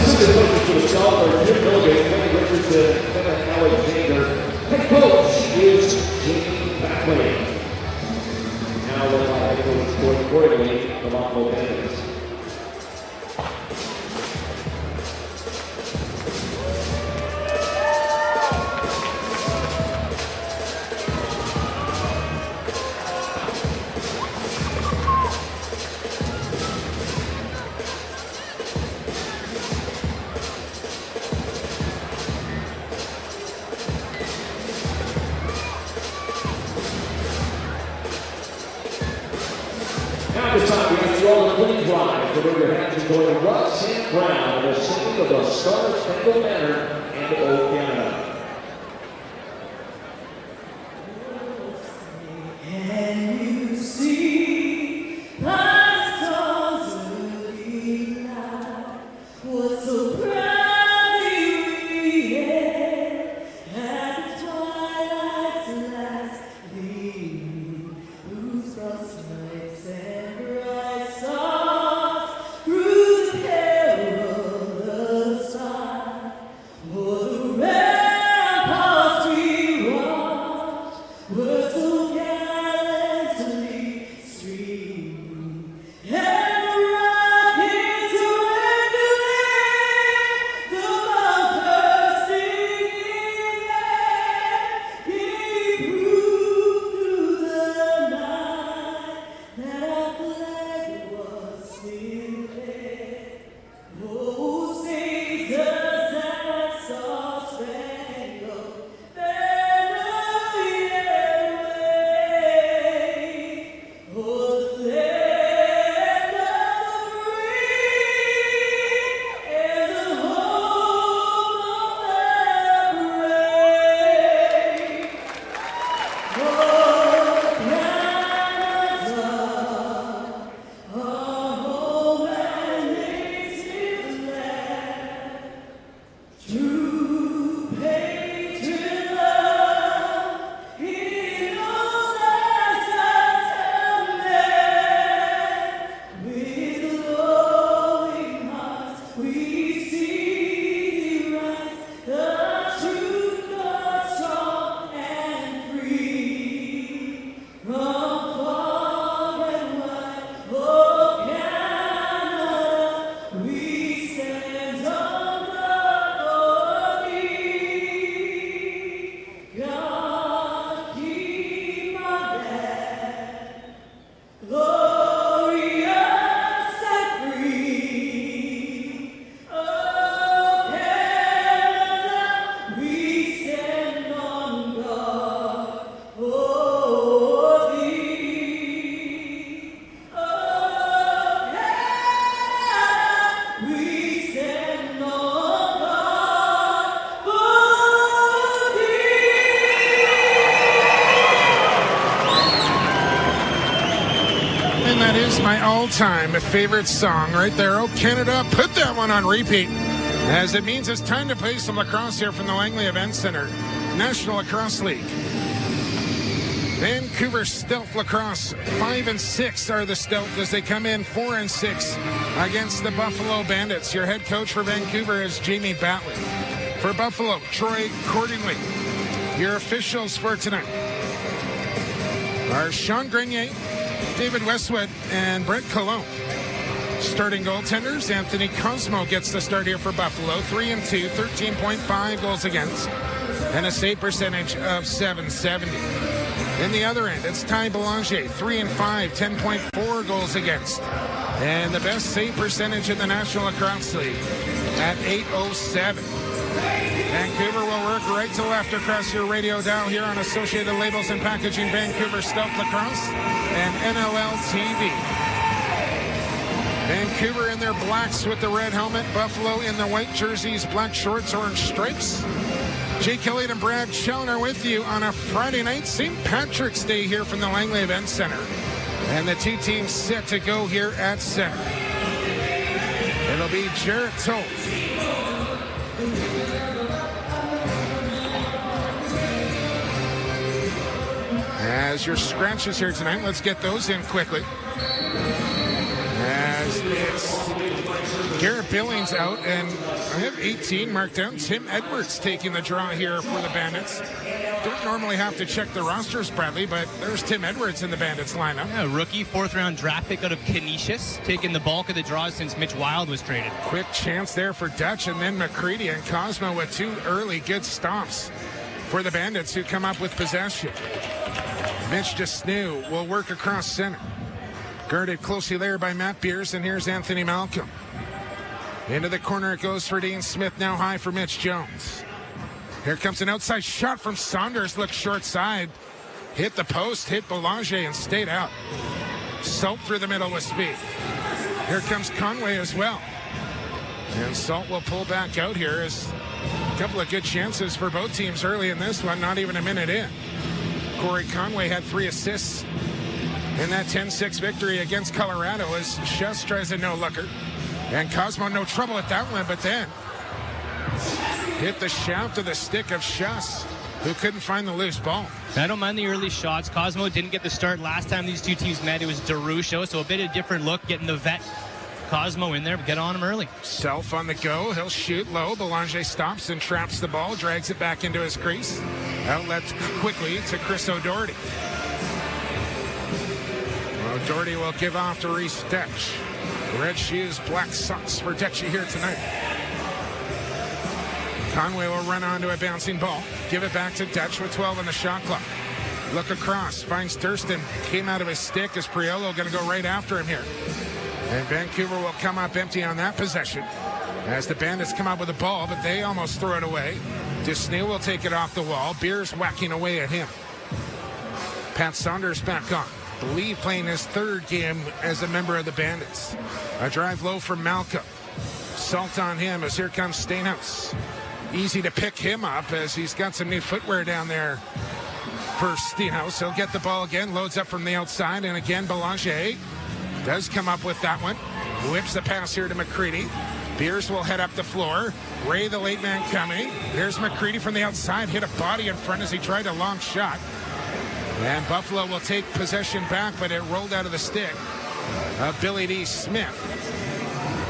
assistant coaches to himself are Jim Milligan, Kenny Richardson, Kevin Alexander. Head coach is Jamie Batley. Now led by head coach Gordon Corrigan, the Vancouver Bandits. Now this time we have to roll the winning drive. The river hands are going to Russ and Brown, the singing of the Star Spangled Banner and Old Canada. Can you see my stars early light? What so proudly we hailed at the twilight's last gleaming, whose frostlights and bright stars through the perilous side. For the ramparts we watched were so gallantly streaming, and rockets regulate the bursting air, gave proof through the night that our flag was still there. Oh, say does that star-spangled banner yet wave o'er the land of the free and the home of the brave? Oh, Canada, our home and native land, true patriot love in all accents and men. With glowing hearts we see thee rise, the true North strong and free. From far and wide, oh Canada, we stand on guard for thee. God keep our land glorious and free. Oh Canada, we stand on guard for thee. Oh Canada, we stand on guard for thee. And that is my all-time favorite song right there. Oh, Canada, put that one on repeat, as it means it's time to play some lacrosse here from the Langley Event Center. National Lacrosse League. Vancouver Stealth Lacrosse, 5-6 are the Stealth as they come in 4-6 against the Buffalo Bandits. Your head coach for Vancouver is Jamie Batley. For Buffalo, Troy Cordingley. Your officials for tonight are Sean Grenier, David Westwood, and Brent Cologne. Starting goaltenders, Anthony Cosmo gets the start here for Buffalo. 3-2, 13.5 goals against, and a save percentage of .770. In the other end, it's Ty Belanger, 3-5, 10.4 goals against, and the best save percentage in the National Lacrosse League at .807. Vancouver will work right to left across your radio dial here on Associated Labels and Packaging, Vancouver Stealth Lacrosse and NLL TV. Vancouver in their blacks with the red helmet, Buffalo in the white jerseys, black shorts, orange stripes. Jake Elliott and Brad Schellner are with you on a Friday night, St. Patrick's Day here from the Langley Event Center. And the two teams set to go here at center. It'll be Jarrett Toth. As your scratches here tonight, let's get those in quickly. As it's Garrett Billings out, and I have 18 marked down. Tim Edwards taking the draw here for the Bandits. Don't normally have to check the rosters, Bradley, but there's Tim Edwards in the Bandits lineup. Yeah, rookie, 4th-round draft pick out of Canisius, taking the bulk of the draws since Mitch Wild was traded. Quick chance there for Dutch, and then McCready and Cosmo with 2 early good stomps for the Bandits, who come up with possession. Mitch Desnew will work across center. Guarded closely there by Matt Beers, and here's Anthony Malcolm. Into the corner it goes for Dean Smith, now high for Mitch Jones. Here comes an outside shot from Saunders, looks short side. Hit the post, hit Belanger, and stayed out. Salt through the middle with speed. Here comes Conway as well. And Salt will pull back out here as a couple of good chances for both teams early in this one, not even a minute in. Corey Conway had 3 assists in that 10-6 victory against Colorado as Schuss tries a no-looker. And Cosmo no trouble at that one, but then hit the shaft of the stick of Schuss, who couldn't find the loose ball. I don't mind the early shots. Cosmo didn't get the start last time these two teams met. It was DeRusho, so a bit of different look, getting the vet Cosmo in there, but get on him early. Self on the go. He'll shoot low. Belanger stops and traps the ball, drags it back into his crease. Outlets quickly to Chris O'Doherty. O'Doherty will give off to Reese Detch. Red shoes, black socks for Detchy here tonight. Conway will run onto a bouncing ball. Give it back to Detch with 12 on the shot clock. Look across. Finds Thurston. Came out of his stick. Is Priolo going to go right after him here? And Vancouver will come up empty on that possession as the Bandits come up with the ball, but they almost throw it away. Desnew will take it off the wall. Beers whacking away at him. Pat Saunders back on. Believe playing his 3rd game as a member of the Bandits. A drive low from Malcolm. Salt on him as here comes Stainhouse. Easy to pick him up as he's got some new footwear down there for Steenhouse. He'll get the ball again, loads up from the outside, and again Belanger does come up with that one. Whips the pass here to McCready. Beers will head up the floor. Ray, the late man, coming. There's McCready from the outside, hit a body in front as he tried a long shot. And Buffalo will take possession back, but it rolled out of the stick of Billy D. Smith.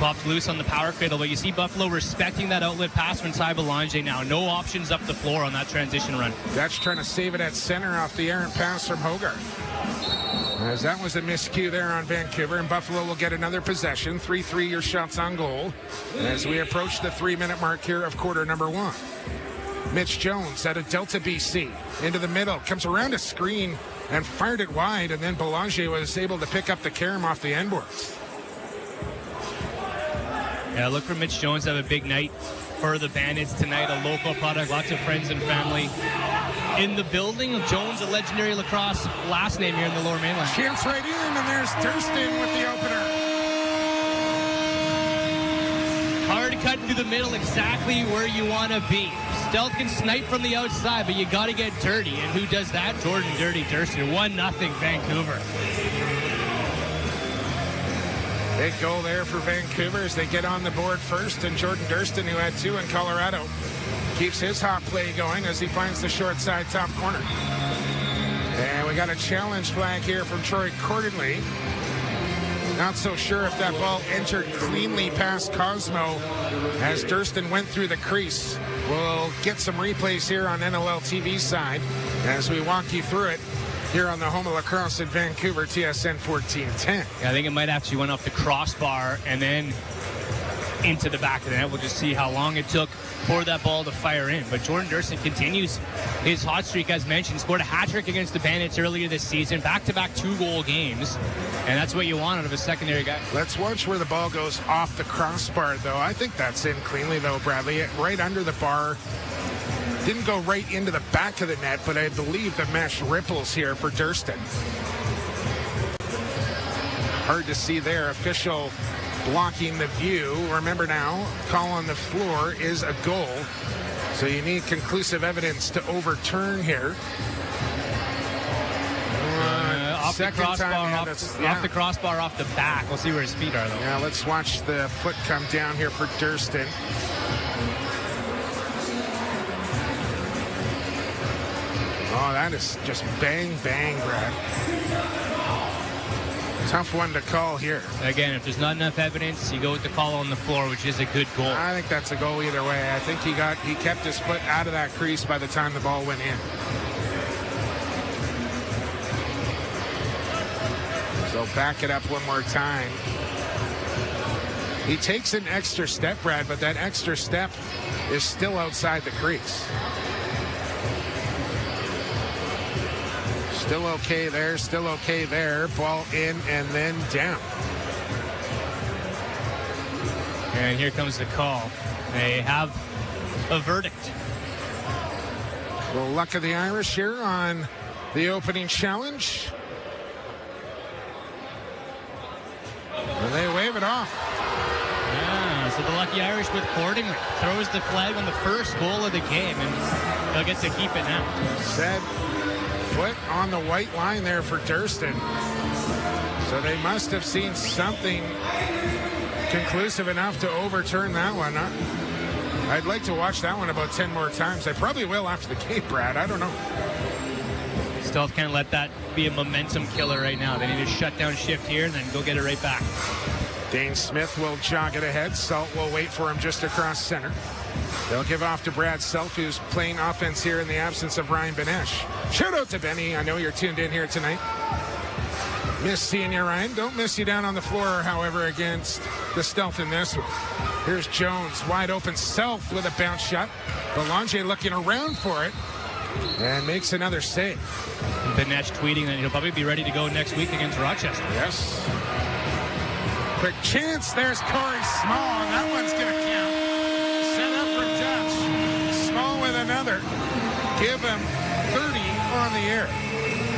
Popped loose on the power cradle, but you see Buffalo respecting that outlet pass from Ty Belanger now. No options up the floor on that transition run. Dutch trying to save it at center off the errant pass from Hogarth. As that was a miscue there on Vancouver, and Buffalo will get another possession. 3 your shots on goal as we approach the 3-minute mark here of quarter number 1. Mitch Jones out of Delta BC into the middle, comes around a screen and fired it wide, and then Belanger was able to pick up the carom off the end boards. Yeah, look for Mitch Jones to have a big night for the Bandits tonight. A local product, lots of friends and family in the building. Jones, a legendary lacrosse last name here in the Lower Mainland. Chance right in, and there's Thurston with the opener. Hard cut through the middle, exactly where you want to be. Stealth can snipe from the outside, but you got to get dirty. And who does that? Jordan Dirty Thurston. 1-0 Vancouver. Big goal there for Vancouver as they get on the board first, and Jordan Durston, who had 2 in Colorado, keeps his hot play going as he finds the short side top corner. And we got a challenge flag here from Troy Cordonley. Not so sure if that ball entered cleanly past Cosmo as Durston went through the crease. We'll get some replays here on NLL TV side as we walk you through it here on the home of lacrosse in Vancouver, TSN 1410. Yeah, I think it might actually went off the crossbar and then into the back of the net. We'll just see how long it took for that ball to fire in. But Jordan Durston continues his hot streak, as mentioned. Scored a hat trick against the Bandits earlier this season. Back-to-back 2-goal games. And that's what you want out of a secondary guy. Let's watch where the ball goes off the crossbar, though. I think that's in cleanly, though, Bradley. Right under the bar. Didn't go right into the back of the net, but I believe the mesh ripples here for Durston. Hard to see there. Official blocking the view. Remember now, call on the floor is a goal. So you need conclusive evidence to overturn here. Off the crossbar, off the back. We'll see where his feet are, though. Yeah, let's watch the foot come down here for Durston. Oh, that is just bang, bang, Brad. Tough one to call here. Again, if there's not enough evidence, you go with the call on the floor, which is a good goal. I think that's a goal either way. I think he kept his foot out of that crease by the time the ball went in. So back it up one more time. He takes an extra step, Brad, but that extra step is still outside the crease. Still okay there, still okay there. Ball in and then down. And here comes the call. They have a verdict. The luck of the Irish here on the opening challenge. And they wave it off. Yeah, so the lucky Irish with Cordingley throws the flag on the first goal of the game, and they'll get to keep it now. Said foot on the white line there for Durston. So they must have seen something conclusive enough to overturn that one. I'd like to watch that one about 10 more times. I probably will after the game, Brad. I don't know. Still can't let that be a momentum killer right now. They need to shut down shift here and then go get it right back. Dane Smith will jog it ahead. Salt will wait for him just across center. They'll give off to Brad Self, who's playing offense here in the absence of Ryan Benesh. Shout out to Benny. I know you're tuned in here tonight. Miss seeing you, Ryan. Don't miss you down on the floor, however, against the Stealth in this one. Here's Jones, wide open. Self with a bounce shot. Belanger looking around for it and makes another save. Benesh tweeting that he'll probably be ready to go next week against Rochester. Yes. Quick chance. There's Corey Small, and that one's going to count. Set up for Dutch. Small with another. Give him 30 on the air.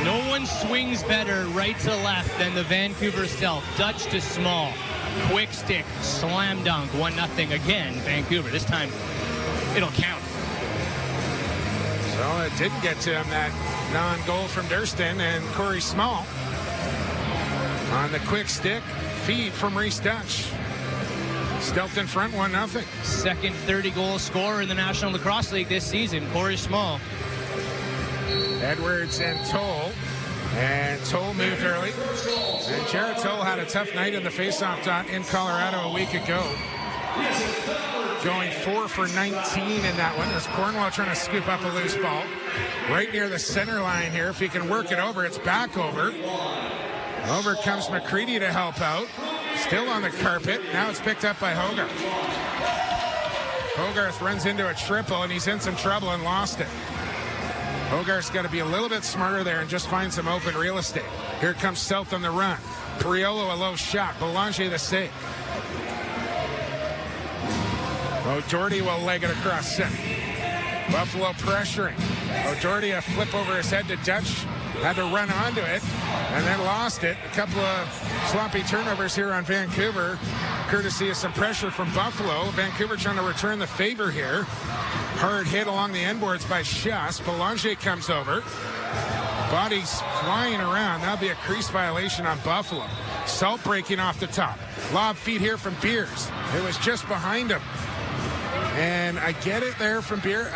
No one swings better right to left than the Vancouver Stealth. Dutch to Small. Quick stick. Slam dunk. 1-0 again, Vancouver. This time, it'll count. So it didn't get to him, that non-goal from Durston, and Corey Small on the quick stick. Feed from Reese Dutch. Stealth in front, 1-0. Second 30-goal scorer in the National Lacrosse League this season, Corey Small. Edwards and Toll. And Toll moved early. And Jared Toll had a tough night in the faceoff dot in Colorado a week ago. Going 4 for 19 in that one. As Cornwall trying to scoop up a loose ball. Right near the center line here. If he can work it over, it's back over. Over comes McCready to help out. Still on the carpet. Now it's picked up by Hogarth. Hogarth runs into a triple, and he's in some trouble and lost it. Hogarth's got to be a little bit smarter there and just find some open real estate. Here comes South on the run. Priolo a low shot. Belanger the save. O'Doherty will leg it across center. Buffalo pressuring. O'Doherty a flip over his head to Dutch. Had to run onto it and then lost it. A couple of sloppy turnovers here on Vancouver, courtesy of some pressure from Buffalo. Vancouver trying to return the favor here. Hard hit along the end boards by Schuss. Belanger comes over. Bodies flying around. That'll be a crease violation on Buffalo. Salt breaking off the top. Lob feed here from Beers. It was just behind him. And I get it there from Beer.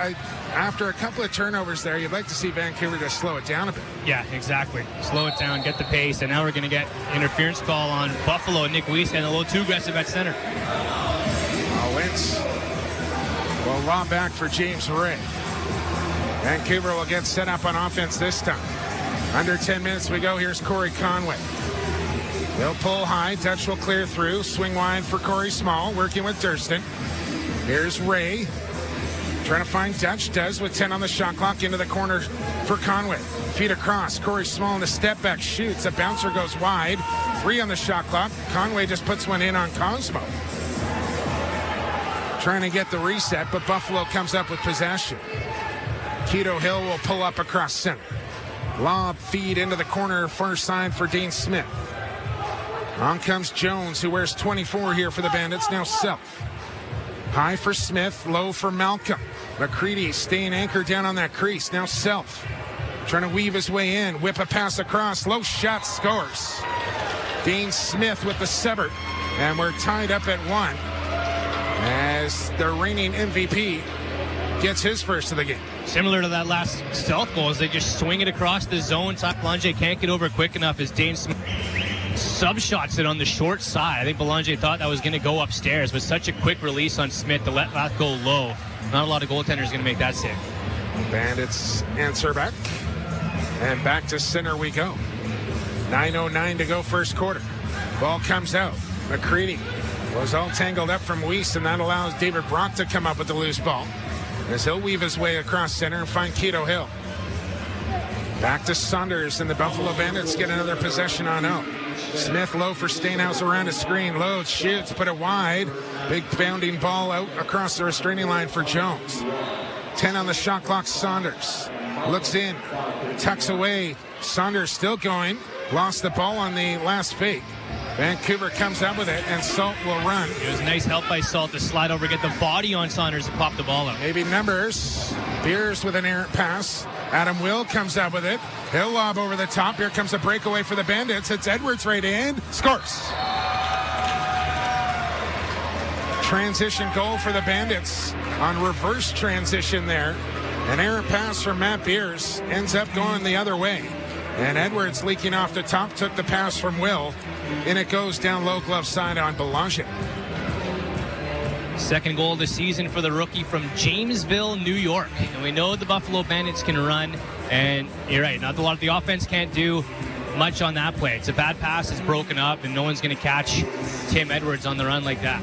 After a couple of turnovers there, you'd like to see Vancouver just slow it down a bit. Yeah, exactly. Slow it down, get the pace, and now we're going to get interference call on Buffalo. Nick Weiss getting a little too aggressive at center. Wentz will lob back for James Ray. Vancouver will get set up on offense this time. Under 10 minutes we go. Here's Corey Conway. They'll pull high. Dutch will clear through. Swing wide for Corey Small, working with Durston. Here's Ray. Trying to find Dutch. Does with 10 on the shot clock. Into the corner for Conway. Feet across. Corey Small in the step back. Shoots. A bouncer goes wide. 3 on the shot clock. Conway just puts one in on Cosmo. Trying to get the reset, but Buffalo comes up with possession. Keto Hill will pull up across center. Lob feed into the corner far side for Dane Smith. On comes Jones, who wears 24 here for the Bandits. Now Self. High for Smith, low for Malcolm. McCready staying anchored down on that crease. Now Self. Trying to weave his way in. Whip a pass across. Low shot, scores. Dane Smith with the sever. And we're tied up at 1. As the reigning MVP gets his first of the game. Similar to that last Stealth goal, as they just swing it across the zone. Top Belanger can't get over quick enough as Dane Smith sub-shots it on the short side. I think Belanger thought that was going to go upstairs, but such a quick release on Smith to let that go low. Not a lot of goaltenders going to make that save. Bandits answer back. And back to center we go. 9:09 to go first quarter. Ball comes out. McCready was all tangled up from Weiss, and that allows David Brock to come up with the loose ball as he'll weave his way across center and find Keto Hill. Back to Saunders, and the Buffalo Bandits get another possession on out. Smith low for Stainhouse around a screen. Loads, shoots, put it wide. Big bounding ball out across the restraining line for Jones. 10 on the shot clock, Saunders. Looks in, tucks away. Saunders still going. Lost the ball on the last fake. Vancouver comes up with it, and Salt will run. It was a nice help by Salt to slide over, get the body on Saunders and pop the ball out. Maybe numbers. Beers with an errant pass. Adam Will comes up with it. He'll lob over the top. Here comes a breakaway for the Bandits. It's Edwards right in. Scores. Transition goal for the Bandits on reverse transition there. An errant pass from Matt Beers ends up going the other way. And Edwards leaking off the top took the pass from Will. And it goes down low glove side on Belanger. Second goal of the season for the rookie from Jamesville, New York. And we know the Buffalo Bandits can run. And you're right, not a lot of the offense can't do much on that play. It's a bad pass, it's broken up, and no one's going to catch Tim Edwards on the run like that.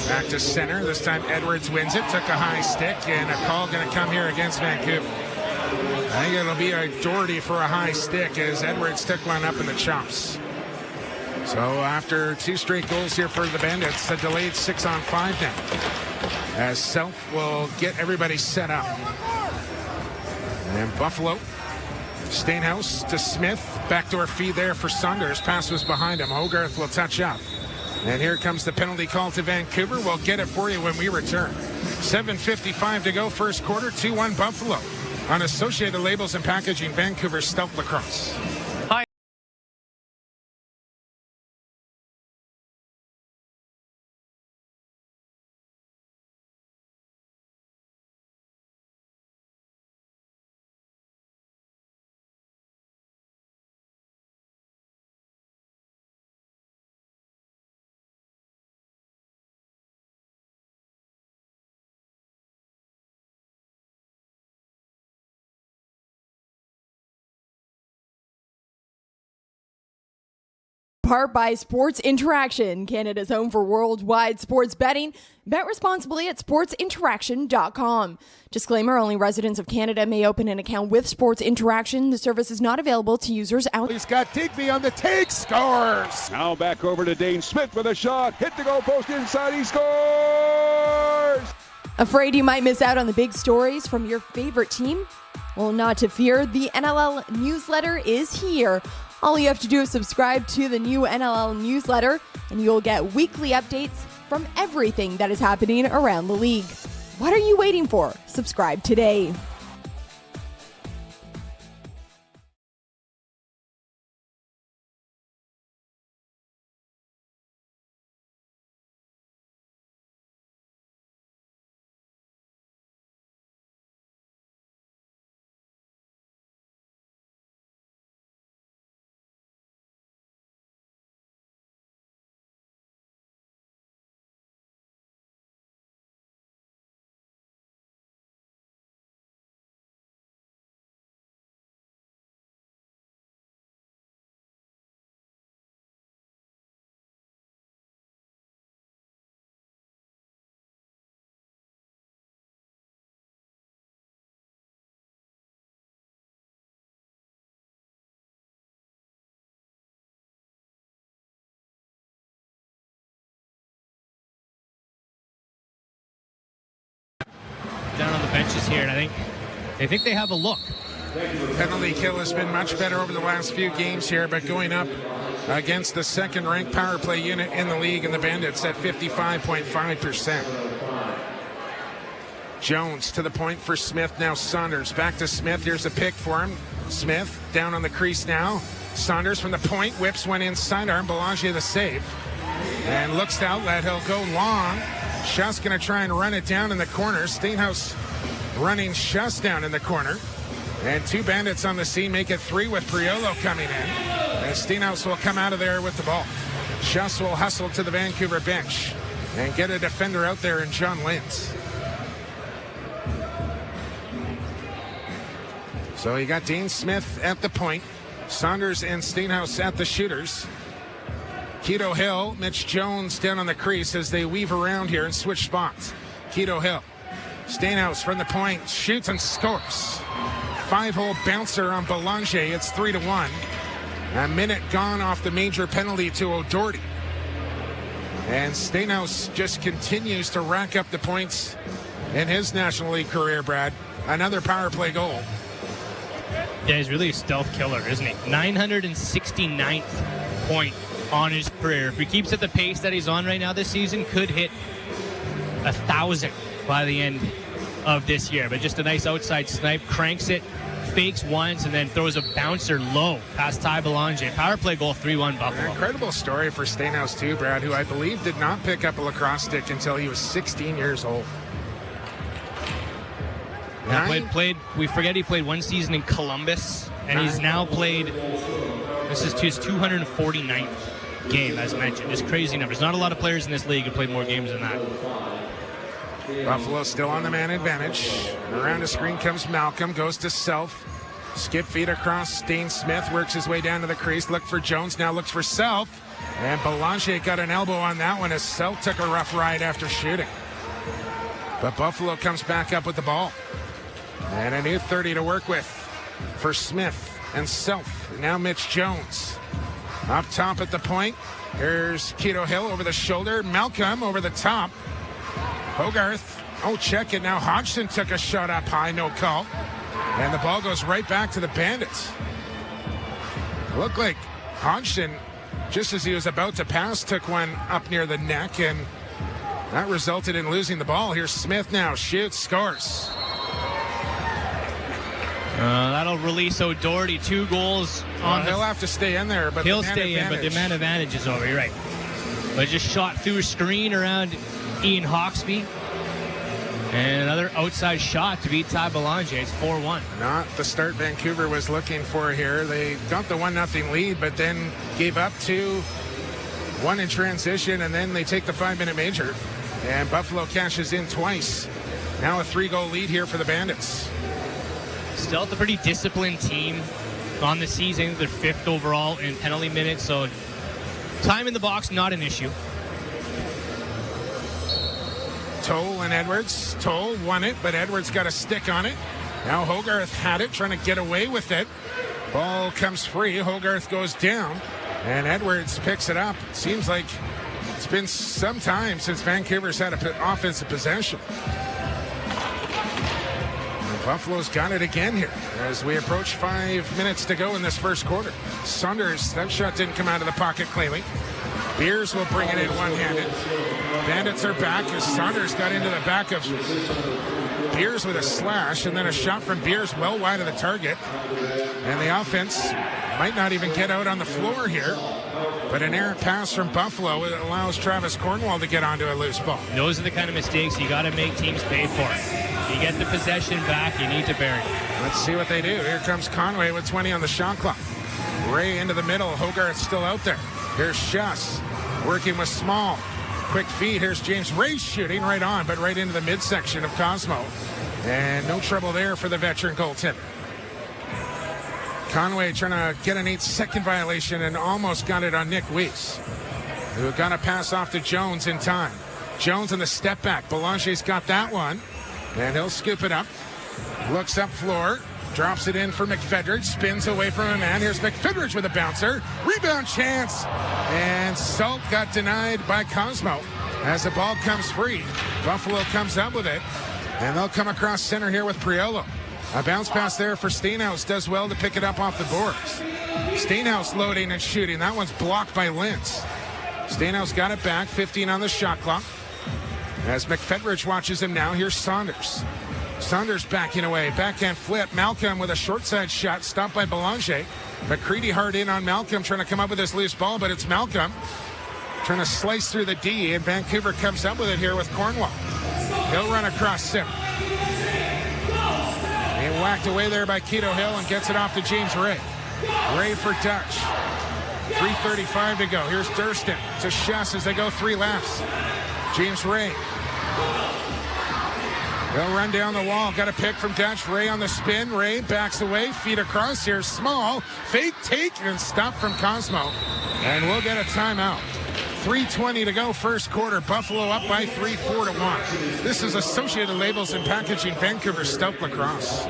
Back to center. This time Edwards wins it. Took a high stick, and a call going to come here against Vancouver. I think it'll be a Doherty for a high stick as Edwards took one up in the chops. So after 2 straight goals here for the Bandits, a delayed 6-on-5 now. As Self will get everybody set up. And Buffalo, Stainhouse to Smith. Backdoor feed there for Saunders. Pass was behind him. Hogarth will touch up. And here comes the penalty call to Vancouver. We'll get it for you when we return. 7:55 to go first quarter. 2-1 Buffalo. On Associated Labels and Packaging, Vancouver Stealth Lacrosse. Part by Sports Interaction, Canada's home for worldwide sports betting. Bet responsibly at sportsinteraction.com. Disclaimer, only residents of Canada may open an account with Sports Interaction. The service is not available to users out. He's got Digby on the take, scores! Now back over to Dane Smith with a shot. Hit the goal post inside, he scores! Afraid you might miss out on the big stories from your favorite team? Well, not to fear, the NLL newsletter is here. All you have to do is subscribe to the new NLL newsletter, and you'll get weekly updates from everything that is happening around the league. What are you waiting for? Subscribe today. Down on the benches here, and I think they have a look. Penalty kill has been much better over the last few games here, but going up against the second-ranked power play unit in the league, and the Bandits at 55.5%. Jones to the point for Smith, now Saunders. Back to Smith, here's a pick for him. Smith down on the crease now. Saunders from the point, whips one inside arm, Belanger the save. And looks to outlet, he'll go long. Schuss going to try and run it down in the corner. Stainhouse running Schuss down in the corner. And 2 Bandits on the scene make it 3 with Priolo coming in. as Steenhouse will come out of there with the ball. Schuss will hustle to the Vancouver bench and get a defender out there in John Lentz. So you got Dean Smith at the point, Saunders and Steenhouse at the shooters. Keto Hill, Mitch Jones down on the crease as they weave around here and switch spots. Keto Hill, Steenhouse from the point, shoots and scores. 5-hole bouncer on Belanger. It's 3-1. A minute gone off the major penalty to O'Doherty. And Steenhouse just continues to rack up the points in his National League career, Brad. Another power play goal. Yeah, he's really a stealth killer, isn't he? 969th point on his career. If he keeps at the pace that he's on right now this season, could hit 1,000 by the end of this year. But just a nice outside snipe, cranks it, fakes once, and then throws a bouncer low past Ty Belanger. Power play goal, 3-1 Buffalo. An incredible story for Steenhouse too, Brad, who I believe did not pick up a lacrosse stick until he was 16 years old. We forget he played one season in Columbus, and he's now played, this is his 249th game, as mentioned. Just crazy numbers. Not a lot of players in this league have played more games than that. Buffalo still on the man advantage. Around the screen comes Malcolm, goes to Self. Skip feed across. Dean Smith works his way down to the crease. Look for Jones, now looks for Self. And Belanger got an elbow on that one as Self took a rough ride after shooting. But Buffalo comes back up with the ball. And a new 30 to work with for Smith and Self. Now Mitch Jones. Up top at the point. Here's Keto Hill over the shoulder. Malcolm over the top. Hogarth. Oh, check it. Now Hodgson took a shot up high. No call. And the ball goes right back to the Bandits. Looked like Hodgson, just as he was about to pass, took one up near the neck, and that resulted in losing the ball. Here's Smith now. Shoots, scores. That'll release O'Doherty. 2 goals on He'll have to stay in there, but he'll stay in, but the man advantage is over. You're right. But just shot through a screen around Ian Hawksby. And another outside shot to beat Ty Belanger. It's 4-1. Not the start Vancouver was looking for here. They got the 1-0 lead, but then gave up 2-1 in transition, and then they take the 5-minute major. And Buffalo cashes in twice. Now a 3-goal lead here for the Bandits. Still a pretty disciplined team on the season. They're 5th overall in penalty minutes, so time in the box, not an issue. Toll and Edwards. Toll won it, but Edwards got a stick on it. Now Hogarth had it, trying to get away with it. Ball comes free. Hogarth goes down, and Edwards picks it up. It seems like it's been some time since Vancouver's had an offensive possession. Buffalo's got it again here as we approach 5 minutes to go in this first quarter. Saunders, that shot didn't come out of the pocket cleanly. Beers will bring it in one-handed. Bandits are back as Saunders got into the back of Beers with a slash, and then a shot from Beers well wide of the target. And the offense might not even get out on the floor here, but an errant pass from Buffalo allows Travis Cornwall to get onto a loose ball. Those are the kind of mistakes you got to make teams pay for. You get the possession back, you need to bury it. Let's see what they do. Here comes Conway with 20 on the shot clock. Ray into the middle. Hogarth still out there. Here's Schuss working with Small. Quick feed. Here's James Ray shooting right on, but right into the midsection of Cosmo. And no trouble there for the veteran goaltender. Conway trying to get an 8-second violation and almost got it on Nick Weiss, who got a pass off to Jones in time. Jones in the step back. Belanger's got that one. And he'll scoop it up. Looks up floor. Drops it in for McFedridge. Spins away from a man. Here's McFedridge with a bouncer. Rebound chance. And Salt got denied by Cosmo as the ball comes free. Buffalo comes up with it. And they'll come across center here with Priolo. A bounce pass there for Steenhouse. Does well to pick it up off the boards. Steenhouse loading and shooting. That one's blocked by Lentz. Steenhouse got it back. 15 on the shot clock. As McFedridge watches him now, here's Saunders. Saunders backing away. Backhand flip. Malcolm with a short side shot. Stopped by Belanger. McCready hard in on Malcolm, trying to come up with this loose ball, but it's Malcolm trying to slice through the D, and Vancouver comes up with it here with Cornwall. He'll run across center. And whacked away there by Keto Hill and gets it off to James Ray. Ray for Dutch. 3:35 to go. Here's Durston to Shuss as they go 3 laps. James Ray. They'll run down the wall. Got a pick from Dutch. Ray on the spin. Ray backs away. Feet across. Here's Small. Fake take and stop from Cosmo. And we'll get a timeout. 3:20 to go, first quarter. Buffalo up by 3, 4-1. This is Associated Labels and Packaging, Vancouver Stout Lacrosse.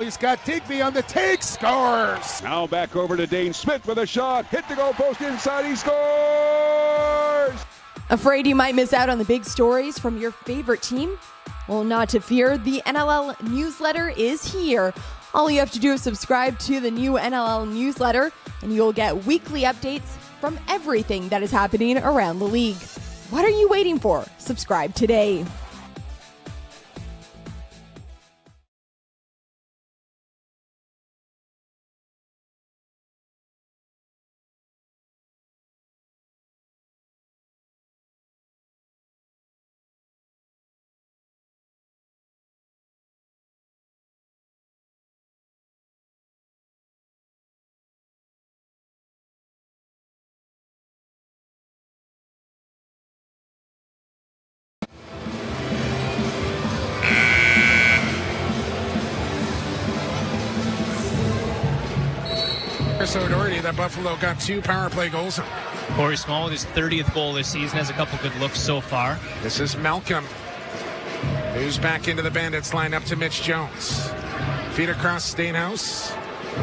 He's got Digby on the take, scores! Now back over to Dane Smith with a shot. Hit the goal post inside, he scores! Afraid you might miss out on the big stories from your favorite team? Well, not to fear, the NLL newsletter is here. All you have to do is subscribe to the new NLL newsletter, and you'll get weekly updates from everything that is happening around the league. What are you waiting for? Subscribe today. Chris O'Doherty, that Buffalo got 2 power play goals. Corey Small with his 30th goal this season, has a couple good looks so far. This is Malcolm, who's back into the Bandits line up to Mitch Jones. Feet across Stainhouse.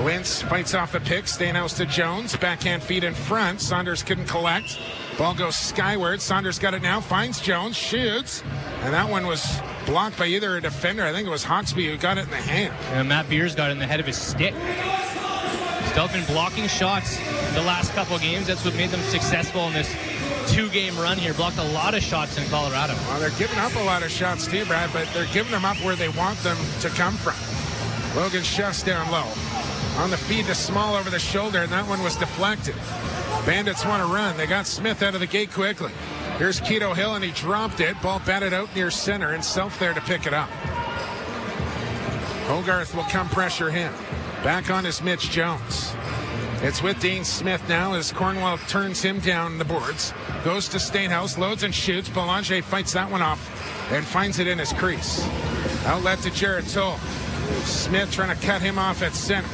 Lintz fights off the pick. Stainhouse to Jones. Backhand feet in front. Saunders couldn't collect. Ball goes skyward. Saunders got it now. Finds Jones. Shoots. And that one was blocked by either a defender. I think it was Hawksby who got it in the hand. And Matt Beers got it in the head of his stick. Still been blocking shots the last couple of games. That's what made them successful in this 2-game run here. Blocked a lot of shots in Colorado. Well, they're giving up a lot of shots too, Brad, but they're giving them up where they want them to come from. Logan Schuss down low. On the feed to Small over the shoulder, and that one was deflected. Bandits want to run. They got Smith out of the gate quickly. Here's Keto Hill, and he dropped it. Ball batted out near center, and Self there to pick it up. Hogarth will come pressure him. Back on is Mitch Jones. It's with Dean Smith now as Cornwall turns him down the boards. Goes to Stainhouse, loads and shoots. Belanger fights that one off and finds it in his crease. Outlet to Jared Toll. Smith trying to cut him off at center.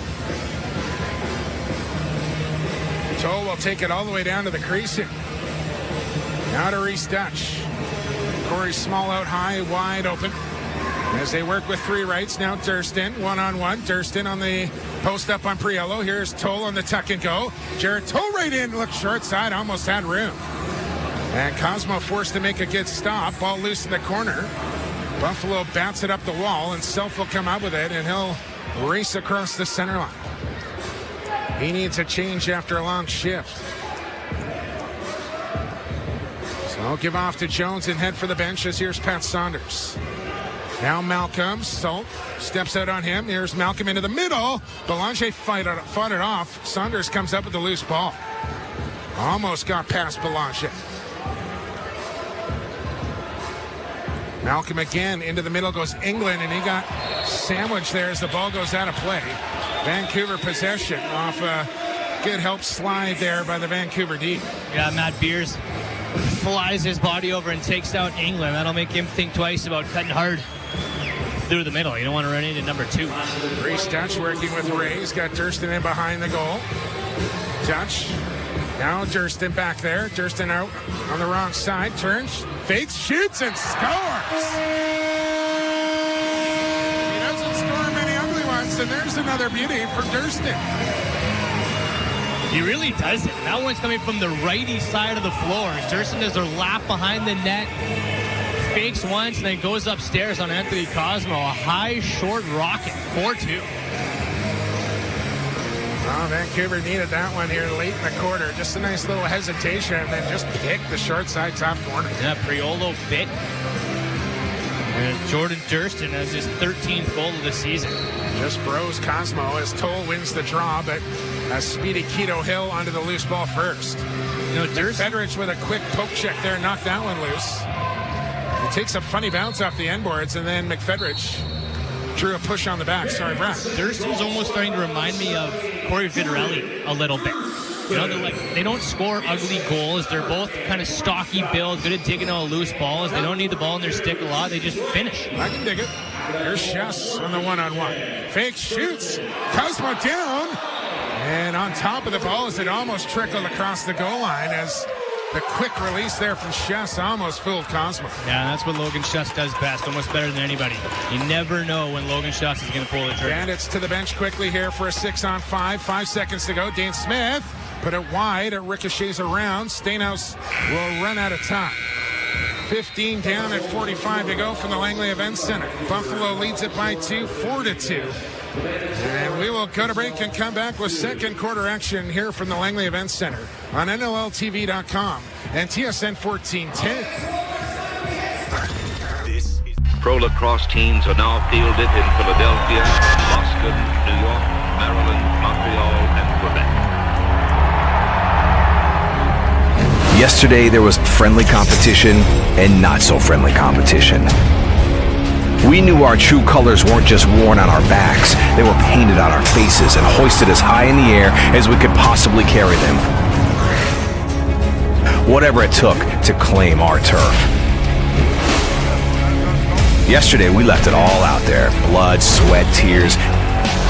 Toll will take it all the way down to the crease. Now to Reese Dutch. Corey Small out high, wide open. As they work with 3 rights, now Durston, one-on-one. Durston on the post up on Priello. Here's Toll on the tuck and go. Jared Toll right in, looked short side, almost had room. And Cosmo forced to make a good stop. Ball loose in the corner. Buffalo bats it up the wall, and Self will come out with it, and he'll race across the center line. He needs a change after a long shift. So I'll give off to Jones and head for the bench as here's Pat Saunders. Now Malcolm, Salt steps out on him. Here's Malcolm into the middle. Belanger fought it off. Saunders comes up with the loose ball. Almost got past Belanger. Malcolm again into the middle goes England, and he got sandwiched there as the ball goes out of play. Vancouver possession off a good help slide there by the Vancouver D. Yeah, Matt Beers flies his body over and takes out England. That'll make him think twice about cutting hard through the middle. You don't want to run into number 2. Reese Dutch working with Ray. He's got Durston in behind the goal. Dutch Now Durston back there. Durston out on the wrong side. Turns, fakes, shoots, and scores. He doesn't score many ugly ones, and there's another beauty for Durston. He really doesn't. That one's coming from the righty side of the floor. Durston does her lap behind the net, fakes once, and then goes upstairs on Anthony Cosmo. A high, short rocket, 4-2. Oh, Vancouver needed that one here late in the quarter. Just a nice little hesitation, and then just picked the short side top corner. Yeah, Priolo bit. And Jordan Durston has his 13th goal of the season. Just froze Cosmo as Toll wins the draw, but a speedy Keto Hill onto the loose ball first. You know, Durston, Federich with a quick poke check there, knocked that one loose. He takes a funny bounce off the end boards, and then McFederich drew a push on the back. Sorry, Brad. Durston's almost starting to remind me of Corey Vitarelli a little bit. You know, they don't score ugly goals. They're both kind of stocky build, good at digging out loose balls. They don't need the ball in their stick a lot. They just finish. I can dig it. Here's Chess on the one-on-one. Fake shoots. Cosmo down. And on top of the ball as it almost trickled across the goal line as the quick release there from Chess almost fooled Cosmo. Yeah, that's what Logan Schuss does best, almost better than anybody. You never know when Logan Schuss is going to pull the trigger. Bandits to the bench quickly here for a 6-on-5. 5 seconds to go. Dane Smith put it wide. It ricochets around. Stainhouse will run out of time. 15 down at 45 to go from the Langley Events Center. Buffalo leads it by 2, 4-2. And we will go to break and come back with second quarter action here from the Langley Events Center on NLLTV.com and TSN 1410. Pro lacrosse teams are now fielded in Philadelphia, Boston, New York, Maryland, Montreal, and Quebec. Yesterday there was friendly competition and not so friendly competition. We knew our true colors weren't just worn on our backs, they were painted on our faces and hoisted as high in the air as we could possibly carry them. Whatever it took to claim our turf. Yesterday we left it all out there. Blood, sweat, tears,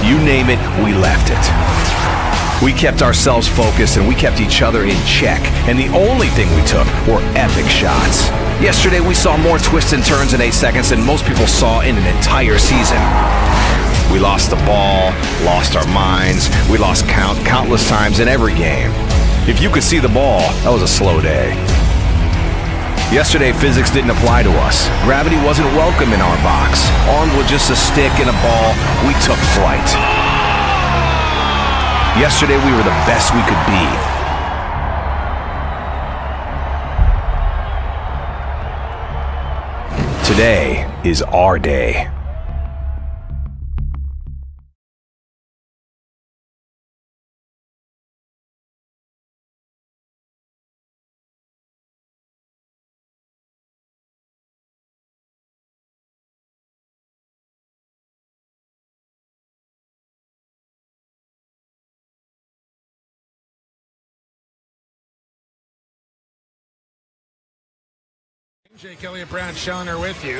you name it, we left it. We kept ourselves focused and we kept each other in check, and the only thing we took were epic shots. Yesterday we saw more twists and turns in 8 seconds than most people saw in an entire season. We lost the ball, lost our minds, we lost count countless times in every game. If you could see the ball, that was a slow day. Yesterday physics didn't apply to us. Gravity wasn't welcome in our box. Armed with just a stick and a ball, we took flight. Yesterday we were the best we could be. Today is our day. Jake Elliott, Brad Schellner with you.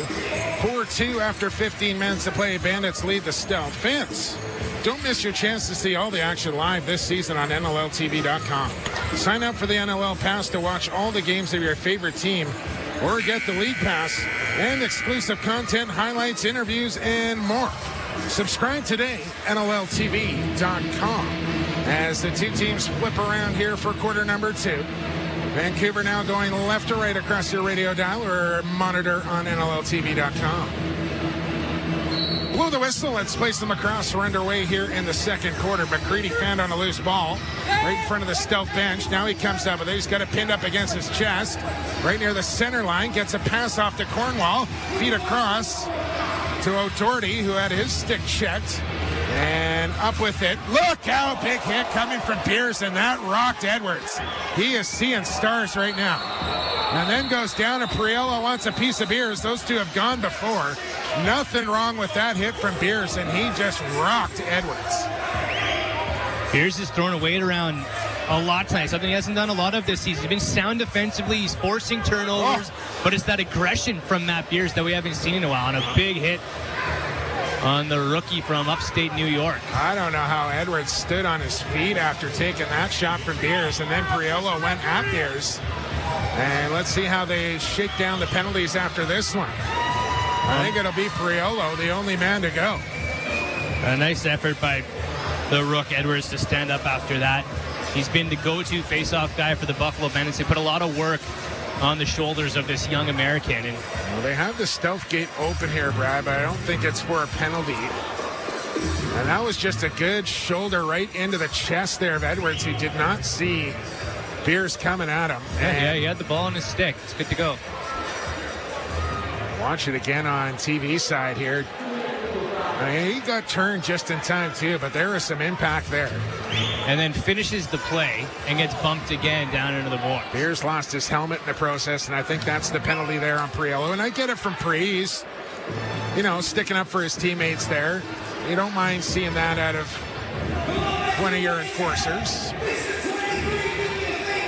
4-2 after 15 minutes to play. Bandits lead the Stealth. Fans, don't miss your chance to see all the action live this season on NLLTV.com. Sign up for the NLL Pass to watch all the games of your favorite team, or get the League Pass and exclusive content, highlights, interviews, and more. Subscribe today, NLLTV.com. As the two teams flip around here for quarter number 2. Vancouver now going left to right across your radio dial or monitor on NLLTV.com. Blow the whistle. Let's place them across. We're underway here in the second quarter. McCready found on a loose ball right in front of the Stealth bench. Now he comes up with it. He's got it pinned up against his chest. Right near the center line. Gets a pass off to Cornwall. Feet across to O'Doherty, who had his stick checked. And up with it. Look out, big hit coming from Pearson. That rocked Edwards. He is seeing stars right now. And then goes down to Priello, wants a piece of Beers. Those two have gone before. Nothing wrong with that hit from Beers, and he just rocked Edwards. Beers is throwing weight around a lot tonight. Something he hasn't done a lot of this season. He's been sound defensively. He's forcing turnovers. But it's that aggression from Matt Beers that we haven't seen in a while. And a big hit on the rookie from upstate New York. I don't know how Edwards stood on his feet after taking that shot from Beers, and then Priolo went at Beers. And let's see how they shake down the penalties after this one. I think it'll be Priolo, the only man to go. A nice effort by the Rook Edwards to stand up after that. He's been the go-to face-off guy for the Buffalo Bandits. They put a lot of work on the shoulders of this young American. And well, they have the stealth gate open here, Brad, but I don't think it's for a penalty. And that was just a good shoulder right into the chest there of Edwards. He did not see Beers coming at him. Yeah, he had the ball on his stick. It's good to go. Watch it again on TV side here. He got turned just in time, too, but there was some impact there. And then finishes the play and gets bumped again down into the board. Beers lost his helmet in the process, and I think that's the penalty there on Priolo. And I get it from Pri. He's, sticking up for his teammates there. You don't mind seeing that out of one of your enforcers.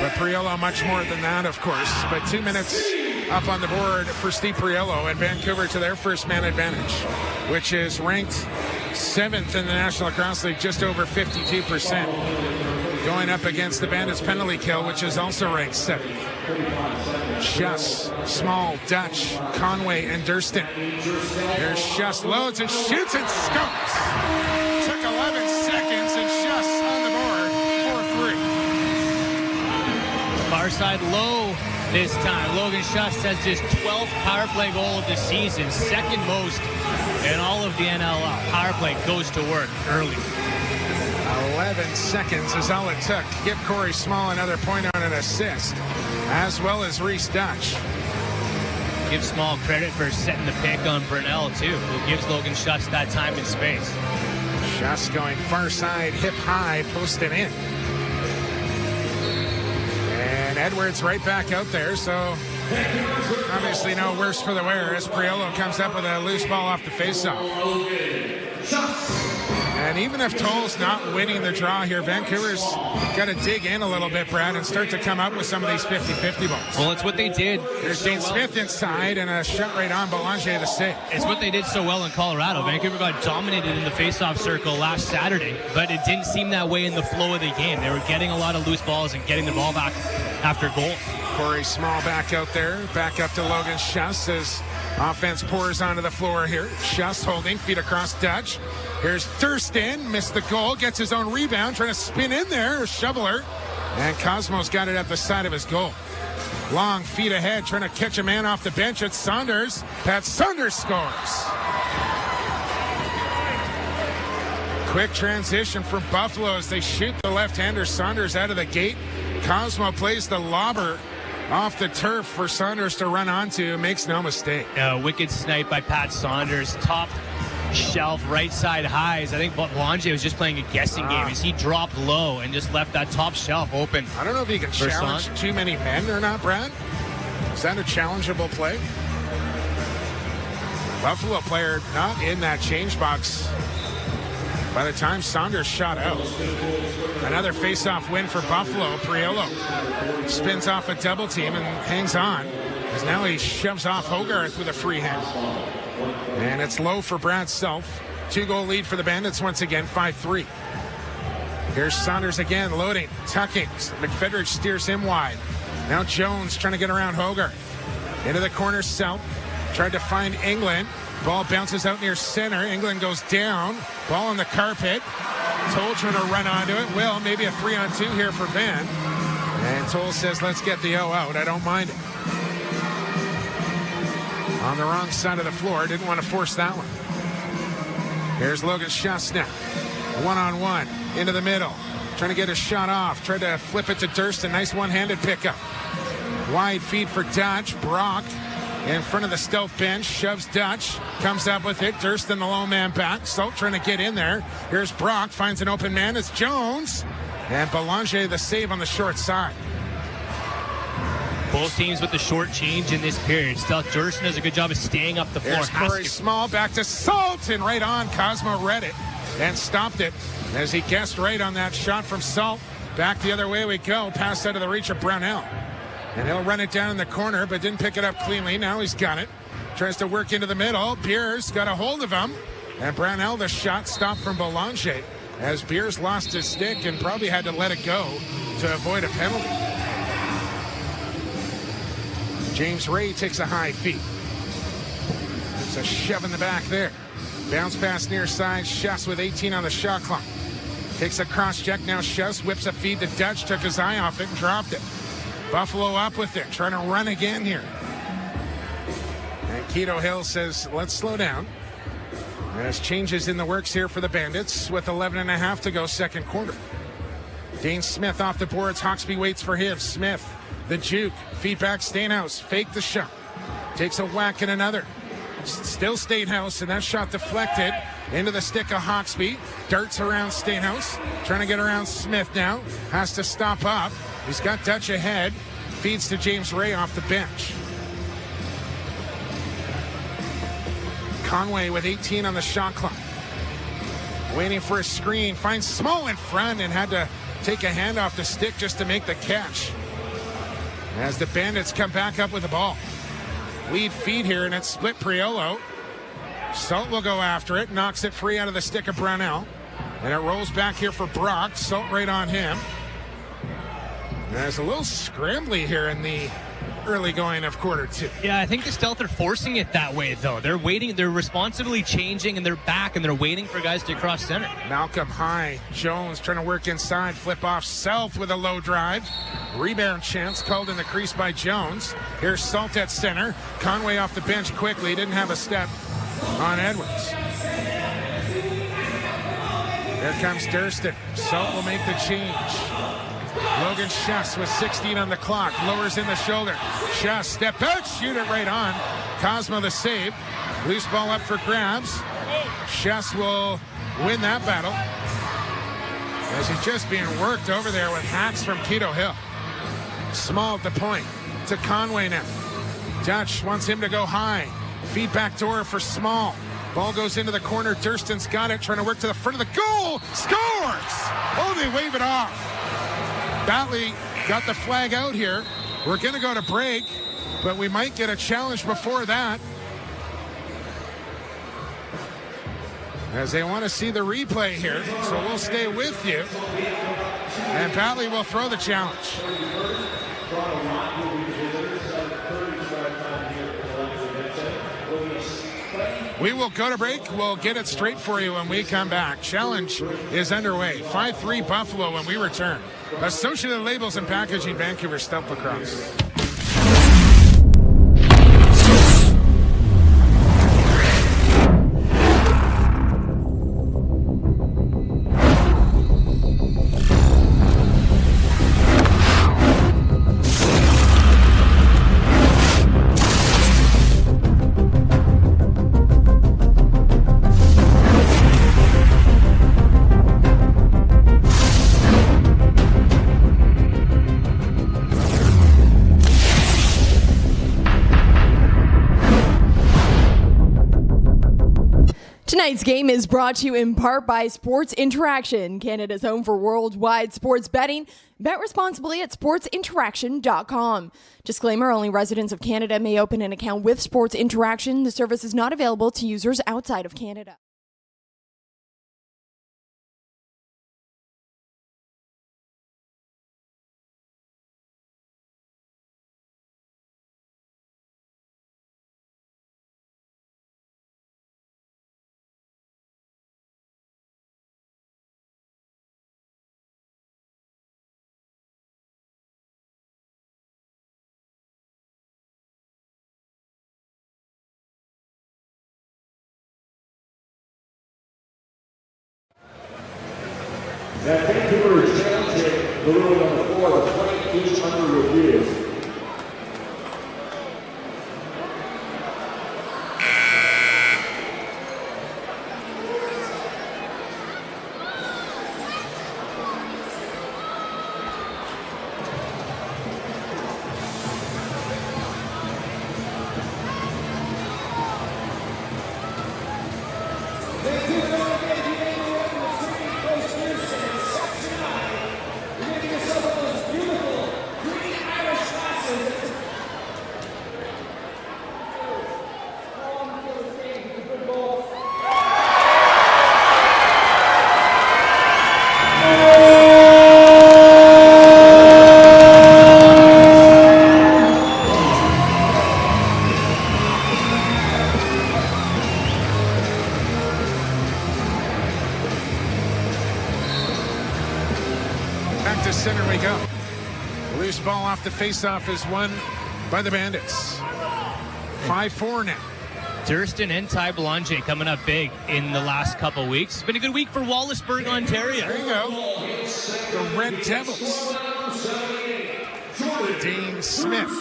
But Priolo much more than that, of course. But 2 minutes up on the board for Steve Priolo and Vancouver to their first man advantage, which is ranked 7th in the National Lacrosse League, just over 52%. Going up against the Bandits penalty kill, which is also ranked 7th. Schuss, Small, Dutch, Conway, and Durston. There's Schuss, loads and shoots and scores. Took 11 seconds and Schuss on the board, 4-3. Far side low this time. Logan Schuss has his 12th power play goal of the season, second most in all of the NLL. Power play goes to work early. 11 seconds is all it took. Give Corey Small another point on an assist, as well as Reese Dutch. Give Small credit for setting the pick on Brunel, too, who gives Logan Schuss that time and space. Schuss going far side, hip high, posted in. And Edwards right back out there, so obviously no worse for the wear as Priolo comes up with a loose ball off the faceoff. And even if Toll's not winning the draw here, Vancouver's got to dig in a little bit, Brad, and start to come up with some of these 50-50 balls. Well, it's what they did. There's Dane Smith inside and a shot right on Belanger the save. It's what they did so well in Colorado. Vancouver got dominated in the faceoff circle last Saturday, but it didn't seem that way in the flow of the game. They were getting a lot of loose balls and getting the ball back after goals. Corey Small back out there, back up to Logan Schuss as offense pours onto the floor here. Schuss holding, feet across Dutch. Here's Thurston, missed the goal, gets his own rebound, trying to spin in there, shoveler. And Cosmo's got it at the side of his goal. Long feet ahead, trying to catch a man off the bench. It's Saunders. Pat Saunders scores. Quick transition from Buffalo as they shoot the left-hander Saunders out of the gate. Cosmo plays the lobber off the turf for Saunders to run onto. Makes no mistake. Wicked snipe by Pat Saunders. Top shelf, right side highs. I think Belanger was just playing a guessing game as he dropped low and just left that top shelf open. I don't know if he can challenge too many men or not, Brad. Is that a challengeable play? Buffalo player not in that change box by the time Saunders shot out. Another face-off win for Buffalo. Priolo spins off a double team and hangs on as now he shoves off Hogarth with a free hand. And it's low for Brad Self. 2-goal lead for the Bandits once again, 5-3. Here's Saunders again, loading, tucking. McFedridge steers him wide. Now Jones trying to get around Hogarth. Into the corner, Self. Tried to find England. Ball bounces out near center. England goes down. Ball on the carpet. Toll trying to run onto it. Well, maybe a 3-on-2 here for Van. And Toll says, let's get the O out. I don't mind it. On the wrong side of the floor. Didn't want to force that one. Here's Logan Schuss now. 1-on-1. Into the middle. Trying to get a shot off. Tried to flip it to Durston. Nice one-handed pickup. Wide feed for Dutch. Brock in front of the stealth bench. Shoves Dutch. Comes up with it. Durston, the low man back. Salt trying to get in there. Here's Brock. Finds an open man. It's Jones. And Belanger the save on the short side. Both teams with the short change in this period. Still, Durston does a good job of staying up the floor. Here's Corey Small back to Salt and right on. Cosmo read it and stopped it as he guessed right on that shot from Salt. Back the other way we go. Pass out of the reach of Brownell. And he'll run it down in the corner, but didn't pick it up cleanly. Now he's got it. Tries to work into the middle. Beers got a hold of him. And Brownell, the shot stopped from Belanger as Beers lost his stick and probably had to let it go to avoid a penalty. James Ray takes a high feed. It's a shove in the back there. Bounce pass near side. Schuss with 18 on the shot clock. Takes a cross check. Now Schuss whips a feed to Dutch. Took his eye off it and dropped it. Buffalo up with it. Trying to run again here. And Keto Hill says, let's slow down. There's changes in the works here for the Bandits with 11.5 to go second quarter. Dane Smith off the boards. Hawksby waits for him. Smith, the juke. Feedback Stainhouse. Fake the shot. Takes a whack and another. Still Stainhouse, and that shot deflected into the stick of Hawksby. Darts around Stainhouse. Trying to get around Smith now. Has to stop up. He's got Dutch ahead. Feeds to James Ray off the bench. Conway with 18 on the shot clock. Waiting for a screen. Finds Small in front and had to take a hand off the stick just to make the catch. As the Bandits come back up with the ball. Lead feed here, and it's split Priolo. Salt will go after it. Knocks it free out of the stick of Brownell. And it rolls back here for Brock. Salt right on him. There's a little scrambly here in the early going of quarter two. Yeah, I think the Stealth are forcing it that way, though. They're waiting. They're responsibly changing, and they're back, and they're waiting for guys to cross center. Malcolm high. Jones trying to work inside. Flip off Self with a low drive. Rebound chance called in the crease by Jones. Here's Salt at center. Conway off the bench quickly. Didn't have a step on Edwards. Here comes Durston. Salt will make the change. Logan Schuss with 16 on the clock. Lowers in the shoulder. Schuss, step out, shoot it right on. Cosmo the save. Loose ball up for grabs. Schuss will win that battle. As he's just being worked over there with hacks from Keto Hill. Small at the point to Conway now. Dutch wants him to go high. Feed back door for Small. Ball goes into the corner. Durston's got it. Trying to work to the front of the goal. Scores! Oh, they wave it off. Batley got the flag out here. We're going to go to break, but we might get a challenge before that. As they want to see the replay here, so we'll stay with you. And Batley will throw the challenge. We will go to break. We'll get it straight for you when we come back. Challenge is underway. 5-3 Buffalo when we return. Associated Labels and Packaging, Vancouver Stealth Lacrosse. Tonight's game is brought to you in part by Sports Interaction, Canada's home for worldwide sports betting. Bet responsibly at sportsinteraction.com. Disclaimer, only residents of Canada may open an account with Sports Interaction. The service is not available to users outside of Canada. That Vancouver is challenging the rule number 4. The play is under review. to center we go. Loose ball off the faceoff is won by the Bandits. 5-4 now. Durston and Ty Belanger coming up big in the last couple weeks. It's been a good week for Wallaceburg, Ontario. There you go. The Red Devils. Dean Smith.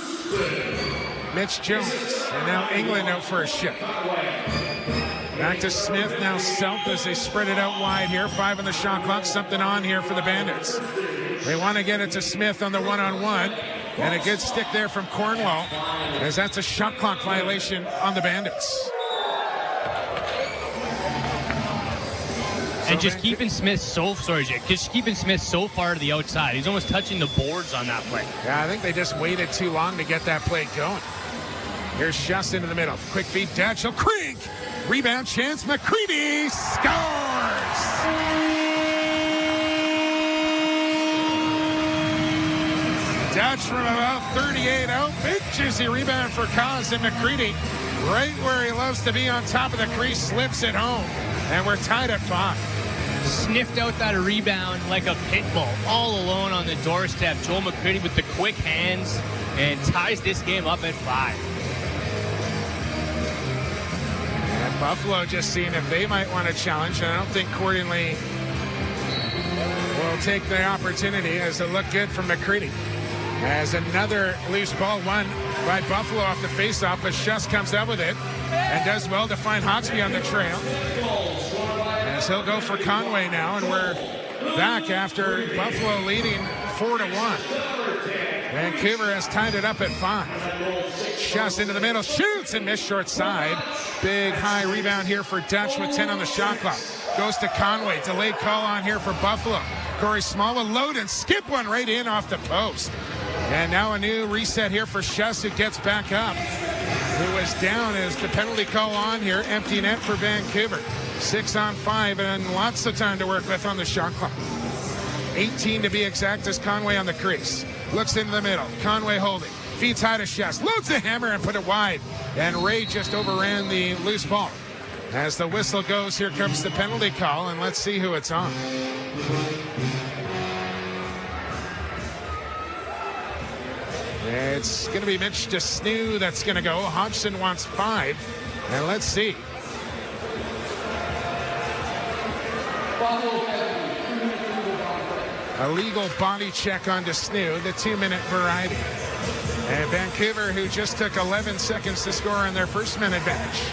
Mitch Jones. And now England out for a ship. Back to Smith, now Self as they spread it out wide here. 5 on the shot clock, something on here for the Bandits. They want to get it to Smith on the one-on-one. And a good stick there from Cornwall, as that's a shot clock violation on the Bandits. And just keeping Smith so far to the outside. He's almost touching the boards on that play. Yeah, I think they just waited too long to get that play going. Here's Schuss into the middle. Quick feed, Datchell, Krieg. Rebound chance, McCready scores! Dutch from about 38 out. Big juicy rebound for Cos, and McCready right where he loves to be on top of the crease, slips it home. And we're tied at 5. Sniffed out that rebound like a pit bull, all alone on the doorstep. Joel McCready with the quick hands and ties this game up at 5. And Buffalo just seeing if they might want to challenge. And I don't think Cordingley will take the opportunity, as it looked good from McCready. As another loose ball won by Buffalo off the faceoff, but Schuss comes up with it and does well to find Hawksby on the trail. As he'll go for Conway now, and we're back after Buffalo leading 4-1. Vancouver has tied it up at 5. Schuss into the middle, shoots and missed short side. Big high rebound here for Dutch with 10 on the shot clock. Goes to Conway, delayed call on here for Buffalo. Corey Small will load and skip one right in off the post. And now a new reset here for Schuss, who gets back up. Who was down as the penalty call on here. Empty net for Vancouver. 6 on 5 and lots of time to work with on the shot clock. 18 to be exact as Conway on the crease. Looks into the middle. Conway holding. Feeds high to Schuss. Loads the hammer and put it wide. And Ray just overran the loose ball. As the whistle goes, here comes the penalty call, and let's see who it's on. It's going to be Mitch DeSnew that's going to go. Hodgson wants 5. And let's see. A legal body check on DeSnew, the 2-minute variety. And Vancouver, who just took 11 seconds to score on their first minute bench,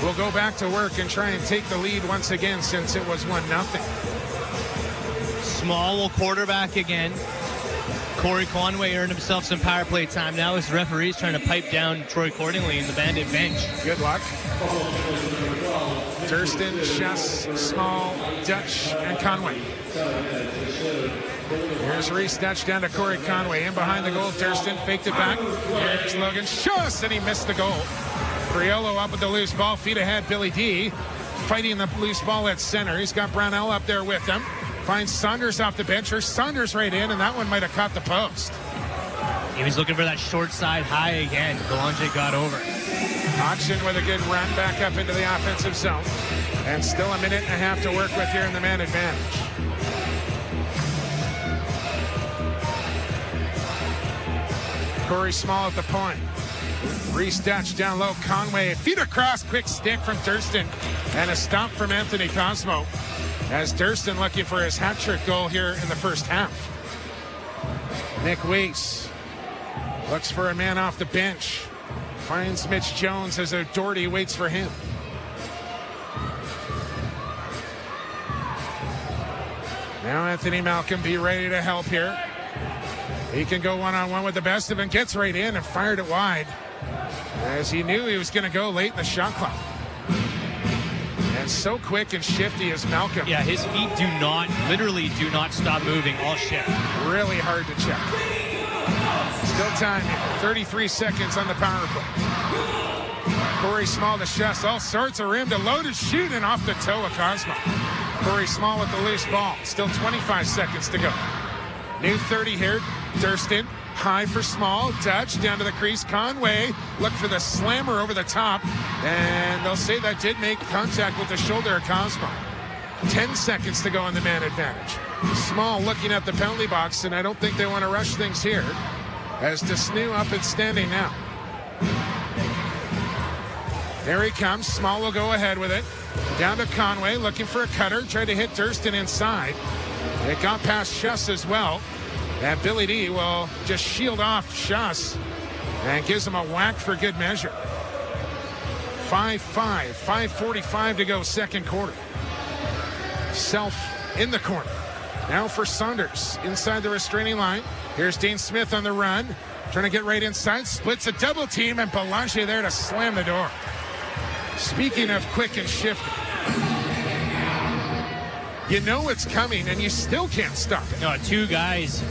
will go back to work and try and take the lead once again, since it was 1-0. Small will quarterback again. Corey Conway earned himself some power play time now as the referee's trying to pipe down Troy Cordingley in the Bandit bench. Good luck. Durston, Schuss, Small, Dutch, and Conway. Here's Reese Dutch down to Corey Conway. In behind the goal, Durston faked it back. Here's Logan Schuss, and he missed the goal. Priolo up with the loose ball, feet ahead, Billy D fighting the loose ball at center. He's got Brownell up there with him. Finds Saunders off the bench. Or Saunders right in, and that one might have caught the post. He was looking for that short side high again. Belanger got over. Hodgson with a good run back up into the offensive zone. And still a minute and a half to work with here in the man advantage. Corey Small at the point. Reese Dutch down low. Conway, feet across, quick stick from Durston. And a stop from Anthony Cosmo. As Durston looking for his hat-trick goal here in the first half. Nick Weiss looks for a man off the bench. Finds Mitch Jones as O'Doherty waits for him. Now Anthony Malcolm be ready to help here. He can go one-on-one with the best of him. Gets right in and fired it wide, as he knew he was going to go late in the shot clock. And so quick and shifty is Malcolm. Yeah, his feet literally do not stop moving all shift. Really hard to check. Still time here. 33 seconds on the power play. Corey Small to Schuss. All sorts of rim to load and shoot, and off the toe of Cosmo. Corey Small with the loose ball. Still 25 seconds to go. New 30 here. Durston. High for Small. Dutch down to the crease. Conway look for the slammer over the top. And they'll say that did make contact with the shoulder of Cosmo. 10 seconds to go on the man advantage. Small looking at the penalty box, and I don't think they want to rush things here. As Desnew up and standing now. There he comes. Small will go ahead with it. Down to Conway, looking for a cutter. Tried to hit Durston inside. It got past Schuss as well. And Billy D will just shield off Schuss and gives him a whack for good measure. 5-5, 5:45 to go, second quarter. Self in the corner. Now for Saunders inside the restraining line. Here's Dean Smith on the run. Trying to get right inside. Splits a double team, and Belanger there to slam the door. Speaking of quick and shifty, you know it's coming, and you still can't stop it. No, two guys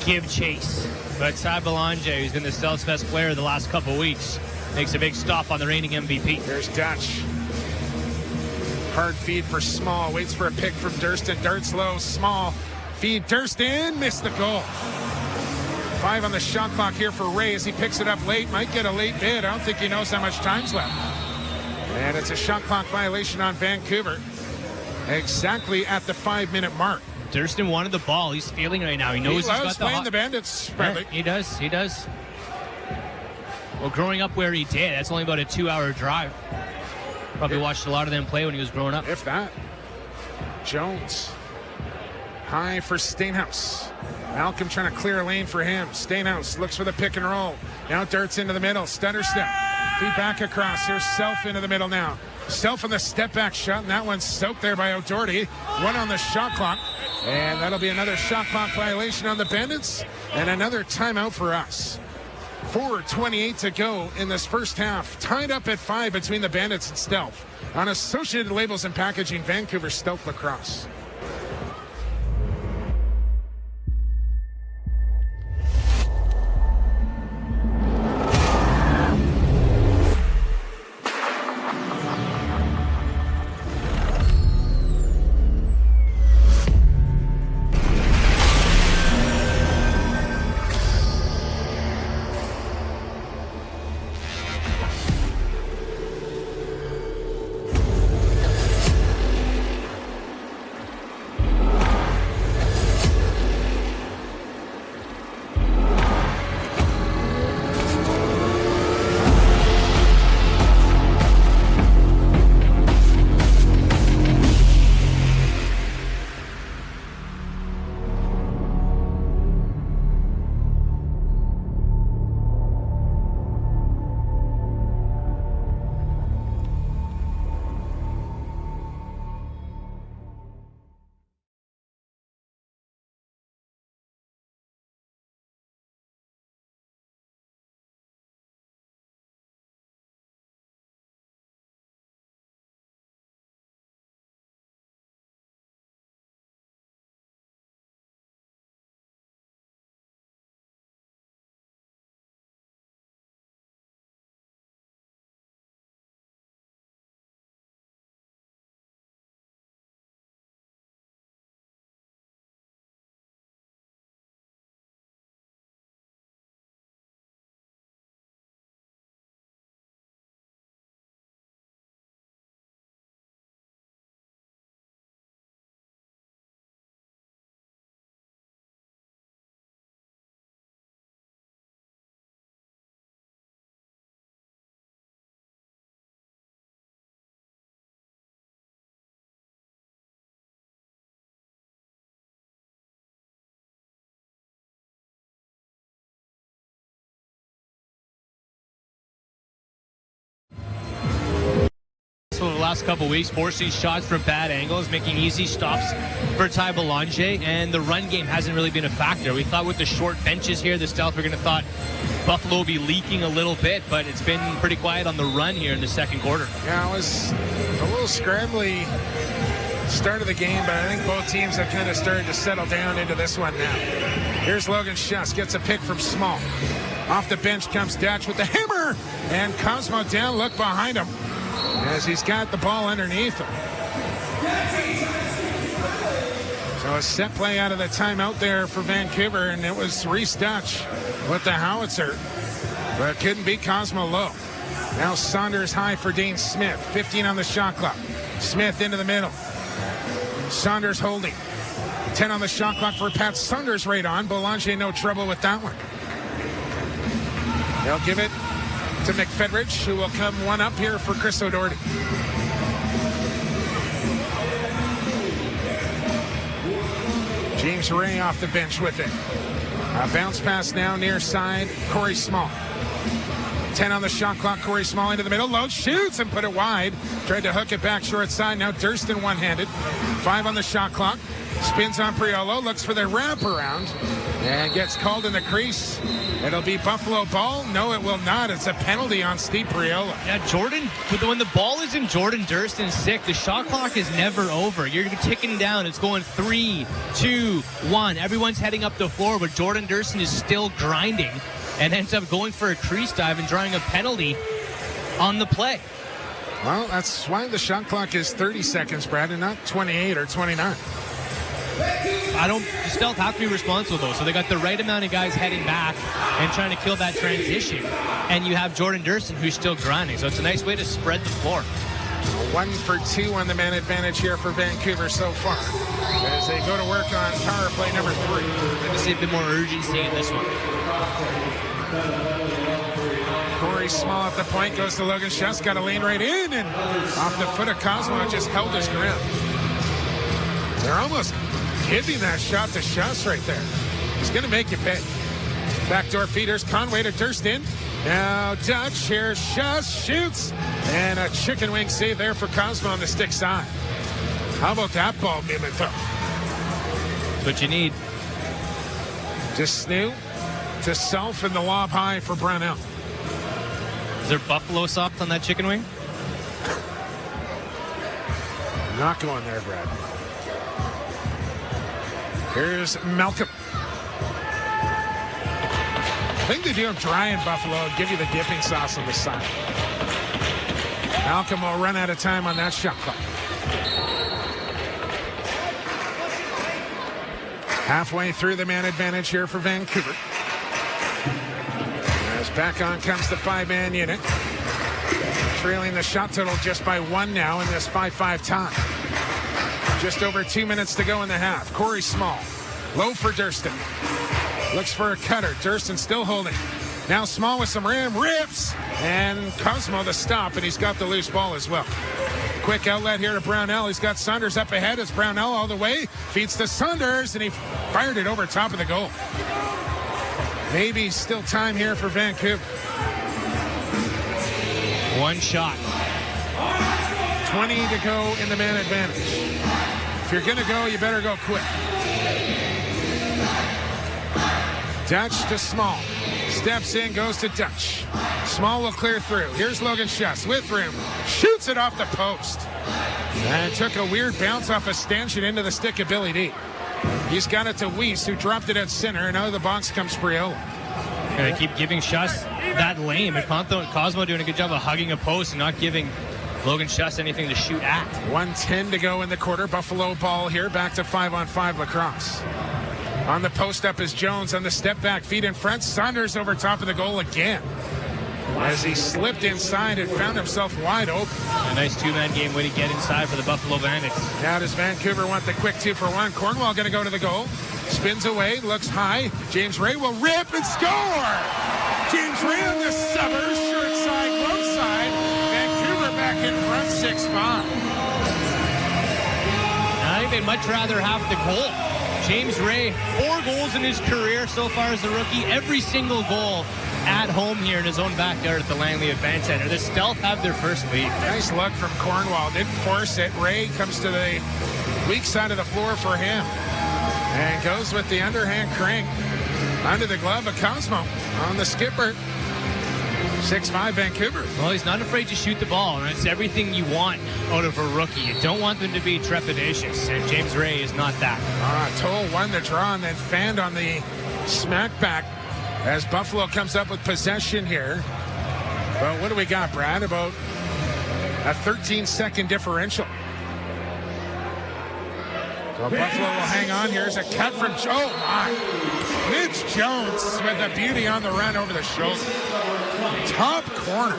give chase. But Ty Belanger, who's been the Steel's best player the last couple of weeks, makes a big stop on the reigning MVP. There's Dutch. Hard feed for Small. Waits for a pick from Durston. Darts low. Small. Feed Durston. Missed the goal. 5 on the shot clock here for Ray as he picks it up late. Might get a late bid. I don't think he knows how much time's left. And it's a shot clock violation on Vancouver. Exactly at the 5-minute mark. Durston wanted the ball. He's feeling right now. He knows he's got playing the Bandits. Yeah, he does. Well, growing up where he did, that's only about a 2-hour drive. Probably watched a lot of them play when he was growing up. If that. Jones. High for Stainhouse. Malcolm trying to clear a lane for him. Stainhouse looks for the pick and roll. Now darts into the middle. Stutter step. Feed back across. Here's Self into the middle now. Self on the step back shot, and that one's soaked there by O'Doherty. 1 on the shot clock. And that'll be another shot clock violation on the Bandits. And another timeout for us. 4:28 to go in this first half. Tied up at 5 between the Bandits and Stealth. On Associated Labels and Packaging, Vancouver Stealth Lacrosse. For the last couple weeks, forcing shots from bad angles, making easy stops for Ty Belanger, and the run game hasn't really been a factor. We thought with the short benches here, the Stealth were going to thought Buffalo would be leaking a little bit, but it's been pretty quiet on the run here in the second quarter. Yeah, it was a little scrambly start of the game, but I think both teams have kind of started to settle down into this one now. Here's Logan Schuss, gets a pick from Small. Off the bench comes Dutch with the hammer, and Cosmo down, look behind him as he's got the ball underneath him. So a set play out of the timeout there for Vancouver, and it was Reese Dutch with the howitzer, but couldn't beat Cosmo low. Now Saunders high for Dean Smith, 15 on the shot clock. Smith into the middle. Saunders holding. 10 on the shot clock for Pat Saunders right on. Boulanger no trouble with that one. They'll give it to McFedridge, who will come one up here for Chris O'Doherty. James Ray off the bench with it. A bounce pass now near side, Corey Small. 10 on the shot clock, Corey Small into the middle, low, shoots and put it wide. Tried to hook it back short side, now Durston one-handed. 5 on the shot clock, spins on Priolo, looks for the wraparound, and gets called in the crease. It'll be Buffalo ball. No, it will not. It's a penalty on Steve Priolo. Yeah, Jordan, when the ball is in Jordan Durston's stick, the shot clock is never over. You're ticking down. It's going 3, 2, 1. Everyone's heading up the floor, but Jordan Durston is still grinding and ends up going for a crease dive and drawing a penalty on the play. Well, that's why the shot clock is 30 seconds, Brad, and not 28 or 29. The Stealth have to be responsible, though. So they got the right amount of guys heading back and trying to kill that transition. And you have Jordan Durston, who's still grinding. So it's a nice way to spread the floor. 1 for 2 on the man advantage here for Vancouver so far, as they go to work on power play number 3. Good to see a bit more urgency in this one. Corey Small at the point, goes to Logan Schuss, got a lane right in, and off the foot of Cosmo, just held his ground. They're almost giving that shot to Schuss right there. He's going to make you pay. Backdoor feeders, Conway to Durston. Now Dutch, here's Schuss, shoots, and a chicken wing save there for Cosmo on the stick side. How about that ball movement, though? That's what you need. Just Snoo to Self and the lob high for Brownell. Is there buffalo sauce on that chicken wing? Not going there, Brad. Here's Malcolm. I think they do have dry in Buffalo and give you the dipping sauce on the side. Malcolm will run out of time on that shot clock. Halfway through the man advantage here for Vancouver. As back on comes the 5-man unit. Trailing the shot total just by 1 now in this 5-5 tie. Just over 2 minutes to go in the half. Corey Small. Low for Durston. Looks for a cutter. Durston still holding. Now Small with some ram. Rips. And Cosmo the stop. And he's got the loose ball as well. Quick outlet here to Brownell. He's got Saunders up ahead. It's Brownell all the way. Feeds to Saunders. And he fired it over top of the goal. Maybe still time here for Vancouver. One shot. 20 to go in the man advantage. If you're going to go, you better go quick. Dutch to Small. Steps in, goes to Dutch. Small will clear through. Here's Logan Schuss with room. Shoots it off the post. And took a weird bounce off a stanchion into the stick of Billy D. He's got it to Weiss, who dropped it at center, and out of the box comes Priolo. They keep giving Schuss that lane, but Cosmo doing a good job of hugging a post and not giving Logan Schuss anything to shoot at. 1:10 to go in the quarter. Buffalo ball here, back to 5-on-5 lacrosse. On the post up is Jones on the step back, feet in front. Saunders over top of the goal again. As he slipped inside and found himself wide open. A nice two-man game way to get inside for the Buffalo Bandits. Now does Vancouver want the quick 2-for-1? Cornwall going to go to the goal. Spins away, looks high. James Ray will rip and score! James Ray on the summer, short side, glove side. Vancouver back in front, 6-5. I think they'd much rather have the goal. James Ray, 4 goals in his career so far as a rookie. Every single goal at home here in his own backyard at the Langley Event Center. The Stealth have their first lead. Nice luck from Cornwall. Didn't force it. Ray comes to the weak side of the floor for him. And goes with the underhand crank. Under the glove of Cosmo on the skipper. 6-5 Vancouver. Well, he's not afraid to shoot the ball, and it's everything you want out of a rookie. You don't want them to be trepidatious, and James Ray is not that. Toll won the draw and then fanned on the smack back as Buffalo comes up with possession here. But what do we got, Brad? About a 13-second differential. So Buffalo will hang on. Here's a cut from Joe. Mitch Jones with a beauty on the run over the shoulder. Top corner.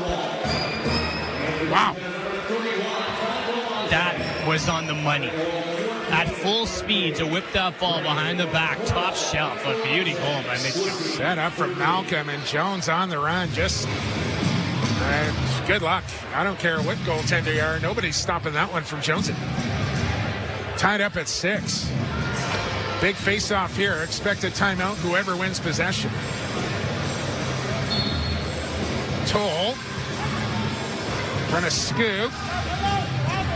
Wow. That was on the money. At full speed to whip that ball behind the back, top shelf. A beauty goal by Mitch Jones. Set up from Malcolm, and Jones on the run. Just good luck. I don't care what goaltender you are. Nobody's stopping that one from Jones. Tied up at 6. Big face-off here. Expected timeout, whoever wins possession. Toll. Trying to scoop.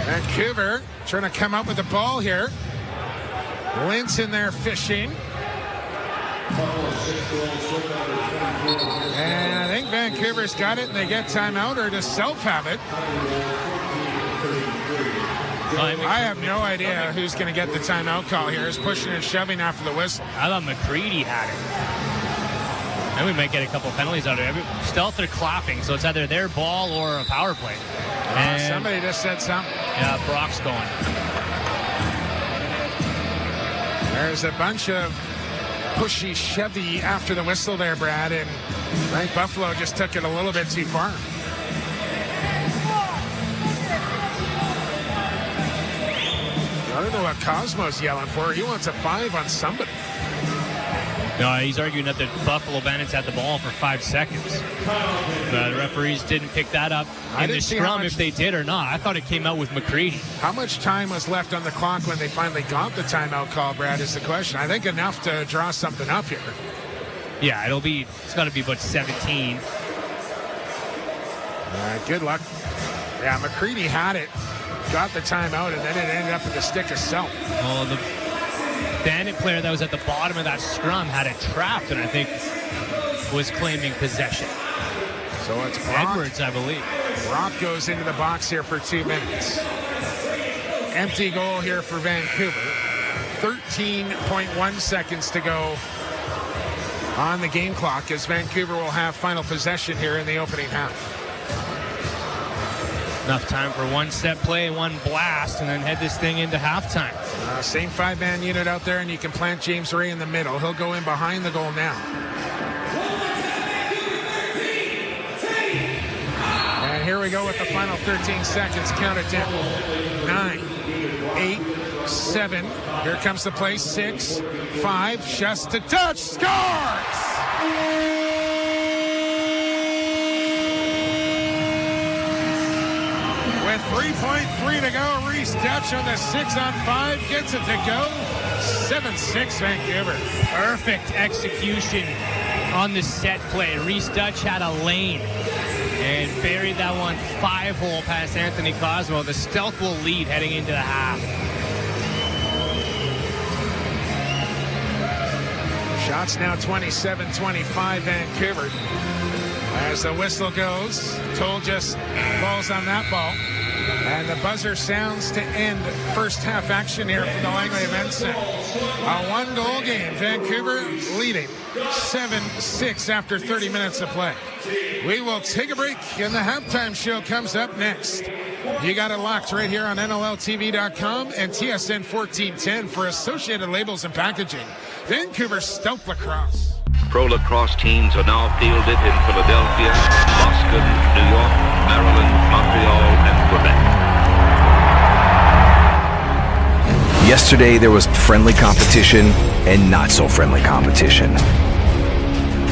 Vancouver trying to come up with the ball here. Lintz in there fishing. And I think Vancouver's got it, and they get timeout, or does Self have it? I have no idea who's going to get the timeout call here. He's pushing and shoving after the whistle. I thought McCready had it. And we might get a couple penalties out of it. Stealth are clapping, so it's either their ball or a power play. And somebody just said something. Yeah, Brock's going. There's a bunch of pushy Chevy after the whistle there, Brad, and I think Buffalo just took it a little bit too far. I don't know what Cosmo's yelling for. He wants a 5 on somebody. No, he's arguing that the Buffalo Bandits had the ball for 5 seconds. The referees didn't pick that up in the scrum if they did or not. I thought it came out with McCready. How much time was left on the clock when they finally got the timeout call, Brad, is the question. I think enough to draw something up here. Yeah, it's got to be about 17. Good luck. Yeah, McCready had it, got the timeout, and then it ended up in the stick of Self. Oh, the Bandit player that was at the bottom of that scrum had it trapped, and I think was claiming possession. So it's Brock. Edwards, I believe. Brock goes into the box here for 2 minutes. Empty goal here for Vancouver. 13.1 seconds to go on the game clock as Vancouver will have final possession here in the opening half. Enough time for one set play, one blast, and then head this thing into halftime. Same 5-man unit out there, and you can plant James Ray in the middle. He'll go in behind the goal now. And here we go with the final 13 seconds. Count it down. 9, 8, 7. Here comes the play. 6, 5. Just to touch. Scores! With 3.3 to go, Reese Dutch on the 6-on-5 gets it to go. 7-6 Vancouver. Perfect execution on the set play. Reese Dutch had a lane and buried that one 5-hole past Anthony Cosmo. The Stealth will lead heading into the half. Shots now 27-25 Vancouver. As the whistle goes, Toll just falls on that ball. And the buzzer sounds to end first half action here from the Langley Event Center. A 1-goal game. Vancouver leading 7-6 after 30 minutes of play. We will take a break, and the halftime show comes up next. You got it locked right here on NLLTV.com and TSN 1410 for Associated Labels and Packaging. Vancouver Stealth Lacrosse. Pro lacrosse teams are now fielded in Philadelphia, Boston, New York, Maryland, Montreal, and Quebec. Yesterday there was friendly competition and not so friendly competition.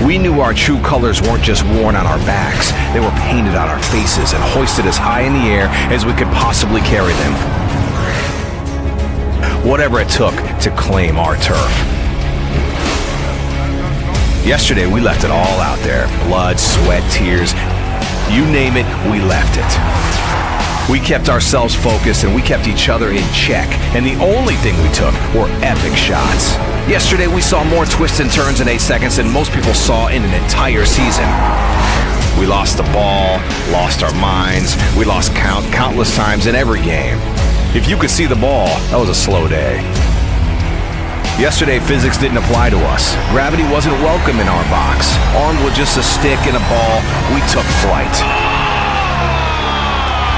We knew our true colors weren't just worn on our backs, they were painted on our faces and hoisted as high in the air as we could possibly carry them. Whatever it took to claim our turf. Yesterday, we left it all out there. Blood, sweat, tears. You name it, we left it. We kept ourselves focused and we kept each other in check. And the only thing we took were epic shots. Yesterday, we saw more twists and turns in 8 seconds than most people saw in an entire season. We lost the ball, lost our minds. We lost countless times in every game. If you could see the ball, that was a slow day. Yesterday, physics didn't apply to us. Gravity wasn't welcome in our box. Armed with just a stick and a ball, we took flight.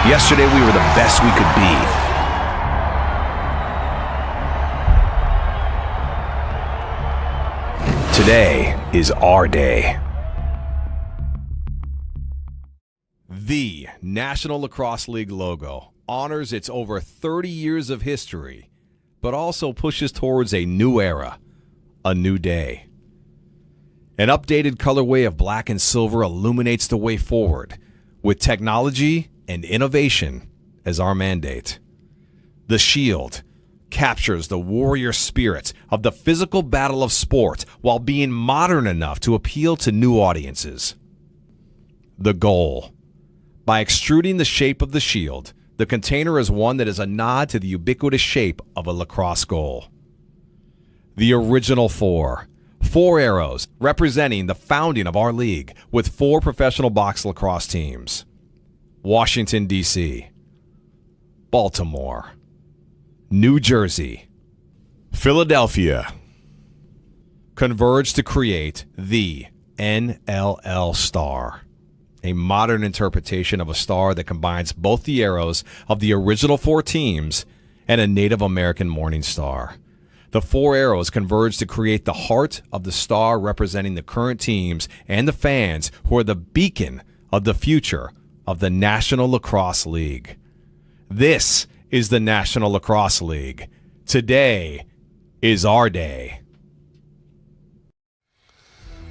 Yesterday, we were the best we could be. Today is our day. The National Lacrosse League logo, honors its over 30 years of history, but also pushes towards a new era, a new day. An updated colorway of black and silver illuminates the way forward, with technology and innovation as our mandate. The Shield captures the warrior spirit of the physical battle of sport while being modern enough to appeal to new audiences. The goal. By extruding the shape of the shield, the container is one that is a nod to the ubiquitous shape of a lacrosse goal. The original four. 4 arrows representing the founding of our league with 4 professional box lacrosse teams. Washington, D.C., Baltimore, New Jersey, Philadelphia converged to create the NLL star, a modern interpretation of a star that combines both the arrows of the original 4 teams and a Native American morning star. The 4 arrows converge to create the heart of the star representing the current teams and the fans who are the beacon of the future of the National Lacrosse League. This is the National Lacrosse League. Today is our day.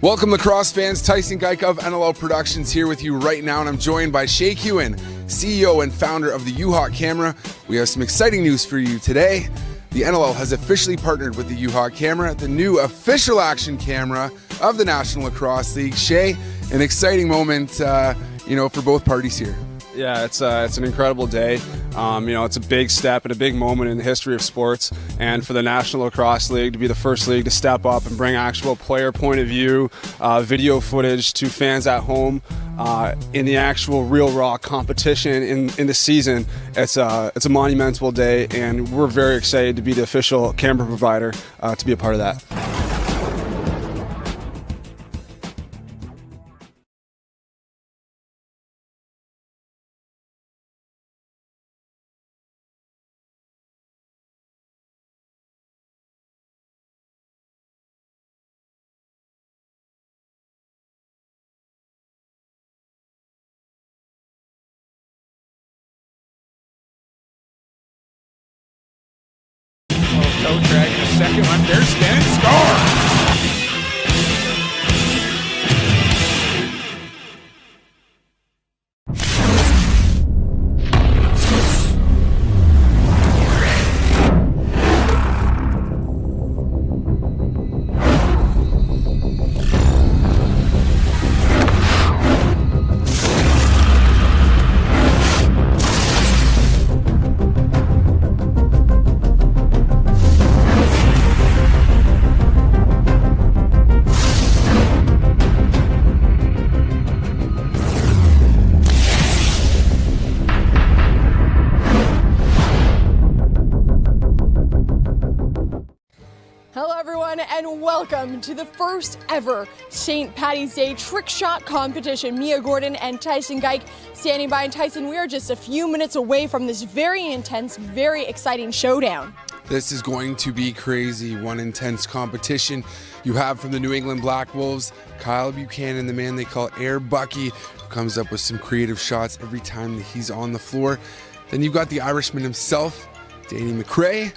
Welcome, lacrosse fans. Tyson Geik of NLL Productions here with you right now, and I'm joined by Shay Hewen, CEO and founder of the U-Hawk Camera. We have some exciting news for you today. The NLL has officially partnered with the U-Hawk Camera, the new official action camera of the National Lacrosse League. Shay, an exciting moment, for both parties here. Yeah, it's an incredible day. It's a big step and a big moment in the history of sports, and for the National Lacrosse League to be the first league to step up and bring actual player point of view, video footage to fans at home in the actual real raw competition in the season. It's a monumental day, and we're very excited to be the official camera provider to be a part of that. Toe dragging a second one. There's spin. Score! And welcome to the first ever St. Paddy's Day trick shot competition. Mia Gordon and Tyson Geik standing by. And Tyson, we are just a few minutes away from this very intense, very exciting showdown. This is going to be crazy. One intense competition. You have from the New England Black Wolves, Kyle Buchanan, the man they call Air Bucky, who comes up with some creative shots every time that he's on the floor. Then you've got the Irishman himself, Danny McRae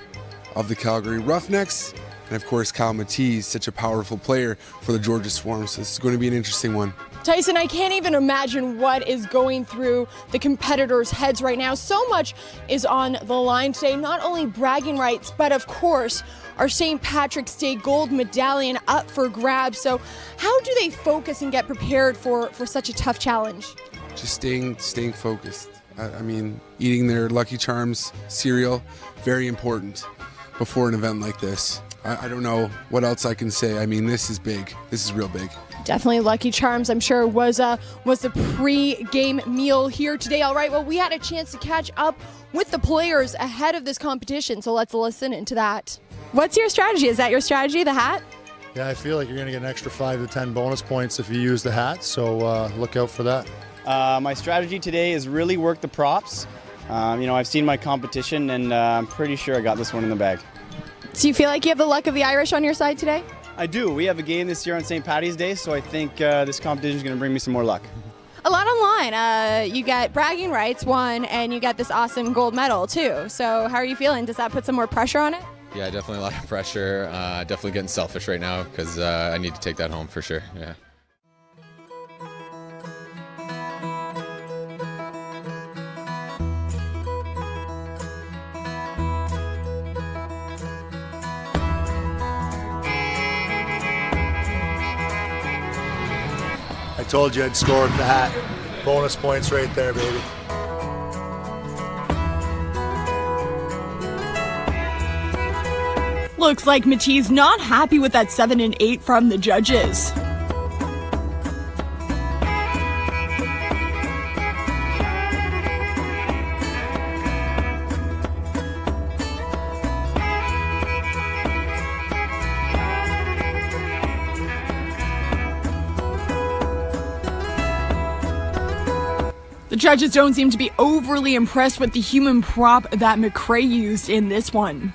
of the Calgary Roughnecks. And of course, Kyle Matisse, such a powerful player for the Georgia Swarm. So this is going to be an interesting one. Tyson, I can't even imagine what is going through the competitors' heads right now. So much is on the line today, not only bragging rights, but of course, our St. Patrick's Day gold medallion up for grabs. So how do they focus and get prepared for such a tough challenge? Just staying focused. I mean, eating their Lucky Charms cereal, very important before an event like this. I don't know what else I can say. I mean, this is big. This is real big. Definitely Lucky Charms, I'm sure, was the pre-game meal here today. All right, well, we had a chance to catch up with the players ahead of this competition, so let's listen into that. What's your strategy? Is that your strategy, the hat? Yeah, I feel like you're going to get an extra 5 to 10 bonus points if you use the hat, so look out for that. My strategy today is really work the props. I've seen my competition, and I'm pretty sure I got this one in the bag. Do you feel like you have the luck of the Irish on your side today? I do. We have a game this year on St. Paddy's Day, so I think this competition is going to bring me some more luck. A lot online. You get bragging rights, one, and you get this awesome gold medal, too. So how are you feeling? Does that put some more pressure on it? Yeah, definitely a lot of pressure. Definitely getting selfish right now because I need to take that home for sure. Yeah. I told you I'd score with the hat. Bonus points right there, baby. Looks like Matisse not happy with that 7 and 8 from the judges. The judges don't seem to be overly impressed with the human prop that McRae used in this one.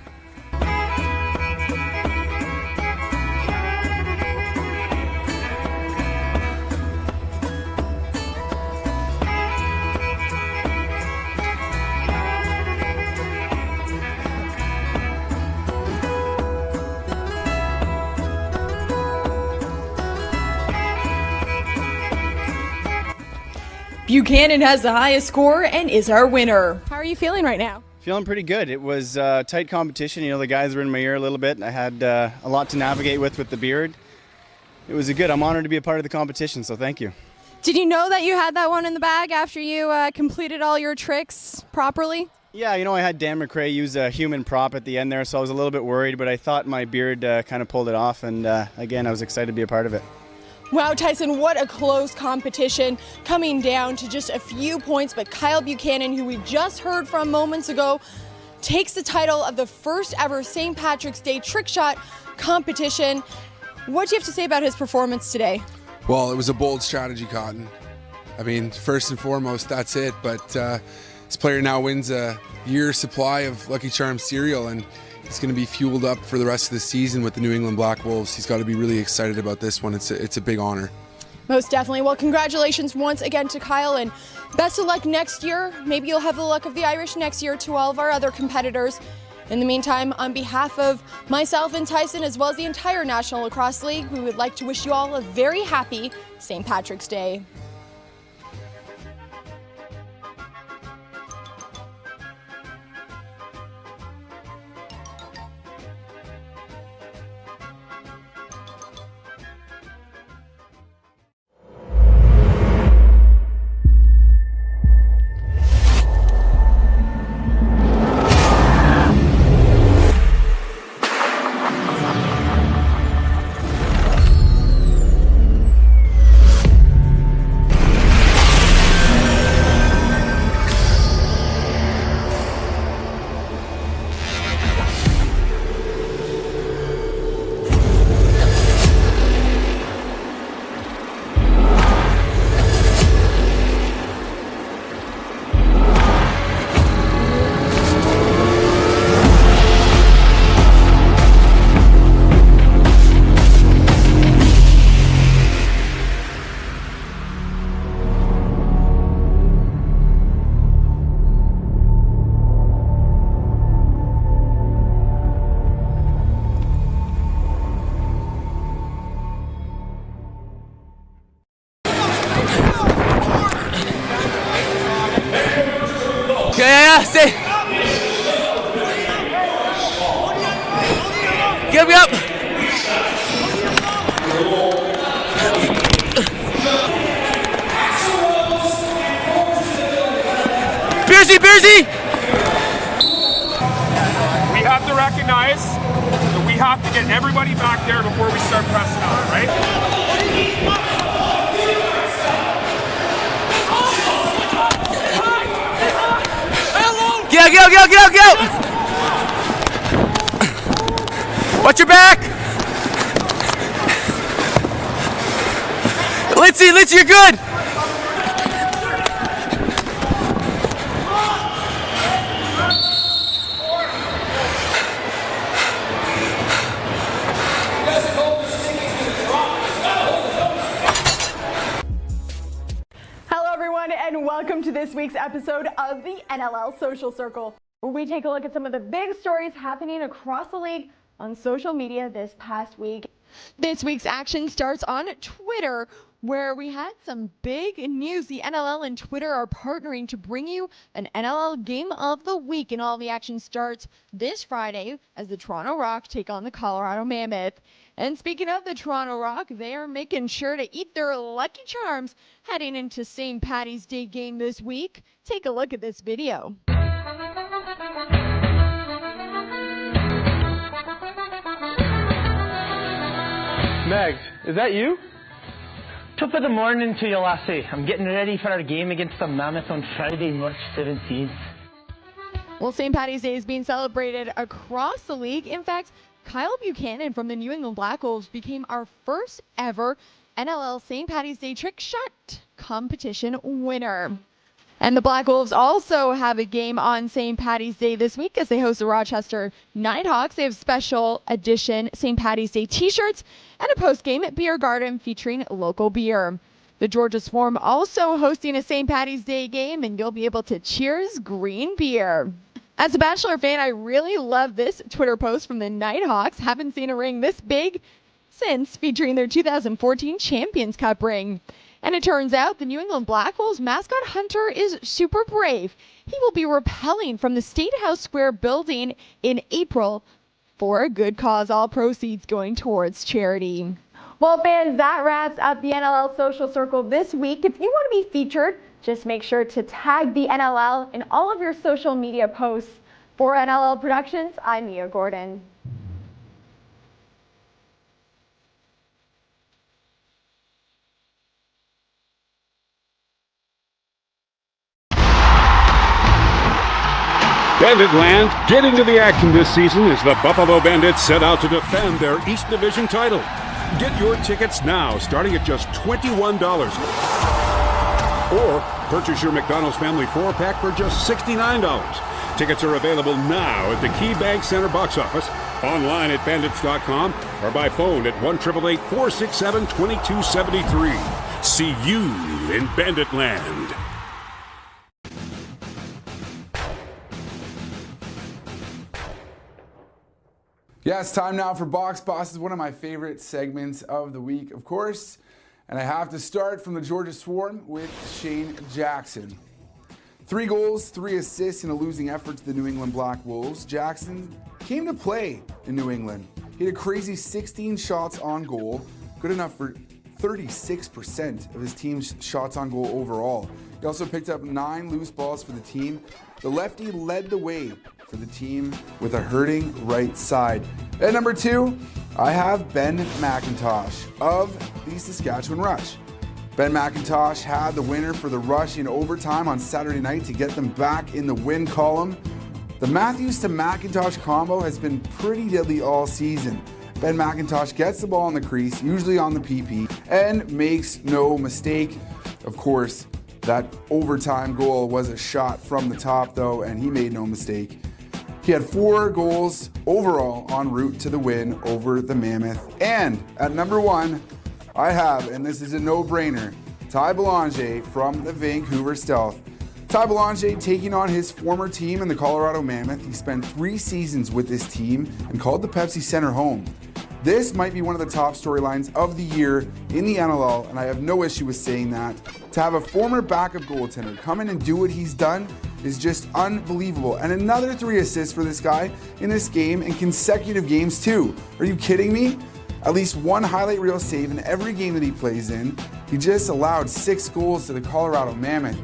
Buchanan has the highest score and is our winner. How are you feeling right now? Feeling pretty good. It was tight competition. You know, the guys were in my ear a little bit, and I had a lot to navigate with the beard. It was good. I'm honored to be a part of the competition, so thank you. Did you know that you had that one in the bag after you completed all your tricks properly? Yeah, you know, I had Dan McRae use a human prop at the end there, so I was a little bit worried, but I thought my beard kind of pulled it off, and again, I was excited to be a part of it. Wow, Tyson, what a close competition, coming down to just a few points, but Kyle Buchanan, who we just heard from moments ago, takes the title of the first ever St. Patrick's Day trick shot competition. What do you have to say about his performance today? Well, it was a bold strategy, Cotton. I mean, first and foremost, that's it, but this player now wins a year's supply of Lucky Charms cereal, and he's going to be fueled up for the rest of the season with the New England Black Wolves. He's got to be really excited about this one. It's a big honor. Most definitely. Well, congratulations once again to Kyle, and best of luck next year. Maybe you'll have the luck of the Irish next year to all of our other competitors. In the meantime, on behalf of myself and Tyson, as well as the entire National Lacrosse League, we would like to wish you all a very happy St. Patrick's Day. Yeah, stay. Get me up. Beersy! We have to recognize that we have to get everybody back there before we start pressing on, right? Go! Watch your back! Litzy, you're good! Hello this week's episode of the NLL Social Circle, where we take a look at some of the big stories happening across the league on social media this past week. This week's action starts on Twitter, where we had some big news. The NLL and Twitter are partnering to bring you an NLL Game of the Week, and all the action starts this Friday as the Toronto Rock take on the Colorado Mammoth. And speaking of the Toronto Rock, they are making sure to eat their Lucky Charms heading into St. Paddy's Day game this week. Take a look at this video. Megs, is that you? Top of the morning to you, lassie. I'm getting ready for our game against the Mammoth on Friday, March 17th. Well, St. Paddy's Day is being celebrated across the league. In fact, Kyle Buchanan from the New England Black Wolves became our first ever NLL St. Paddy's Day trick shot competition winner. And the Black Wolves also have a game on St. Paddy's Day this week as they host the Rochester Nighthawks. They have special edition St. Paddy's Day t-shirts and a post-game beer garden featuring local beer. The Georgia Swarm also hosting a St. Paddy's Day game, and you'll be able to cheers green beer. As a Bachelor fan, I really love this Twitter post from the Nighthawks. Haven't seen a ring this big since, featuring their 2014 Champions Cup ring. And it turns out the New England Black Wolves mascot Hunter is super brave. He will be rappelling from the State House Square building in April for a good cause, all proceeds going towards charity. Well, fans, that wraps up the NLL Social Circle this week. If you want to be featured, just make sure to tag the NLL in all of your social media posts. For NLL Productions, I'm Mia Gordon. Bandit Land, getting to the action this season as the Buffalo Bandits set out to defend their East Division title. Get your tickets now, starting at just $21. Or purchase your McDonald's Family 4-pack for just $69. Tickets are available now at the KeyBank Center box office, online at bandits.com, or by phone at 1-888-467-2273. See you in Bandit Land. Yeah, it's time now for Box Bosses, one of my favorite segments of the week, of course. And I have to start from the Georgia Swarm with Shane Jackson. 3 goals, 3 assists in a losing effort to the New England Black Wolves. Jackson came to play in New England. He had a crazy 16 shots on goal, good enough for 36% of his team's shots on goal overall. He also picked up 9 loose balls for the team. The lefty led the way for the team with a hurting right side. At number 2, I have Ben McIntosh of the Saskatchewan Rush. Ben McIntosh had the winner for the Rush in overtime on Saturday night to get them back in the win column. The Matthews to McIntosh combo has been pretty deadly all season. Ben McIntosh gets the ball in the crease, usually on the PP, and makes no mistake. Of course, that overtime goal was a shot from the top though, and he made no mistake. He had 4 goals overall en route to the win over the Mammoth. And at number 1, I have, and this is a no-brainer, Ty Belanger from the Vancouver Stealth. Ty Belanger taking on his former team in the Colorado Mammoth. He spent 3 seasons with this team and called the Pepsi Center home. This might be one of the top storylines of the year in the NLL, and I have no issue with saying that. To have a former backup goaltender come in and do what he's done is just unbelievable. And another 3 assists for this guy in this game in consecutive games too. Are you kidding me? At least 1 highlight reel save in every game that he plays in. He just allowed 6 goals to the Colorado Mammoth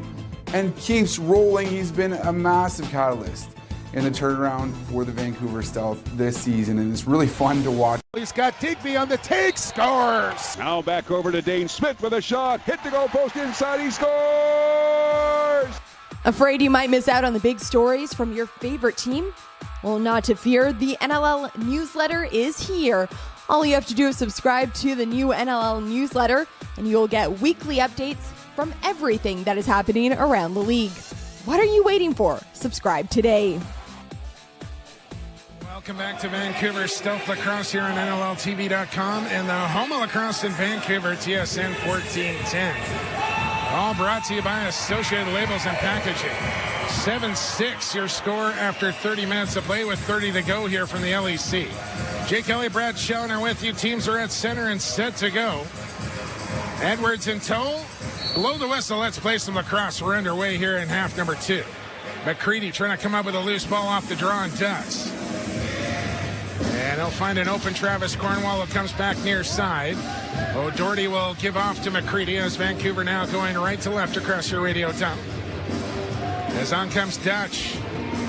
and keeps rolling. He's been a massive catalyst in the turnaround for the Vancouver Stealth this season, and it's really fun to watch. He's got Digby on the take, scores! Now back over to Dane Smith with a shot, hit the goal post inside, he scores! Afraid you might miss out on the big stories from your favorite team? Well, not to fear, the NLL newsletter is here. All you have to do is subscribe to the new NLL newsletter, and you'll get weekly updates from everything that is happening around the league. What are you waiting for? Subscribe today. Welcome back to Vancouver Stealth Lacrosse here on NLLTV.com and the home of lacrosse in Vancouver, TSN 1410. All brought to you by Associated Labels and Packaging. 7-6 your score after 30 minutes of play with 30 to go here from the LEC. Jake Kelly, Brad Schellner with you. Teams are at center and set to go. Edwards in tow. Blow the whistle. Let's play some lacrosse. We're underway here in half number 2. McCready trying to come up with a loose ball off the draw and does. And they'll find an open Travis Cornwall who comes back near side. O'Doherty will give off to McCready as Vancouver now going right to left across your radio dial. As on comes Dutch.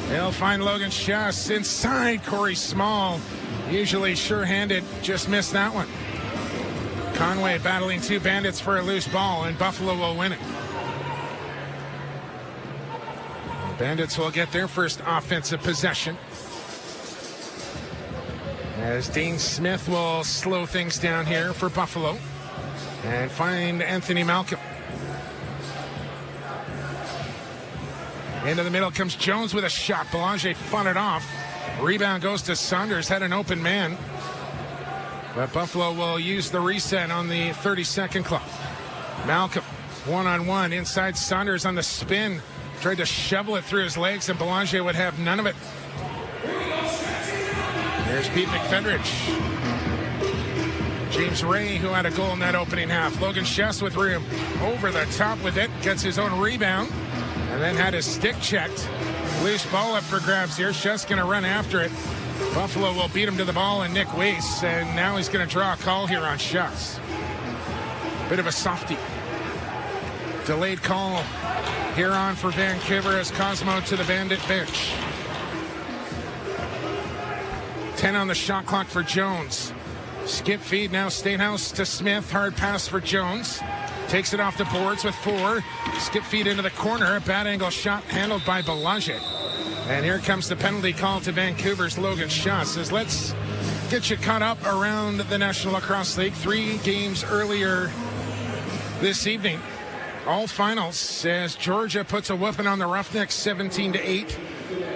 They'll find Logan Schuss inside. Corey Small, usually sure-handed, just missed that one. Conway battling 2 Bandits for a loose ball, and Buffalo will win it. Bandits will get their first offensive possession, as Dean Smith will slow things down here for Buffalo and find Anthony Malcolm. Into the middle comes Jones with a shot. Belanger fought it off. Rebound goes to Saunders, had an open man. But Buffalo will use the reset on the 32nd clock. Malcolm, one-on-one, inside Saunders on the spin. Tried to shovel it through his legs, and Belanger would have none of it. There's Pete McFedridge. James Ray, who had a goal in that opening half. Logan Schuss with room over the top with it. Gets his own rebound, and then had his stick checked. Loose ball up for grabs here. Schuss going to run after it. Buffalo will beat him to the ball, and Nick Weiss, and now he's going to draw a call here on Schuss. Bit of a softie. Delayed call here on for Vancouver as Cosmo to the Bandit bench. 10 on the shot clock for Jones. Skip feed now, Statehouse to Smith. Hard pass for Jones. Takes it off the boards with 4. Skip feed into the corner. Bad angle shot handled by Belanger. And here comes the penalty call to Vancouver's Logan Schuss. Says, let's get you caught up around the National Lacrosse League. 3 games earlier this evening. All finals as Georgia puts a whooping on the Roughnecks 17-8.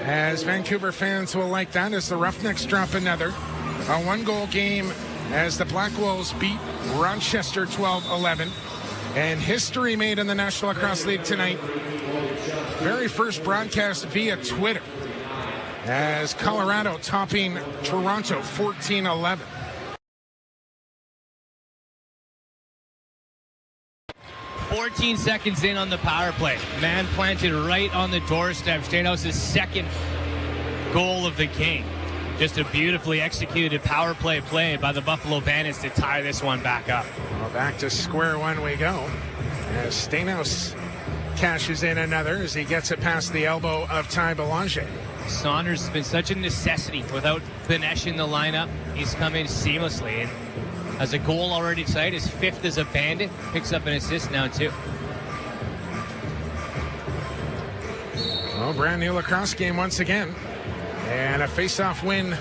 As Vancouver fans will like that as the Roughnecks drop another. A 1-goal game as the Black Wolves beat Rochester 12-11. And history made in the National Lacrosse League tonight. Very first broadcast via Twitter as Colorado topping Toronto 14-11. 14 seconds in on the power play. Man planted right on the doorstep. Stenhouse's second goal of the game. Just a beautifully executed power play by the Buffalo Bandits to tie this one back up. Well, back to square one we go. As Stenhouse cashes in another as he gets it past the elbow of Ty Belanger. Saunders has been such a necessity without Benesh in the lineup. He's come in seamlessly and has a goal already tonight, his 5th as a Bandit. Picks up an assist now too. Well, brand new lacrosse game once again. And a face-off win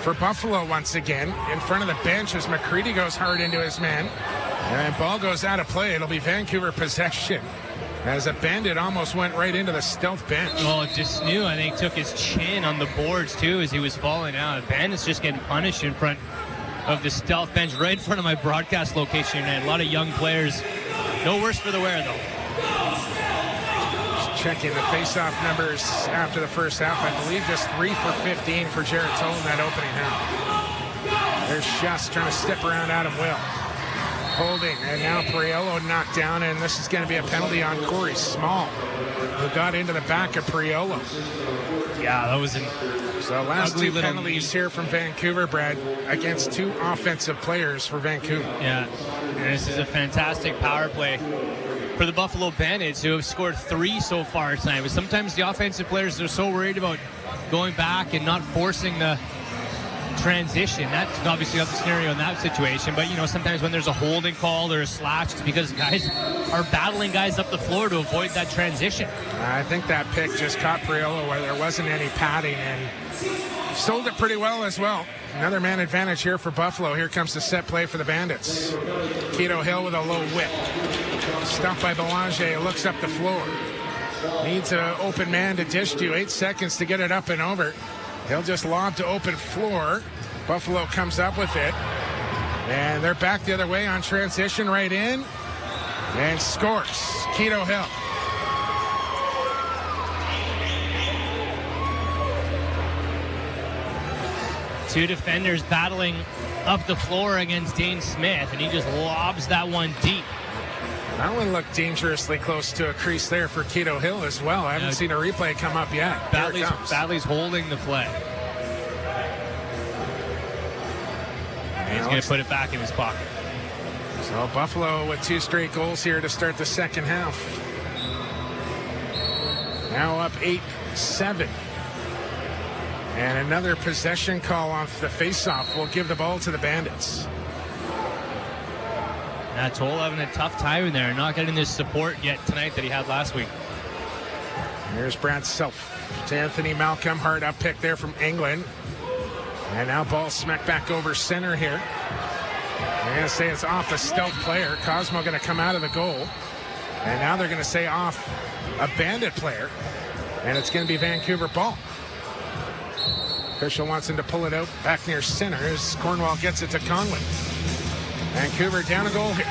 for Buffalo once again. In front of the bench as McCready goes hard into his man. And ball goes out of play. It'll be Vancouver possession. As a Bandit almost went right into the stealth bench. Well, just knew, I think, took his chin on the boards too as he was falling out. Bandit's just getting punished in front of the stealth bench right in front of my broadcast location. And a lot of young players. No worse for the wear, though. Just checking the face-off numbers after the first half. I believe just 3 for 15 for Jarrett Toll in that opening half. There's Schuss trying to step around Adam Will. Holding, and now Priolo knocked down, and this is going to be a penalty on Corey Small, who got into the back of Priolo. Yeah, that was an So last 2 penalties here from Vancouver, Brad, against 2 offensive players for Vancouver. Yeah, and this is a fantastic power play for the Buffalo Bandits, who have scored 3 so far tonight. But sometimes the offensive players are so worried about going back and not forcing the transition. That's obviously not the scenario in that situation, but you know, sometimes when there's a holding call or a slash, it's because guys are battling guys up the floor to avoid that transition. I think that pick just caught Priolo where there wasn't any padding, and sold it pretty well as well. Another man advantage here for Buffalo. Here comes the set play for the Bandits. Keto Hill with a low whip. Stopped by Belanger, looks up the floor. Needs an open man to dish to. 8 seconds to get it up and over. He'll just lob to open floor. Buffalo comes up with it. And they're back the other way on transition right in. And scores. Keto Hill. Two defenders battling up the floor against Dane Smith, and he just lobs that one deep. That one looked dangerously close to a crease there for Keto Hill as well. I haven't seen a replay come up yet. Badley's holding the flag. And he's going to put it back in his pocket. So Buffalo with 2 straight goals here to start the second half. Now up 8-7. And another possession call off the faceoff will give the ball to the Bandits. Toll having a tough time in there, not getting this support yet tonight that he had last week. Here's Brad Self to Anthony Malcolm. Hard up pick there from England. And now ball smacked back over center here. They're going to say it's off a stealth player. Cosmo going to come out of the goal. And now they're going to say off a Bandit player. And it's going to be Vancouver ball. Official wants him to pull it out back near center as Cornwall gets it to Conway. Vancouver down a goal here.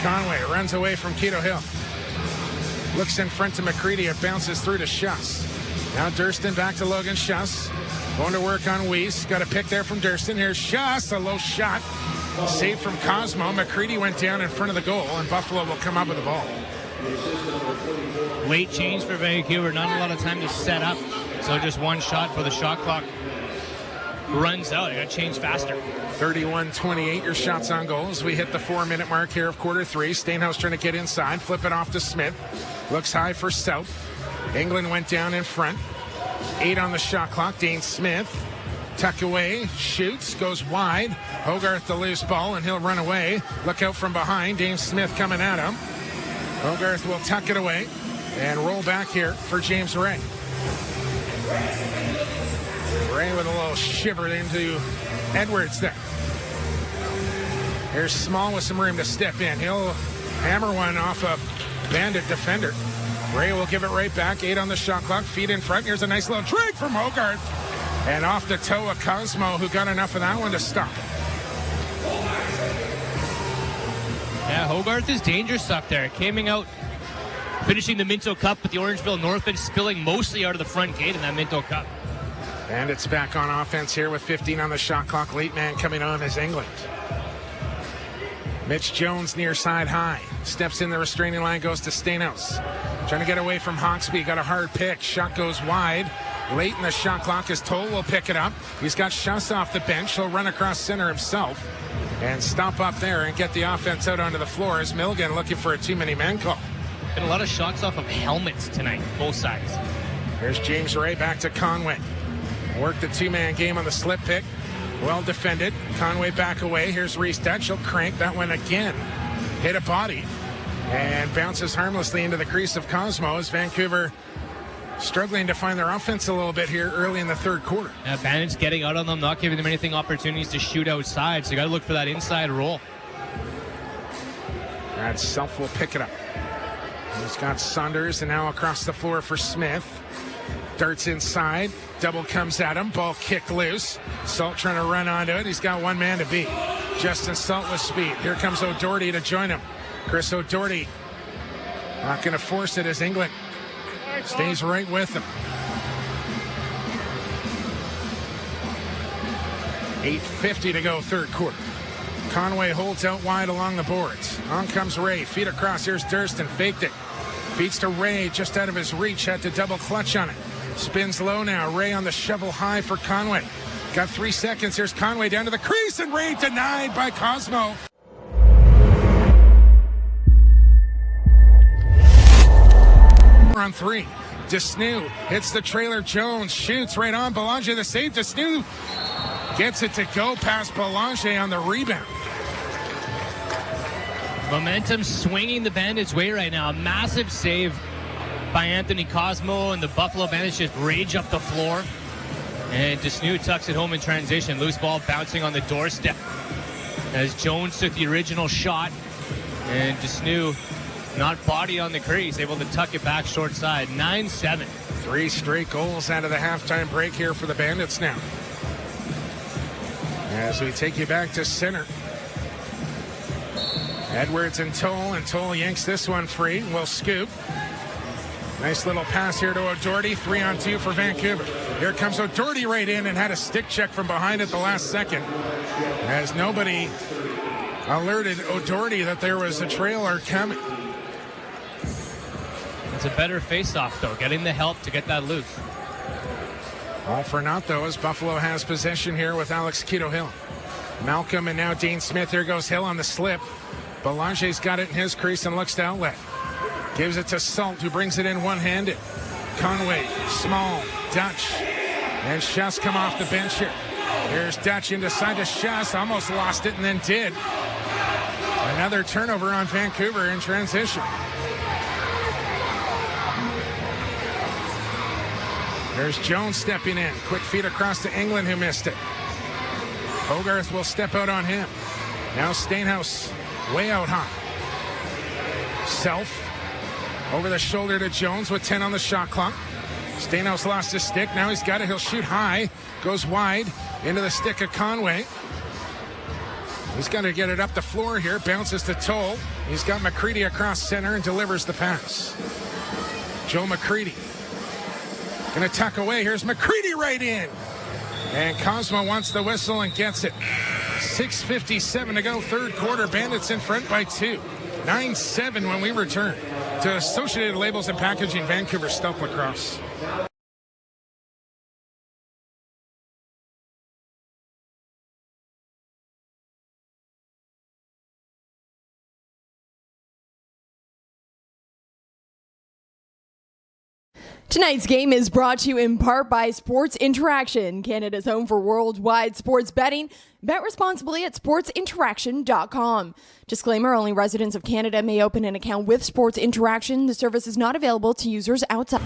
Conway runs away from Keto Hill. Looks in front to McCready. It bounces through to Schuss. Now Durston back to Logan Schuss. Going to work on Weiss. Got a pick there from Durston. Here's Schuss. A low shot. Save from Cosmo. McCready went down in front of the goal, and Buffalo will come up with the ball. Late change for Vancouver. Not a lot of time to set up. So just one shot for the shot clock runs out. You got to change faster. 31-28 your shots on goal as we hit the 4-minute mark here of quarter 3. Stainhouse trying to get inside. Flip it off to Smith. Looks high for South. England went down in front. 8 on the shot clock. Dane Smith. Tuck away. Shoots. Goes wide. Hogarth the loose ball and he'll run away. Look out from behind. Dane Smith coming at him. Hogarth will tuck it away and roll back here for James Ray. Ray with a little shiver into Edwards there. Here's Small with some room to step in. He'll hammer one off a Bandit defender. Ray will give it right back. 8 on the shot clock. Feet in front. Here's a nice little drag from Hogarth. And off the toe of Cosmo, who got enough of that one to stop. Yeah, Hogarth is dangerous up there. Coming out, finishing the Minto Cup with the Orangeville Northwood, spilling mostly out of the front gate in that Minto Cup. And it's back on offense here with 15 on the shot clock. Late man coming on is England. Mitch Jones near side high. Steps in the restraining line, goes to Stainhouse. Trying to get away from Hawksby. Got a hard pick. Shot goes wide. Late in the shot clock as Toll will pick it up. He's got Schuss off the bench. He'll run across center himself and stop up there and get the offense out onto the floor as Milligan looking for a too many man call. Been a lot of shots off of helmets tonight, both sides. Here's James Ray back to Conway. Worked the 2-man game on the slip pick. Well defended. Conway back away. Here's Reese Dutch. He'll crank that one again. Hit a body and bounces harmlessly into the crease of Cosmo as Vancouver struggling to find their offense a little bit here early in the third quarter. Yeah, Bandits getting out on them, not giving them anything opportunities to shoot outside. So you got to look for that inside roll. Brad Self will pick it up. He's got Saunders and now across the floor for Smith. Darts inside. Double comes at him. Ball kicked loose. Salt trying to run onto it. He's got one man to beat. Justin Salt with speed. Here comes O'Doherty to join him. Chris O'Doherty not going to force it as England stays right with him. 8:50 to go third quarter. Conway holds out wide along the boards. On comes Ray. Feet across. Here's Durston. Faked it. Feeds to Ray just out of his reach. Had to double clutch on it. Spins low now. Ray on the shovel high for Conway. Got 3 seconds. Here's Conway down to the crease and Ray denied by Cosmo. On 3. Desnew hits the trailer. Jones shoots right on. Belanger the save. Desnew gets it to go past Belanger on the rebound. Momentum swinging the Bandits' way right now. A massive save by Anthony Cosmo, and the Buffalo Bandits just rage up the floor. And Desnew tucks it home in transition. Loose ball bouncing on the doorstep as Jones took the original shot. And Desnew, not body on the crease, able to tuck it back short side. 9-7. 3 straight goals out of the halftime break here for the Bandits now. As we take you back to center. Edwards and Toll yanks this one free. Will scoop. Nice little pass here to O'Doherty. 3-on-2 for Vancouver. Here comes O'Doherty right in and had a stick check from behind at the last second, as nobody alerted O'Doherty that there was a trailer coming. It's a better face-off, though, getting the help to get that loose. All for naught, though, as Buffalo has possession here with Alex Keto-Hill. Malcolm and now Dean Smith. Here goes Hill on the slip. Belanger's got it in his crease and looks to outlet. Gives it to Salt, who brings it in one-handed. Conway, Small, Dutch, and Schuss come off the bench here. Here's Dutch into side to Schuss. Almost lost it and then did. Another turnover on Vancouver in transition. There's Jones stepping in. Quick feed across to England, who missed it. Hogarth will step out on him. Now Stainhouse way out high. Self over the shoulder to Jones with 10 on the shot clock. Stainhouse lost his stick. Now he's got it. He'll shoot high. Goes wide into the stick of Conway. He's got to get it up the floor here. Bounces to Toll. He's got McCready across center and delivers the pass. Joe McCready. Going to tuck away. Here's McCready right in. And Cosmo wants the whistle and gets it. 6:57 to go, third quarter. Bandits in front by 2. 9-7 when we return to Associated Labels and Packaging, Vancouver Stealth Lacrosse. Tonight's game is brought to you in part by Sports Interaction, Canada's home for worldwide sports betting. Bet responsibly at sportsinteraction.com. Disclaimer, only residents of Canada may open an account with Sports Interaction. The service is not available to users outside.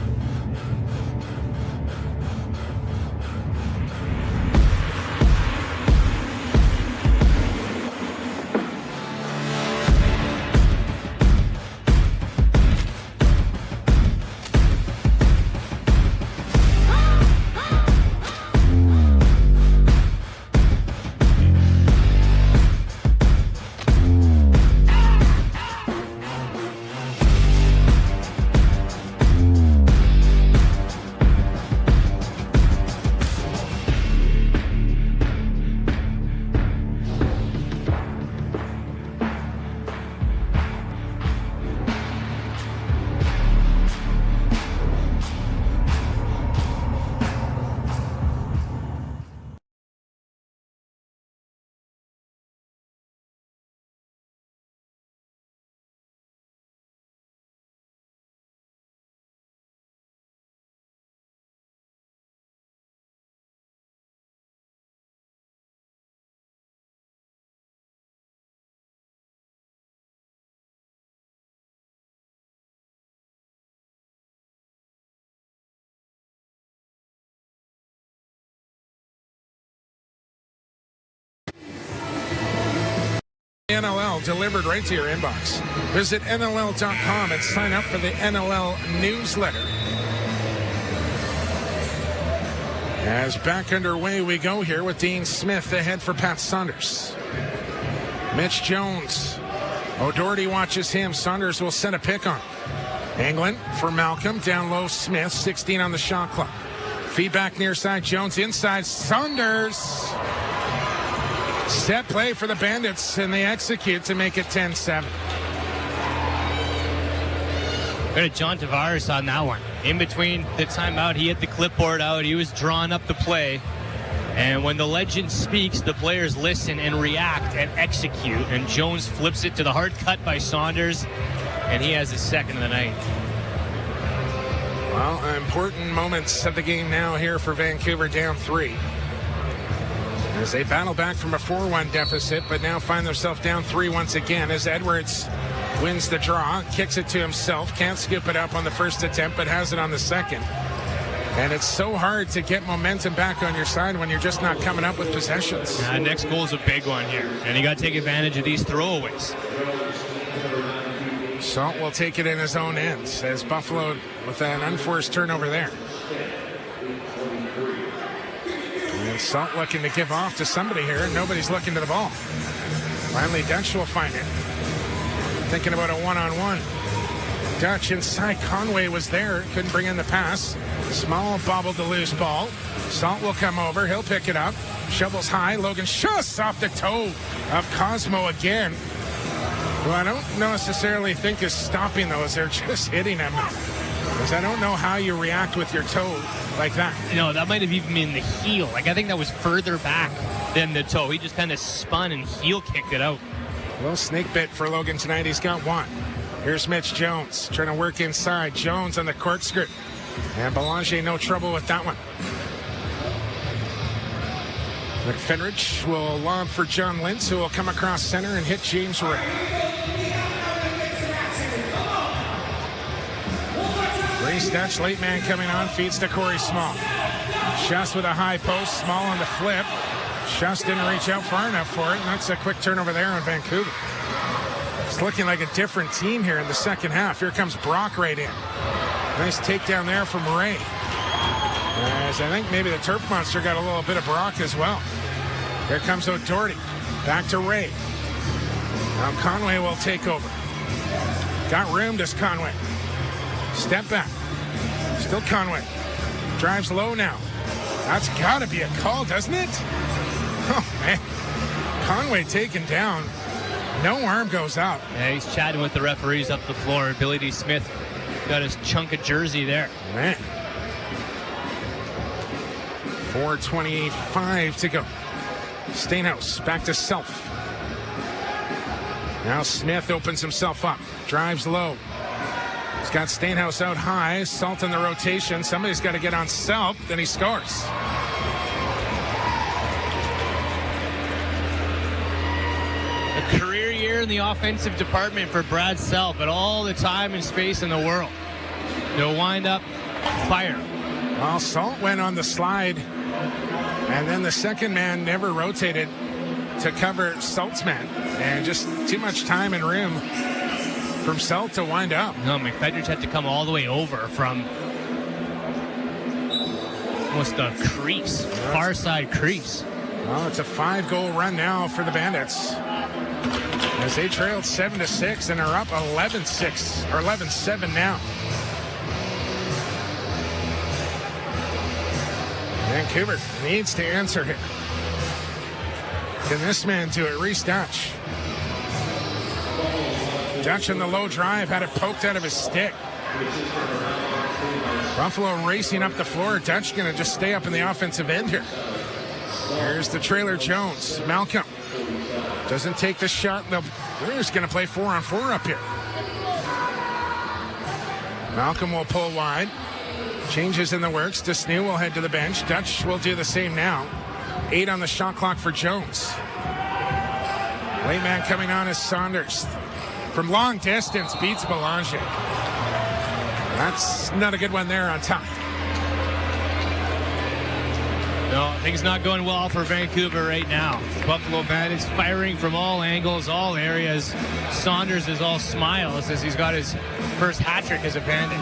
NLL delivered right to your inbox. Visit NLL.com and sign up for the NLL newsletter. As back underway we go here with Dean Smith ahead for Pat Saunders. Mitch Jones. O'Doherty watches him. Saunders will set a pick on. England for Malcolm. Down low Smith. 16 on the shot clock. Feedback near side. Jones inside. Saunders. Set play for the Bandits, and they execute to make it 10-7. Go to John Tavares on that one. In between the timeout, he had the clipboard out. He was drawing up the play. And when the legend speaks, the players listen and react and execute. And Jones flips it to the hard cut by Saunders, and he has his second of the night. Well, important moments of the game now here for Vancouver, down 3. As they battle back from a 4-1 deficit, but now find themselves down 3 once again as Edwards wins the draw, kicks it to himself, can't scoop it up on the first attempt, but has it on the second. And it's so hard to get momentum back on your side when you're just not coming up with possessions. Next goal is a big one here, and you got to take advantage of these throwaways. Salt will take it in his own end as Buffalo with an unforced turnover there. And Salt looking to give off to somebody here. Nobody's looking to the ball. Finally, Dutch will find it. thinking about a one-on-one. Dutch inside. Conway was there. Couldn't bring in the pass. Small bobbled the loose ball. Salt will come over. He'll pick it up. Shovels high. Logan Schuss off the toe of Cosmo again. Who I don't necessarily think is stopping those. They're just hitting him. Because I don't know how you react with your toe like that. No, that might have even been the heel. Like, I think that was further back than the toe. He just kind of spun and heel kicked it out. A little snake bit for Logan tonight. He's got one. Here's Mitch Jones trying to work inside. Jones on the corkscrew. And Belanger, no trouble with that one. McFedrich will lob for John Lintz, who will come across center and hit James Ray. Race Dutch, late man coming on, feeds to Corey Small. Schuss with a high post, Small on the flip. Schuss didn't reach out far enough for it, and that's a quick turnover there on Vancouver. It's looking like a different team here in the second half. Here comes Brock right in. Nice takedown there from Ray. As I think maybe the Turf Monster got a little bit of Brock as well. Here comes O'Doherty. Back to Ray. Now Conway will take over. Got room, does Conway. Step back. Still Conway. Drives low now. That's got to be a call, doesn't it? Oh, man. Conway taken down. No arm goes up. Yeah, he's chatting with the referees up the floor. Billy D. Smith got his chunk of jersey there. Man. 4:25 to go. Stainhouse back to Self. Now Smith opens himself up. Drives low. He's got Stainhouse out high. Salt in the rotation. Somebody's got to get on Self. Then he scores. A career year in the offensive department for Brad Self, but all the time and space in the world. They'll wind up fire. Well, Salt went on the slide, and then the second man never rotated to cover Salt's man. And just too much time and room from Salt to wind up. No, McFedrich had to come all the way over from almost the crease, far side crease. Well, it's a 5-goal run now for the Bandits, as they trailed 7-6 and are up 11-6 or 11-7 now. Vancouver needs to answer here. Can this man do it? Reese Dutch. Dutch in the low drive had it poked out of his stick. Buffalo racing up the floor. Dutch going to just stay up in the offensive end here. Here's the trailer Jones. Malcolm doesn't take the shot. They're just going to play 4-on-4 up here. Malcolm will pull wide. Changes in the works. Desnew will head to the bench. Dutch will do the same now. 8 on the shot clock for Jones. Late man coming on is Saunders. From long distance, beats Belanger. That's not a good one there on top. No, things not going well for Vancouver right now. Buffalo Bandits firing from all angles, all areas. Saunders is all smiles as he's got his first hat trick as a Bandit.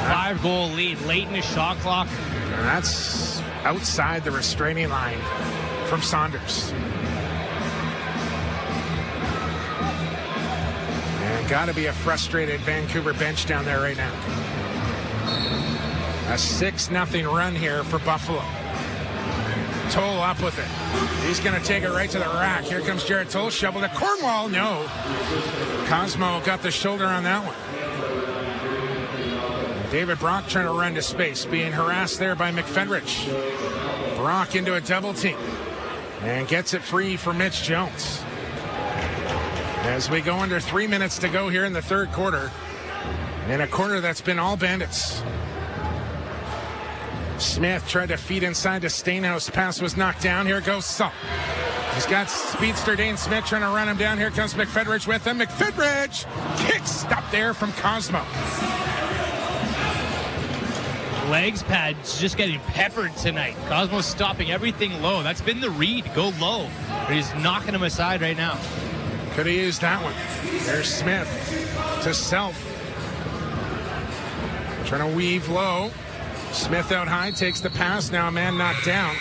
5-goal lead late in the shot clock. And that's outside the restraining line from Saunders. And got to be a frustrated Vancouver bench down there right now. A 6-0 run here for Buffalo. Toll up with it. He's going to take it right to the rack. Here comes Jared Toll. Shovel to Cornwall. No. Cosmo got the shoulder on that one. David Brock trying to run to space, being harassed there by McFedrich. Brock into a double team and gets it free for Mitch Jones. As we go under 3 minutes to go here in the third quarter, in a quarter that's been all Bandits. Smith tried to feed inside to Stainhouse. Pass was knocked down. Here goes Salt. He's got speedster Dane Smith trying to run him down. Here comes McFedrich with him. McFedrich kicks up there from Cosmo. Legs pads just getting peppered tonight. Cosmo's stopping everything low. That's been the read. Go low. But he's knocking him aside right now. Could have used that one. There's Smith to Self. Trying to weave low. Smith out high, takes the pass. Now a man knocked down.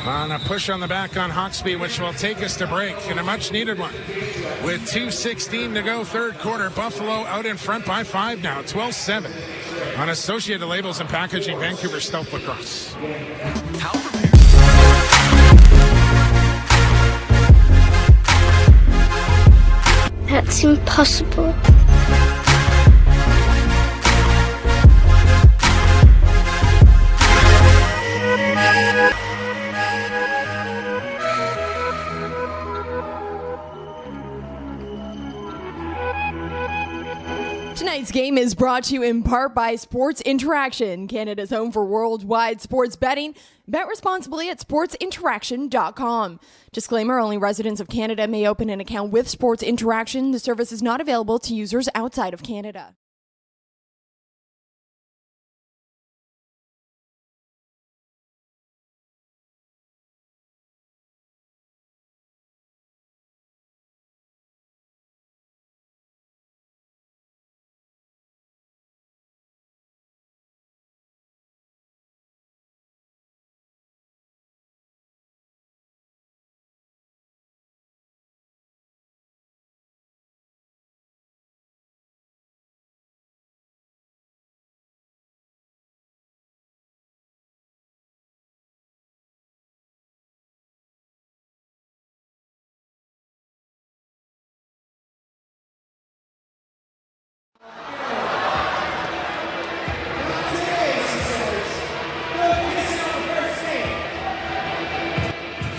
On a push on the back on Hawksby, which will take us to break, and a much-needed one. With 2:16 to go, third quarter, Buffalo out in front by 5 now, 12-7. On Associated Labels and Packaging, Vancouver Stealth Lacrosse. That's impossible. Tonight's game is brought to you in part by Sports Interaction, Canada's home for worldwide sports betting. Bet responsibly at sportsinteraction.com. Disclaimer, only residents of Canada may open an account with Sports Interaction. The service is not available to users outside of Canada.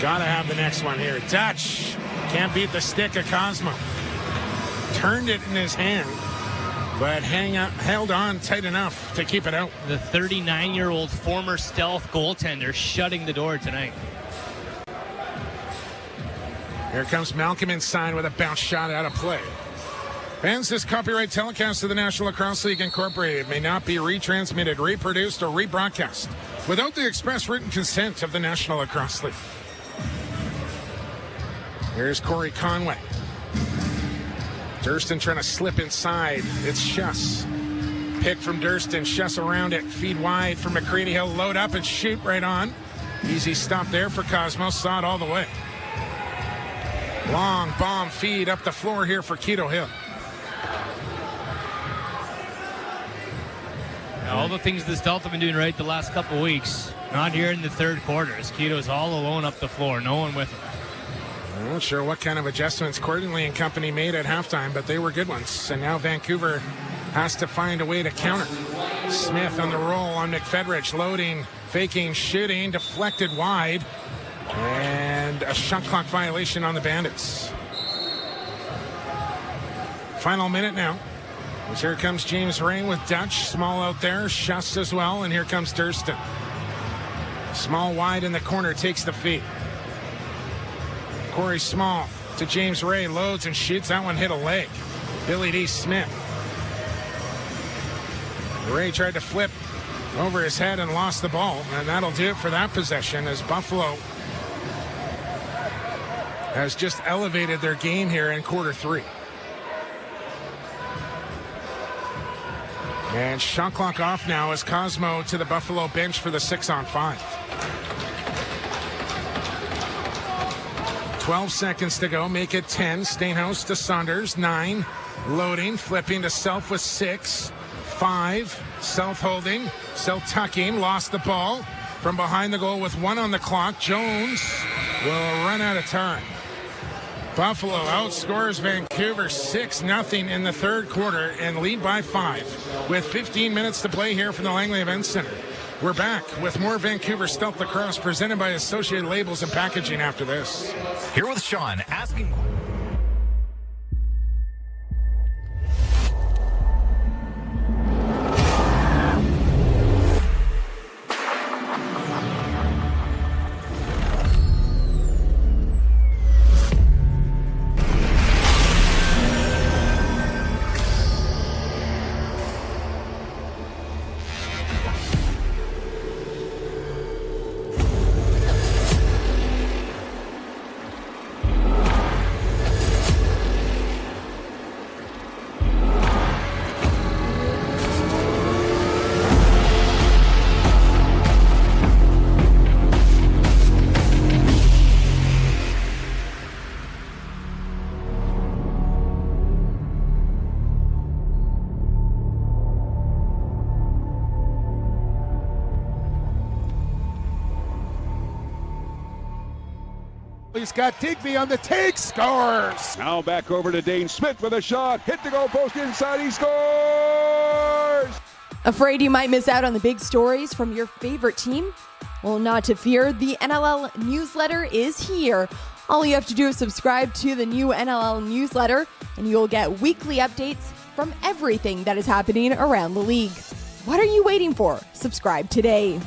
Gotta have the next one here. Dutch can't beat the stick of Cosmo. Turned it in his hand, but held on tight enough to keep it out. The 39-year-old former Stealth goaltender shutting the door tonight. Here comes Malcolm inside with a bounce shot out of play. Fans, this copyright telecast of the National Lacrosse League Incorporated may not be retransmitted, reproduced, or rebroadcast without the express written consent of the National Lacrosse League. Here's Corey Conway. Durston trying to slip inside. It's Schuss. Pick from Durston. Schuss around it. Feed wide for McCready. He'll load up and shoot right on. Easy stop there for Cosmos. Saw it all the way. Long bomb feed up the floor here for Keto Hill. All the things the Stealth have been doing right the last couple weeks. Not here in the third quarter. As Keto's all alone up the floor. No one with him. I'm not sure what kind of adjustments Cordinley and company made at halftime, but they were good ones. And now Vancouver has to find a way to counter. Smith on the roll on McFedrich, loading, faking, shooting, deflected wide. And a shot clock violation on the Bandits. Final minute now. As here comes James Ray with Dutch. Small out there, Schuss as well, and here comes Durston. Small wide in the corner, takes the feed. Corey Small to James Ray, loads and shoots. That one hit a leg. Billy D. Smith. Ray tried to flip over his head and lost the ball, and that'll do it for that possession as Buffalo has just elevated their game here in quarter three. And shot clock off now as Cosmo to the Buffalo bench for the 6-on-5. 12 seconds to go, make it 10. Stainhouse to Saunders, 9. Loading, flipping to Self with 6. 5. Self holding, Self tucking, lost the ball. From behind the goal with 1 on the clock, Jones will run out of time. Buffalo outscores Vancouver 6-0 in the third quarter and lead by 5 with 15 minutes to play here from the Langley Events Center. We're back with more Vancouver Stealth Lacrosse presented by Associated Labels and Packaging after this. Here with Sean asking. He's got Digby on the take, scores! Now back over to Dane Smith with a shot. Hit the goal post inside, he scores! Afraid you might miss out on the big stories from your favorite team? Well, not to fear, the NLL newsletter is here. All you have to do is subscribe to the new NLL newsletter, and you'll get weekly updates from everything that is happening around the league. What are you waiting for? Subscribe today.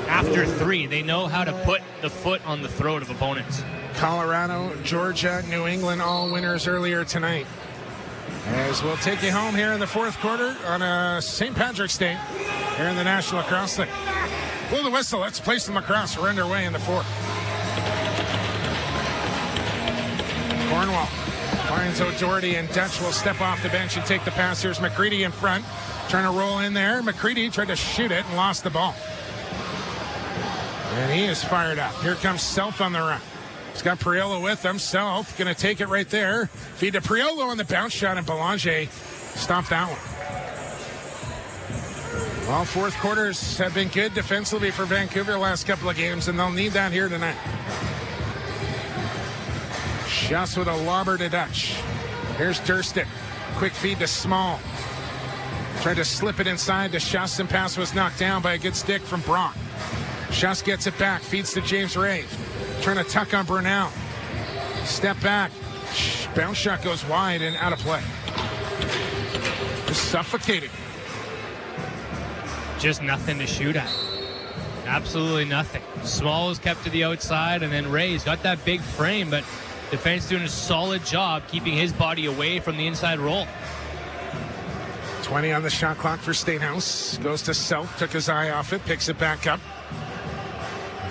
After 3, they know how to put the foot on the throat of opponents. Colorado, Georgia, New England, all winners earlier tonight. As we'll take you home here in the fourth quarter on a St. Patrick's Day here in the National Lacrosse League. Blow the whistle. Let's play some lacrosse. We're underway in the fourth. Cornwall finds O'Doherty, and Dutch will step off the bench and take the pass. Here's McCready in front, trying to roll in there. McCready tried to shoot it and lost the ball. And he is fired up. Here comes Self on the run. He's got Priolo with him. Self going to take it right there. Feed to Priolo on the bounce shot, and Belanger stopped that one. Well, fourth quarters have been good defensively for Vancouver the last couple of games, and they'll need that here tonight. Schuss with a lobber to Dutch. Here's Durston. Quick feed to Small. Tried to slip it inside to Schuss, and pass was knocked down by a good stick from Brock. Schuss gets it back, feeds to James Rave. Trying to tuck on Brunel. Step back. Bounce shot goes wide and out of play. Just suffocating. Just nothing to shoot at. Absolutely nothing. Small is kept to the outside, and then Ray's got that big frame, but defense doing a solid job keeping his body away from the inside roll. 20 on the shot clock for Statehouse. Goes to Self, took his eye off it, picks it back up.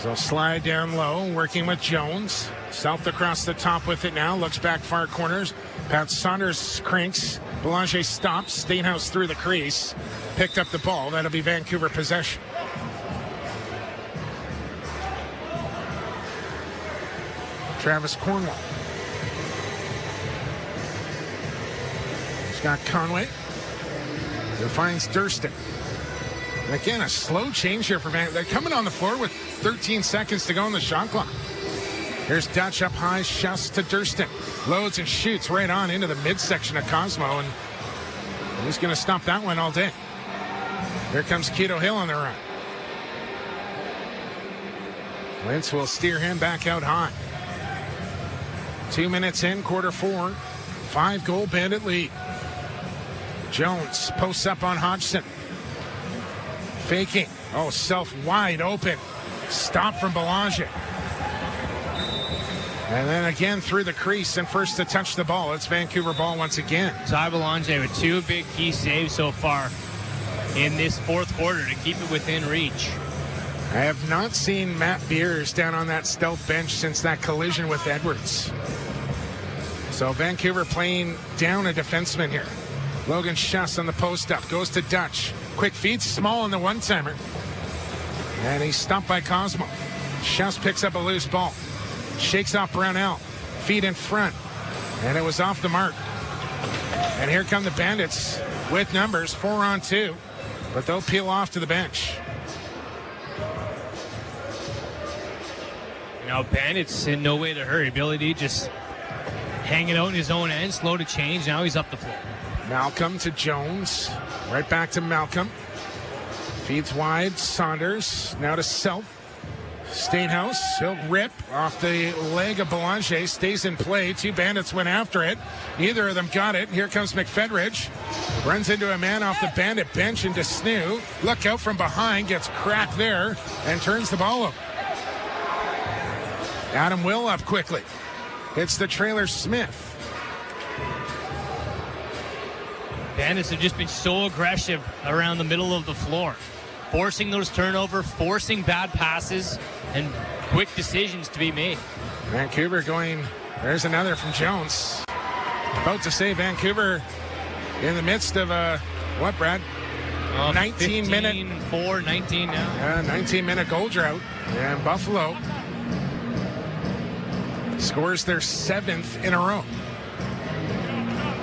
They'll slide down low, working with Jones. South across the top with it now. Looks back far corners. Pat Saunders cranks. Belanger stops. Statehouse through the crease. Picked up the ball. That'll be Vancouver possession. Travis Cornwall. He's got Conway. There finds Durston. And again, a slow change here for Vancouver. They're coming on the floor with 13 seconds to go on the shot clock. Here's Dutch up high, Schuss to Durston. Loads and shoots right on into the midsection of Cosmo, and he's going to stop that one all day. Here comes Keto Hill on the run. Wentz will steer him back out high. 2 minutes in, quarter four. 5-goal Bandit lead. Jones posts up on Hodgson. Faking. Oh, Self wide open. Stop from Belanger. And then again through the crease, and first to touch the ball. It's Vancouver ball once again. Ty Belanger with 2 big key saves so far in this fourth quarter to keep it within reach. I have not seen Matt Beers down on that stealth bench since that collision with Edwards. So Vancouver playing down a defenseman here. Logan Schuss on the post up. Goes to Dutch. Quick feed, Small on the one-timer. And he's stopped by Cosmo. Schuss picks up a loose ball. Shakes off Brownell. Feed in front. And it was off the mark. And here come the Bandits with numbers, 4-on-2. But they'll peel off to the bench. Now Bandits in no way to hurry. Ability just hanging out in his own end, slow to change. Now he's up the floor. Malcolm to Jones. Right back to Malcolm. Feeds wide. Saunders. Now to Self. Stainhouse, he'll rip off the leg of Belanger, stays in play. Two Bandits went after it. Neither of them got it. Here comes McFedridge. Runs into a man off the Bandit bench into Snoo. Look out from behind, gets cracked there, and turns the ball over. Adam Will up quickly. Hits the trailer Smith. Bandits have just been so aggressive around the middle of the floor, forcing those turnovers, forcing bad passes, and quick decisions to be made. Vancouver going, there's another from Jones. About to say Vancouver in the midst of what, Brad? 19-minute. 19 now. Yeah, 19-minute goal drought. And Buffalo scores their 7th in a row.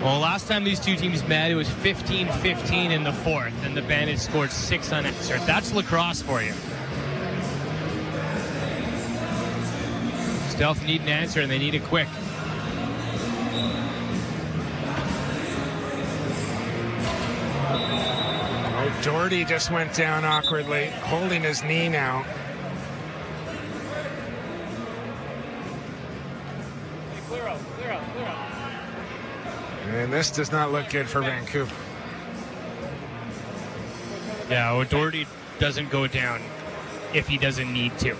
Well, last time these two teams met, it was 15-15 in the fourth, and the Bandits scored 6 unanswered. That's lacrosse for you. Stealth need an answer, and they need it quick. Oh, Doherty just went down awkwardly, holding his knee now. Clear out. And this does not look good for Vancouver. Yeah, O'Doherty doesn't go down if he doesn't need to.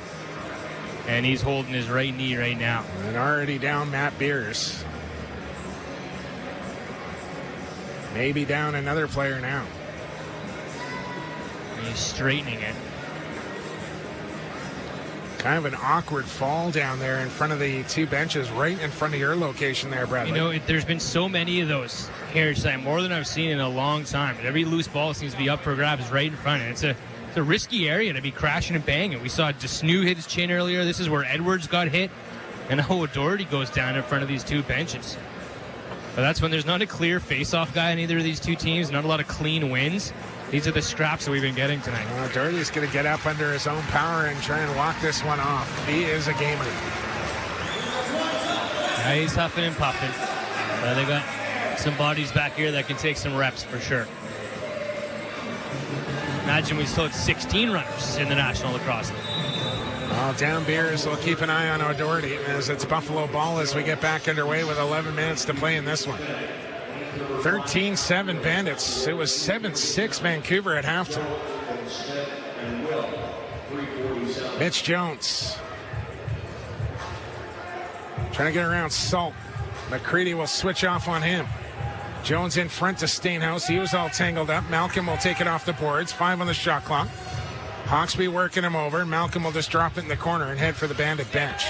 And he's holding his right knee right now. And already down Matt Beers. Maybe down another player now. He's straightening it. Kind of an awkward fall down there in front of the two benches, right in front of your location there, Bradley. You know, there's been so many of those here tonight, more than I've seen in a long time. Every loose ball seems to be up for grabs right in front. And it's a risky area to be crashing and banging. We saw Desnu hit his chin earlier. This is where Edwards got hit. And now O'Doherty goes down in front of these two benches. But that's when there's not a clear face-off guy in either of these two teams, not a lot of clean wins. These are the scraps that we've been getting tonight. Doherty's going to get up under his own power and try and walk this one off. He is a gamer. Yeah, he's huffing and puffing. They got some bodies back here that can take some reps for sure. Imagine we still had 16 runners in the National Lacrosse League. Well, down Beers, we'll keep an eye on O'Doherty as it's Buffalo ball as we get back underway with 11 minutes to play in this one. 13-7 Bandits. It was 7-6 Vancouver at halftime. Mitch Jones trying to get around Salt. McCready will switch off on him. Jones in front to Stainhouse. He was all tangled up. Malcolm will take it off the boards. 5 on the shot clock. Hawksby working him over. Malcolm will just drop it in the corner and head for the Bandit bench.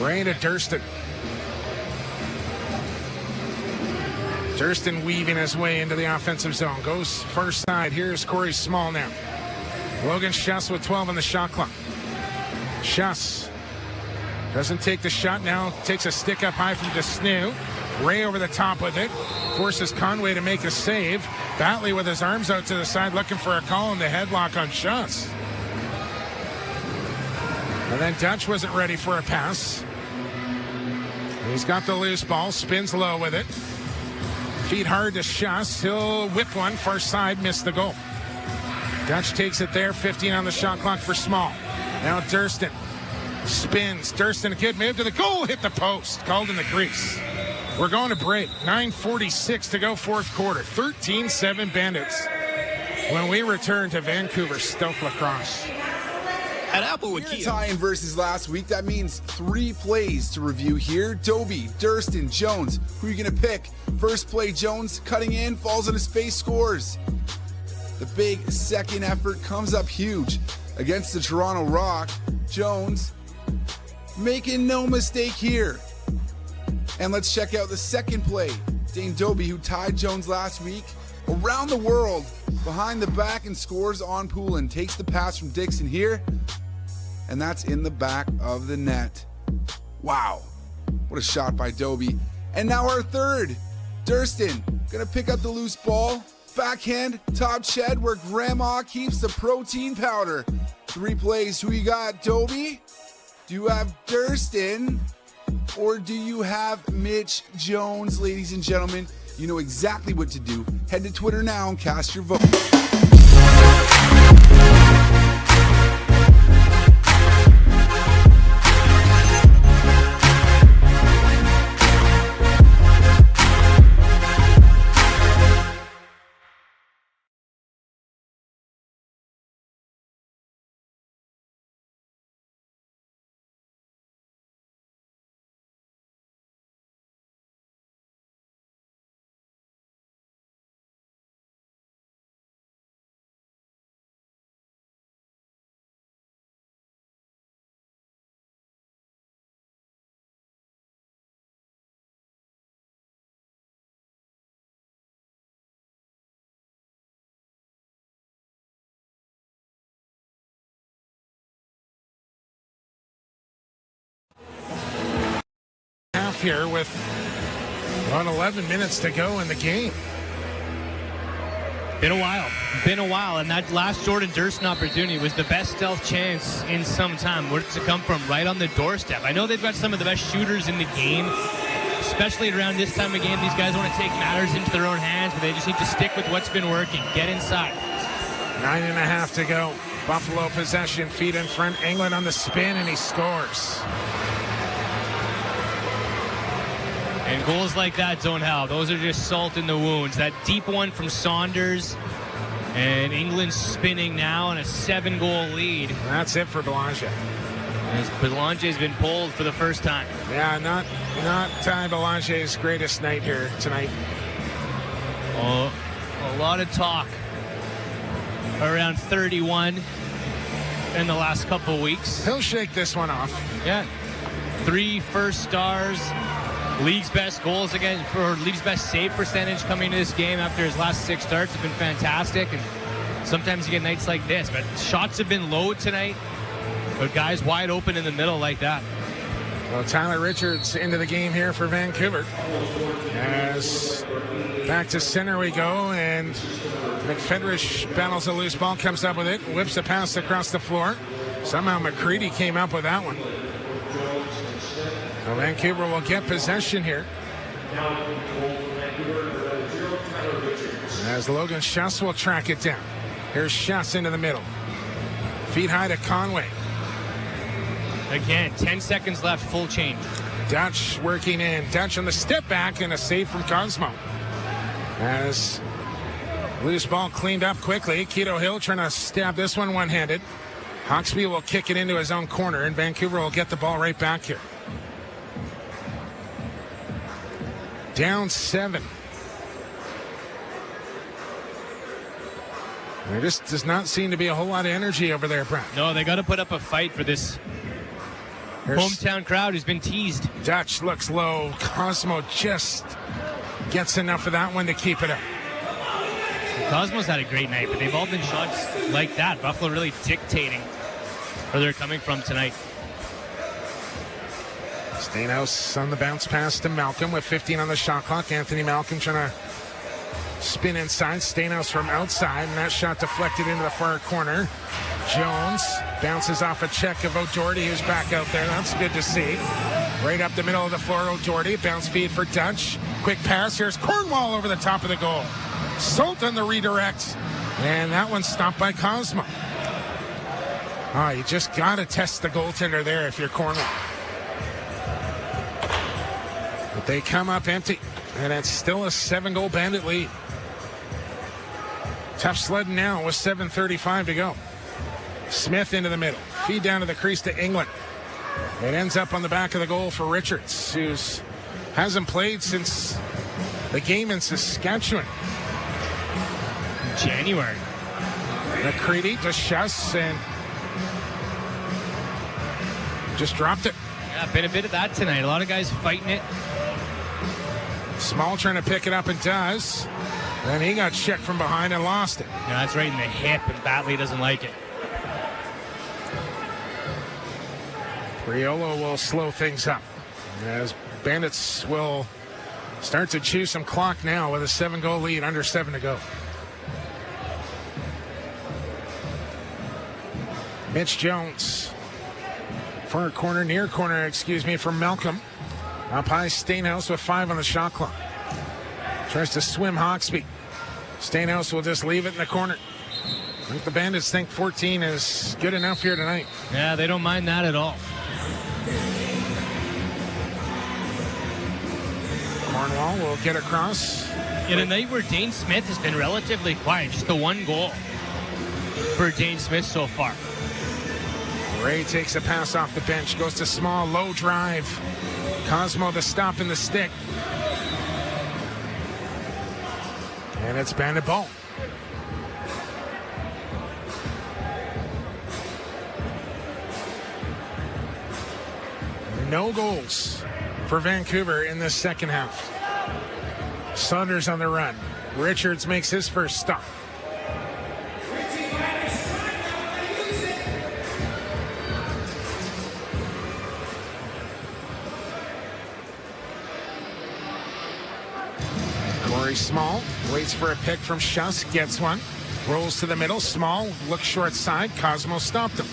Ray to Durston. Durston weaving his way into the offensive zone. Goes first side. Here's Corey Small now. Logan Schuss with 12 on the shot clock. Schuss doesn't take the shot now. Takes a stick up high from Desnu. Ray over the top with it. Forces Conway to make a save. Batley with his arms out to the side looking for a call in the headlock on Schuss. And then Dutch wasn't ready for a pass. He's got the loose ball, spins low with it. Feet hard to Schuss. He'll whip one, far side, missed the goal. Dutch takes it there, 15 on the shot clock for Small. Now Durston spins. Durston, a good move to the goal, hit the post, called in the crease. We're going to break. 9:46 to go, fourth quarter. 13-7 Bandits. When we return to Vancouver Stoke Lacrosse. At Applewood Kia. Tie-in versus last week. That means 3 plays to review here. Doby, Durston, Jones. Who are you going to pick? First play, Jones cutting in, falls on his face, scores. The big second effort comes up huge against the Toronto Rock. Jones making no mistake here. And let's check out the second play. Dane Doby, who tied Jones last week, around the world, behind the back and scores on Poulin. Takes the pass from Dixon here. And that's in the back of the net. Wow. What a shot by Doby. And now our third. Durston gonna pick up the loose ball. Backhand, top shed where grandma keeps the protein powder. 3 plays. Who you got, Doby? Do you have Durston? Or do you have Mitch Jones, ladies and gentlemen? You know exactly what to do. Head to Twitter now and cast your vote. Half here with about 11 minutes to go in the game. Been a while, and that last Jordan Durston opportunity was the best stealth chance in some time. Where does it come from? Right on the doorstep. I know they've got some of the best shooters in the game, especially around this time of game. These guys want to take matters into their own hands, but they just need to stick with what's been working. Get inside. 9.5 to go. Buffalo possession, feet in front. England on the spin, and he scores. And goals like that don't help. Those are just salt in the wounds. That deep one from Saunders, and England spinning now on a 7-goal lead. That's it for Belanger. As Belanger's been pulled for the first time. Yeah, not Ty Belanger's greatest night here tonight. Oh, a lot of talk around 31 in the last couple weeks. He'll shake this one off. Yeah. 3 first stars. League's best goals again, or league's best save percentage coming into this game after his last 6 starts have been fantastic. And sometimes you get nights like this, but shots have been low tonight. But guys wide open in the middle like that. Well, Tyler Richards into the game here for Vancouver. As back to center we go, and McFedrish battles a loose ball, comes up with it, whips a pass across the floor. Somehow McCready came up with that one. Well, Vancouver will get possession here. As Logan Schuss will track it down. Here's Schuss into the middle. Feet high to Conway. Again, 10 seconds left, full change. Dutch working in. Dutch on the step back, and a save from Cosmo. As loose ball cleaned up quickly. Keto Hill trying to stab this one one-handed. Hawksby will kick it into his own corner, and Vancouver will get the ball right back here. Down 7. There just does not seem to be a whole lot of energy over there, Brad. No, they got to put up a fight for this hometown crowd who's been teased. Dutch looks low. Cosmo just gets enough of that one to keep it up. Cosmo's had a great night, but they've all been shots like that. Buffalo really dictating where they're coming from tonight. Stainhouse on the bounce pass to Malcolm with 15 on the shot clock. Anthony Malcolm trying to spin inside. Stainhouse from outside, and that shot deflected into the far corner. Jones bounces off a check of O'Doherty, who's back out there. That's good to see. Right up the middle of the floor, O'Doherty. Bounce feed for Dutch. Quick pass. Here's Cornwall over the top of the goal. Salt on the redirect, and that one's stopped by Cosmo. You just got to test the goaltender there if you're Cornwall. But they come up empty, and it's still a 7-goal Bandit lead. Tough sledding now with 7:35 to go. Smith into the middle. Feed down to the crease to England. It ends up on the back of the goal for Richards, who hasn't played since the game in Saskatchewan. January. McCready to Schuss, and just dropped it. Yeah, been a bit of that tonight. A lot of guys fighting it. Small trying to pick it up, and does. Then he got checked from behind and lost it. Yeah, that's right in the hip, and Batley doesn't like it. Riolo will slow things up as Bandits will start to chew some clock now with a 7-goal lead, under 7 to go. Mitch Jones. Far corner, near corner, from Malcolm. Up high, Stainhouse with 5 on the shot clock. Tries to swim Hawksby. Stainhouse will just leave it in the corner. I think the Bandits think 14 is good enough here tonight. Yeah, they don't mind that at all. Cornwall will get across. In a night where Dane Smith has been relatively quiet, just the one goal for Dane Smith so far. Ray takes a pass off the bench, goes to Small, low drive. Cosmo the stop in the stick. And it's Bandit ball. No goals for Vancouver in this second half. Saunders on the run. Richards makes his first stop. Corey Small waits for a pick from Schuss, gets one. Rolls to the middle. Small looks short side. Cosmo stopped him.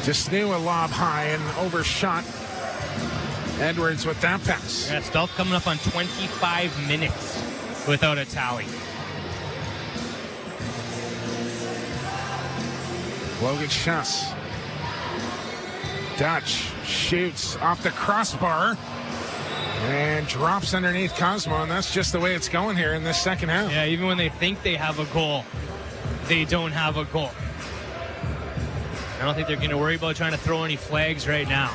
Just knew a lob high and overshot Edwards with that pass. Yeah, Stuff coming up on 25 minutes without a tally. Logan Schuss. Dutch shoots off the crossbar and drops underneath Cosmo, and that's just the way it's going here in this second half. Yeah, even when they think they have a goal, they don't have a goal. I don't think they're going to worry about trying to throw any flags right now.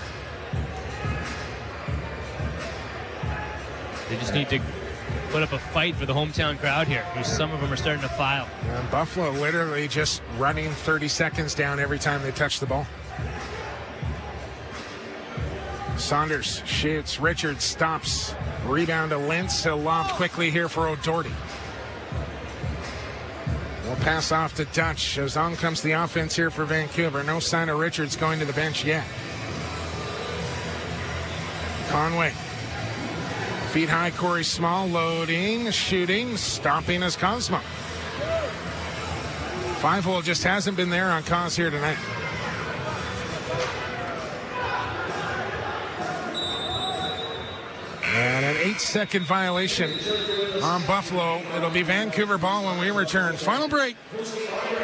They just need to put up a fight for the hometown crowd here. Some of them are starting to file. And Buffalo literally just running 30 seconds down every time they touch the ball. Saunders shoots. Richards stops. Rebound to Lintz. He'll lob quickly here for O'Doherty. We'll pass off to Dutch as on comes the offense here for Vancouver. No sign of Richards going to the bench yet. Conway. Feet high, Corey Small loading, shooting, stopping as Cosmo. Five-hole just hasn't been there on Cos here tonight. And an 8-second violation on Buffalo. It'll be Vancouver ball when we return. Final break.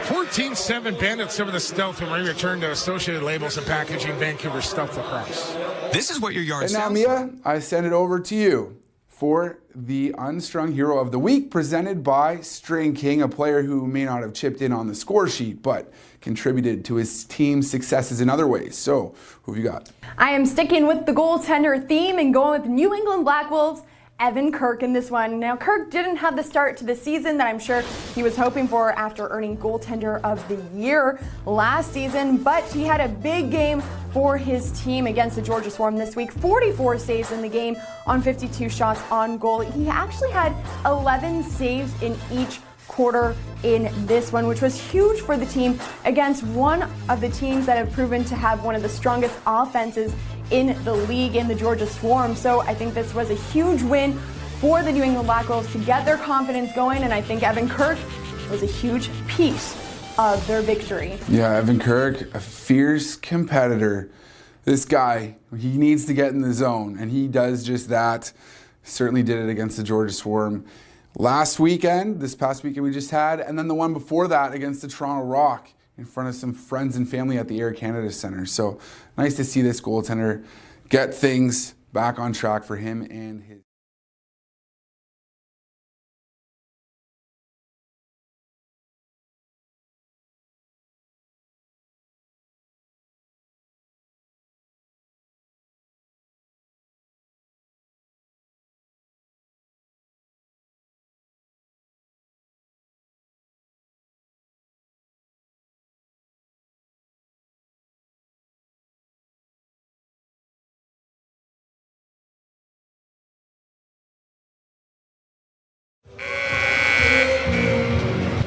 14-7 Bandits over the Stealth when we return to Associated Labels and Packaging, Vancouver Stealth Lacrosse. This is what your yard And now, sounds Mia, I send it over to you for the Unstrung Hero of the Week, presented by String King, a player who may not have chipped in on the score sheet, but contributed to his team's successes in other ways. So, who have you got? I am sticking with the goaltender theme and going with New England Black Wolves, Evan Kirk in this one. Now, Kirk didn't have the start to the season that I'm sure he was hoping for after earning Goaltender of the Year last season, but he had a big game for his team against the Georgia Swarm this week. 44 saves in the game on 52 shots on goal. He actually had 11 saves in each quarter in this one, which was huge for the team against one of the teams that have proven to have one of the strongest offenses in the league, in the Georgia Swarm. So I think this was a huge win for the New England Black Wolves to get their confidence going, and I think Evan Kirk was a huge piece of their victory. Yeah, Evan Kirk, a fierce competitor. This guy, he needs to get in the zone, and he does just that. Certainly did it against the Georgia Swarm last weekend, this past weekend we just had, and then the one before that against the Toronto Rock in front of some friends and family at the Air Canada Centre. So nice to see this goaltender get things back on track for him and his.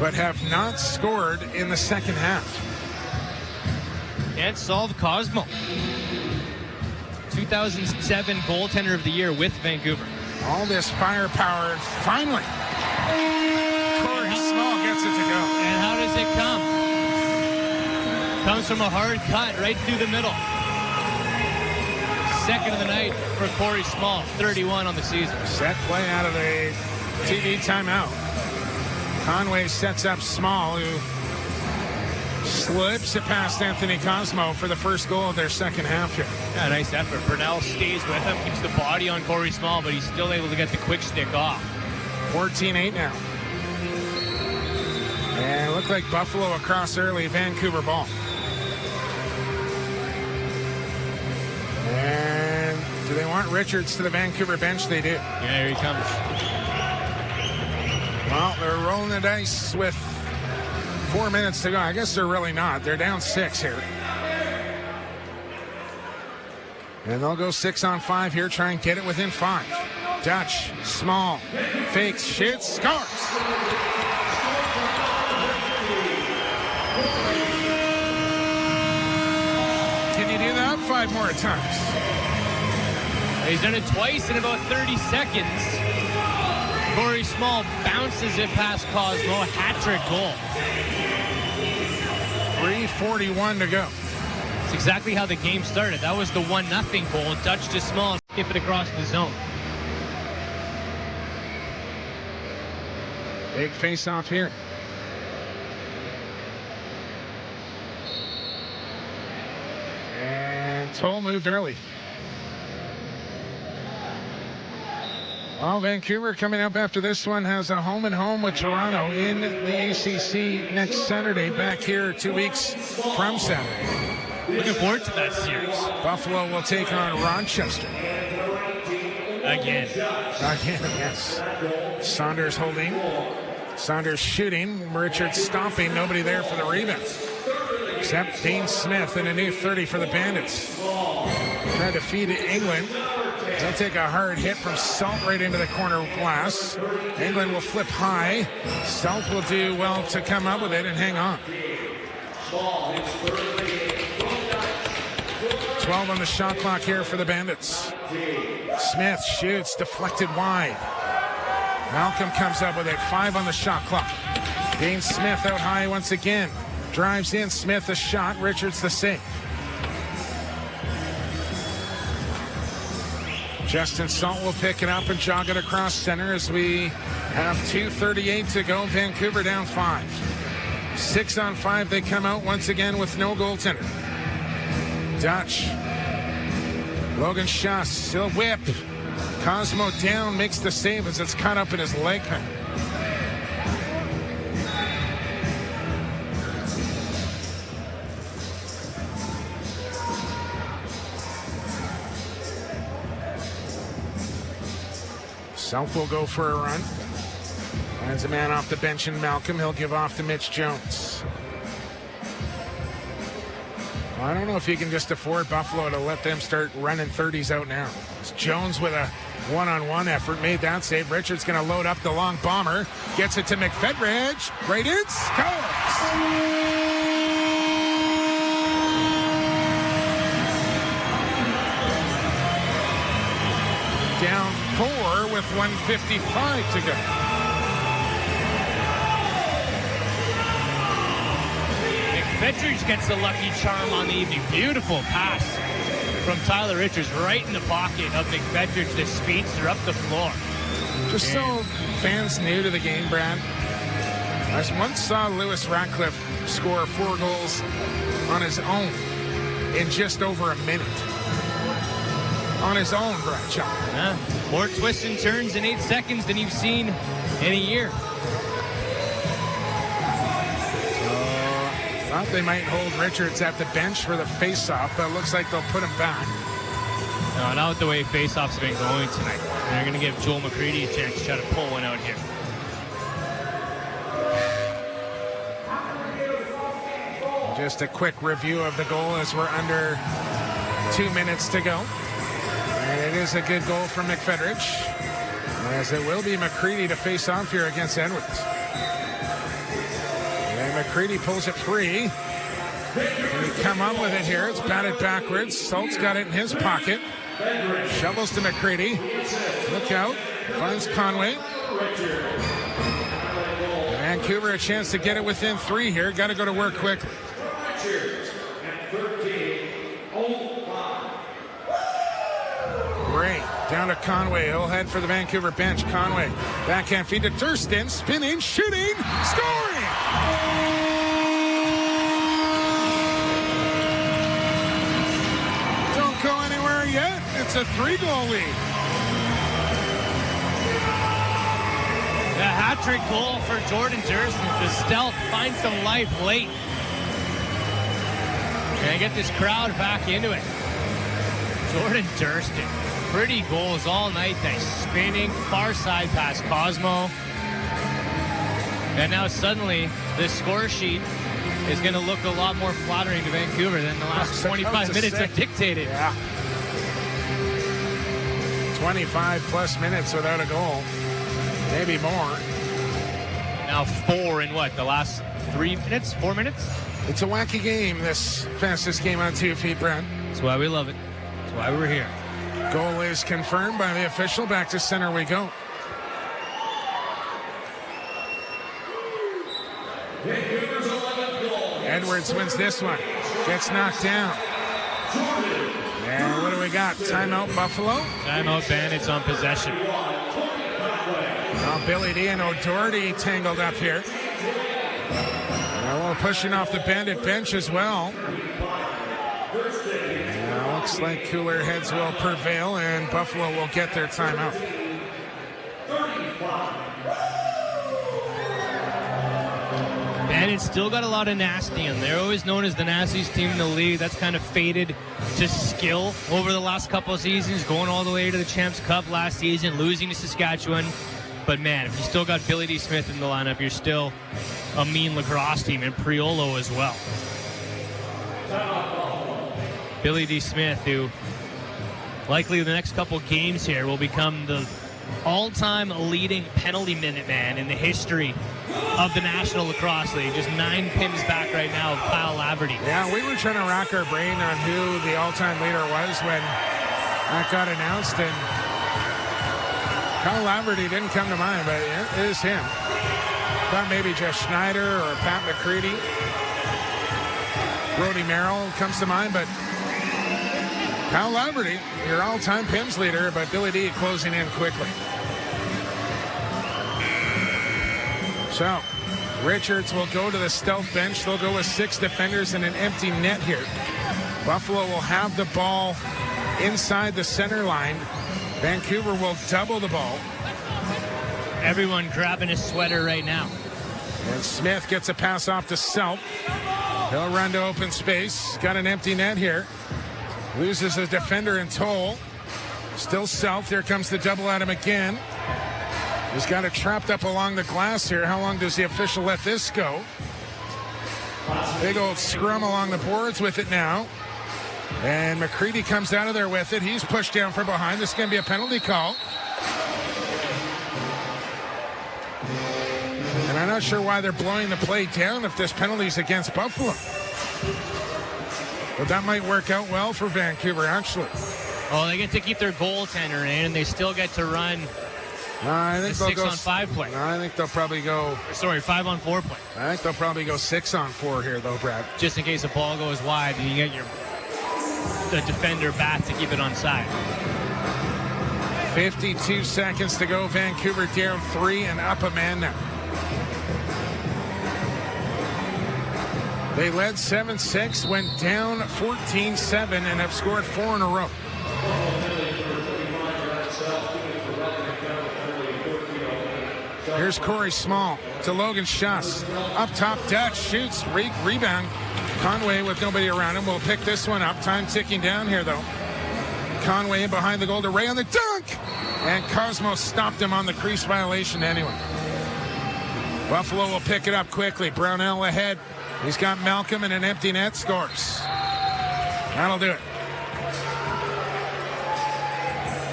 But have not scored in the second half. Can't solve Cosmo. 2007 Goaltender of the Year with Vancouver. All this firepower, and finally, Corey Small gets it to go. And how does it come? Comes from a hard cut right through the middle. second of the night for Corey Small, 31 on the season. Set play out of the TV timeout. Conway sets up Small, who slips it past Anthony Cosmo for the first goal of their second half here. Yeah, nice effort. Burnell stays with him, keeps the body on Corey Small, but he's still able to get the quick stick off. 14-8 now. And it looked like Buffalo across early, Vancouver ball. And do they want Richards to the Vancouver bench? They do. Yeah, here he comes. Well, they're rolling the dice with 4 minutes to go. I guess they're really not. They're down 6 here. And they'll go 6 on 5 here, try and get it within 5. Dutch, Small, fakes, shoots, scores. Can you do that 5 more times? He's done it twice in about 30 seconds. Corey Small bounces it past Cosmo. Hat-trick goal. 3:41 to go. It's exactly how the game started. That was the 1-0 goal. Dutch to Small, skip it across the zone. Big face-off here. And Toll moved early. Well, Vancouver coming up after this one has a home-and-home with Toronto in the ACC next Saturday. Back here 2 weeks from Saturday. Looking forward to that series. Buffalo will take on Rochester. Again, yes. Saunders holding. Saunders shooting. Richards stopping. Nobody there for the rebound. Except Dean Smith and a new 30 for the Bandits. Trying to feed England. They'll take a hard hit from Salt right into the corner glass. England will flip high. Salt will do well to come up with it and hang on. 12 on the shot clock here for the Bandits. Smith shoots, deflected wide. Malcolm comes up with it. 5 on the shot clock. Dean Smith out high once again. Drives in. Smith a shot. Richards the save. Justin Salt will pick it up and jog it across center as we have 2:38 to go. Vancouver down 5. 6 on 5. They come out once again with no goaltender. Dutch. Logan Shaw still whip. Cosmo down, makes the save as it's caught up in his leg pad. South will go for a run. Finds a man off the bench in Malcolm. He'll give off to Mitch Jones. Well, I don't know if you can just afford Buffalo to let them start running 30s out now. It's Jones with a one-on-one effort. Made that save. Richards going to load up the long bomber. Gets it to McFedridge. Right in. Scores! Down 4 with 1:55 to go. McFedridge gets the lucky charm on the evening. Beautiful pass from Tyler Richards right in the pocket of McFedridge, the speedster up the floor. Just so fans new to the game, Brad, I once saw Lewis Ratcliffe score 4 goals on his own in just over a minute. On his own, Bradshaw. Yeah. More twists and turns in 8 seconds than you've seen in a year. Thought they might hold Richards at the bench for the face-off, but it looks like they'll put him back. No, not with the way face-offs have been going tonight. They're going to give Joel McCready a chance to try to pull one out here. Just a quick review of the goal as we're under 2 minutes to go. And it is a good goal from McFedridge, as it will be McCready to face off here against Edwards. And McCready pulls it free. Can he come up with it here? It's batted backwards. Salt's got it in his pocket. Shovels to McCready. Look out. Finds Conway. Vancouver a chance to get it within 3 here. Got to go to work quickly. Down to Conway. He'll head for the Vancouver bench. Conway. Backhand feed to Thurston. Spinning, shooting, scoring! Don't go anywhere yet. It's a 3-goal lead. The hat-trick goal for Jordan Durston. The stealth finds some life late. And get this crowd back into it. Jordan Durston. Pretty goals all night. That spinning far side past Cosmo. And now suddenly this score sheet is going to look a lot more flattering to Vancouver than the last 25 minutes have dictated. Yeah. 25 plus minutes without a goal. Maybe more. Now 4 in what? The last 3 minutes? 4 minutes? It's a wacky game, this fastest game on 2 feet, Brent. That's why we love it. That's why we're here. Goal is confirmed by the official. Back to center we go. Edwards wins this one. Gets knocked down. And what do we got? Timeout Buffalo? Timeout Bandits on possession. Now Billy D and O'Doherty tangled up here. Now pushing off the Bandit bench as well. Now looks like cooler heads will prevail and Buffalo will get their timeout. Bandits still got a lot of nasty in. They're always known as the nastiest team in the league. That's kind of faded to skill over the last couple of seasons, going all the way to the Champs Cup last season, losing to Saskatchewan. But man, if you still got Billy D. Smith in the lineup, you're still a mean lacrosse team, and Priolo as well. Billy D. Smith, who likely the next couple games here will become the all-time leading penalty minute man in the history of the National Lacrosse League. Just 9 pims back right now of Kyle Laverty. Yeah, we were trying to rack our brain on who the all-time leader was when that got announced, and Kyle Laverty didn't come to mind, but it is him. Thought maybe Jeff Schneider or Pat McCready. Brody Merrill comes to mind, but Kyle Laverty, your all-time PIMS leader, but Billy D closing in quickly. So, Richards will go to the stealth bench. They'll go with 6 defenders and an empty net here. Buffalo will have the ball inside the center line. Vancouver will double the ball. Everyone grabbing a sweater right now. And Smith gets a pass off to Self. He'll run to open space. Got an empty net here. Loses a defender in Toll. Still Self. Here comes the double at him again. He's got it trapped up along the glass here. How long does the official let this go? Big old scrum along the boards with it now. And McCready comes out of there with it. He's pushed down from behind. This is going to be a penalty call. And I'm not sure why they're blowing the play down if this penalty is against Buffalo. But that might work out well for Vancouver, actually. Oh, they get to keep their goaltender in, and they still get to run I think the they'll 6-on-5 play. I think they'll probably go... Sorry, 5-on-4 play. I think they'll probably go 6-on-4 here, though, Brad. Just in case the ball goes wide and you get the defender back to keep it on side. 52 seconds to go. Vancouver down 3 and up a man now. They led 7-6, went down 14-7, and have scored 4 in a row. Here's Corey Small to Logan Schuss. Up top, Dutch shoots, rebound. Conway with nobody around him will pick this one up. Time ticking down here, though. Conway in behind the goal to Ray on the dunk. And Cosmo stopped him on the crease violation anyway. Buffalo will pick it up quickly. Brownell ahead. He's got Malcolm in an empty net, scores. That'll do it.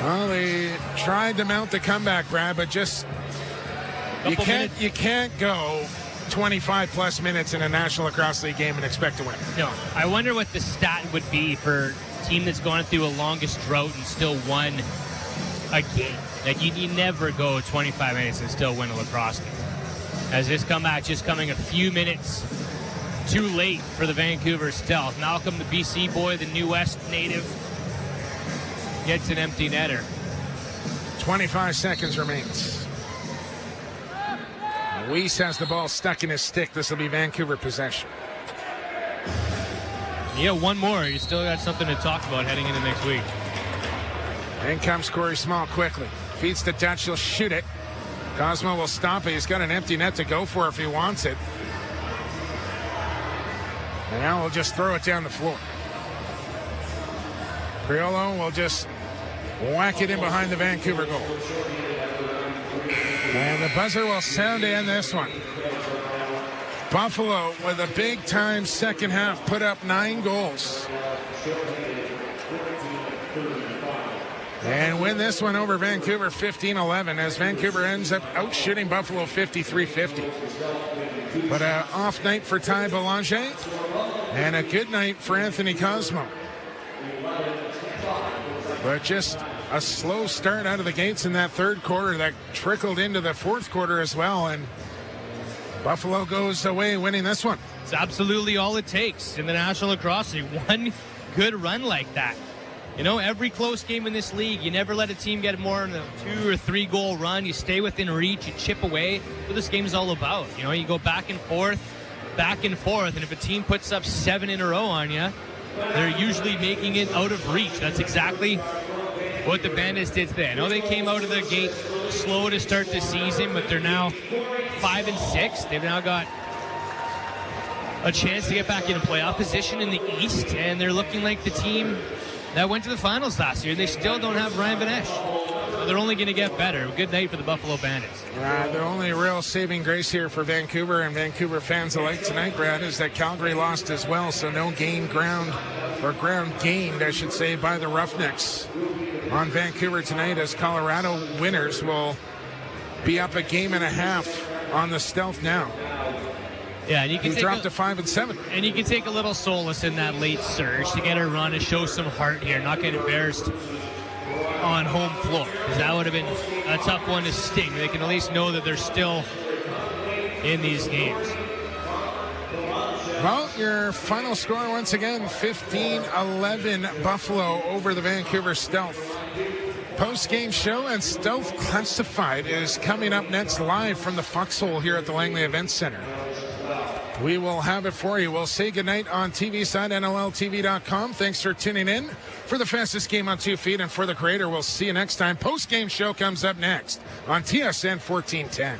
Well, they tried to mount the comeback, Brad, but just you can't go 25 plus minutes in a National Lacrosse League game and expect to win. No, I wonder what the stat would be for a team that's gone through a longest drought and still won a game. Like you never go 25 minutes and still win a lacrosse game. As this comeback just coming a few minutes too late for the Vancouver Stealth. Malcolm, the BC boy, the New West native, gets an empty netter. 25 seconds remains. Weiss has the ball stuck in his stick. This will be Vancouver possession. Yeah, one more. You still got something to talk about heading into next week. In comes Corey Small quickly. Feeds to Dutch. He'll shoot it. Cosmo will stop it. He's got an empty net to go for if he wants it. And now we'll just throw it down the floor. Priolo will just whack it in behind the Vancouver goal. And the buzzer will sound to end this one. Buffalo with a big-time second half put up 9 goals. And win this one over Vancouver 15-11 as Vancouver ends up outshooting Buffalo 53-50. But an off night for Ty Belanger and a good night for Anthony Cosmo. But just a slow start out of the gates in that third quarter that trickled into the fourth quarter as well. And Buffalo goes away winning this one. It's absolutely all it takes in the National Lacrosse League. One good run like that. You know, every close game in this league, you never let a team get more than a 2 or 3 goal run. You stay within reach, you chip away. That's what this game is all about. You know, you go back and forth. And if a team puts up 7 in a row on you, they're usually making it out of reach. That's exactly what the Bandits did today. I know they came out of the gate slow to start the season, but they're now 5-6. They've now got a chance to get back in a playoff position in the East, and they're looking like the team that went to the finals last year. They still don't have Ryan Benesh. So they're only going to get better. Good night for the Buffalo Bandits. The only real saving grace here for Vancouver and Vancouver fans alike tonight, Brad, is that Calgary lost as well. So no ground gained, I should say, by the Roughnecks on Vancouver tonight, as Colorado winners will be up a game and a half on the Stealth now. Yeah, and you can drop to 5-7. And you can take a little solace in that late surge to get a run and show some heart here, not get embarrassed on home floor, because that would have been a tough one to sting. They can at least know that they're still in these games. Well, your final score once again, 15-11 Buffalo over the Vancouver Stealth. Post-game show and Stealth Classified is coming up next live from the Foxhole here at the Langley Events Center. We will have it for you. We'll say goodnight on TV side, NLLTV.com. Thanks for tuning in for the fastest game on 2 feet. And for the creator, we'll see you next time. Post-game show comes up next on TSN 1410.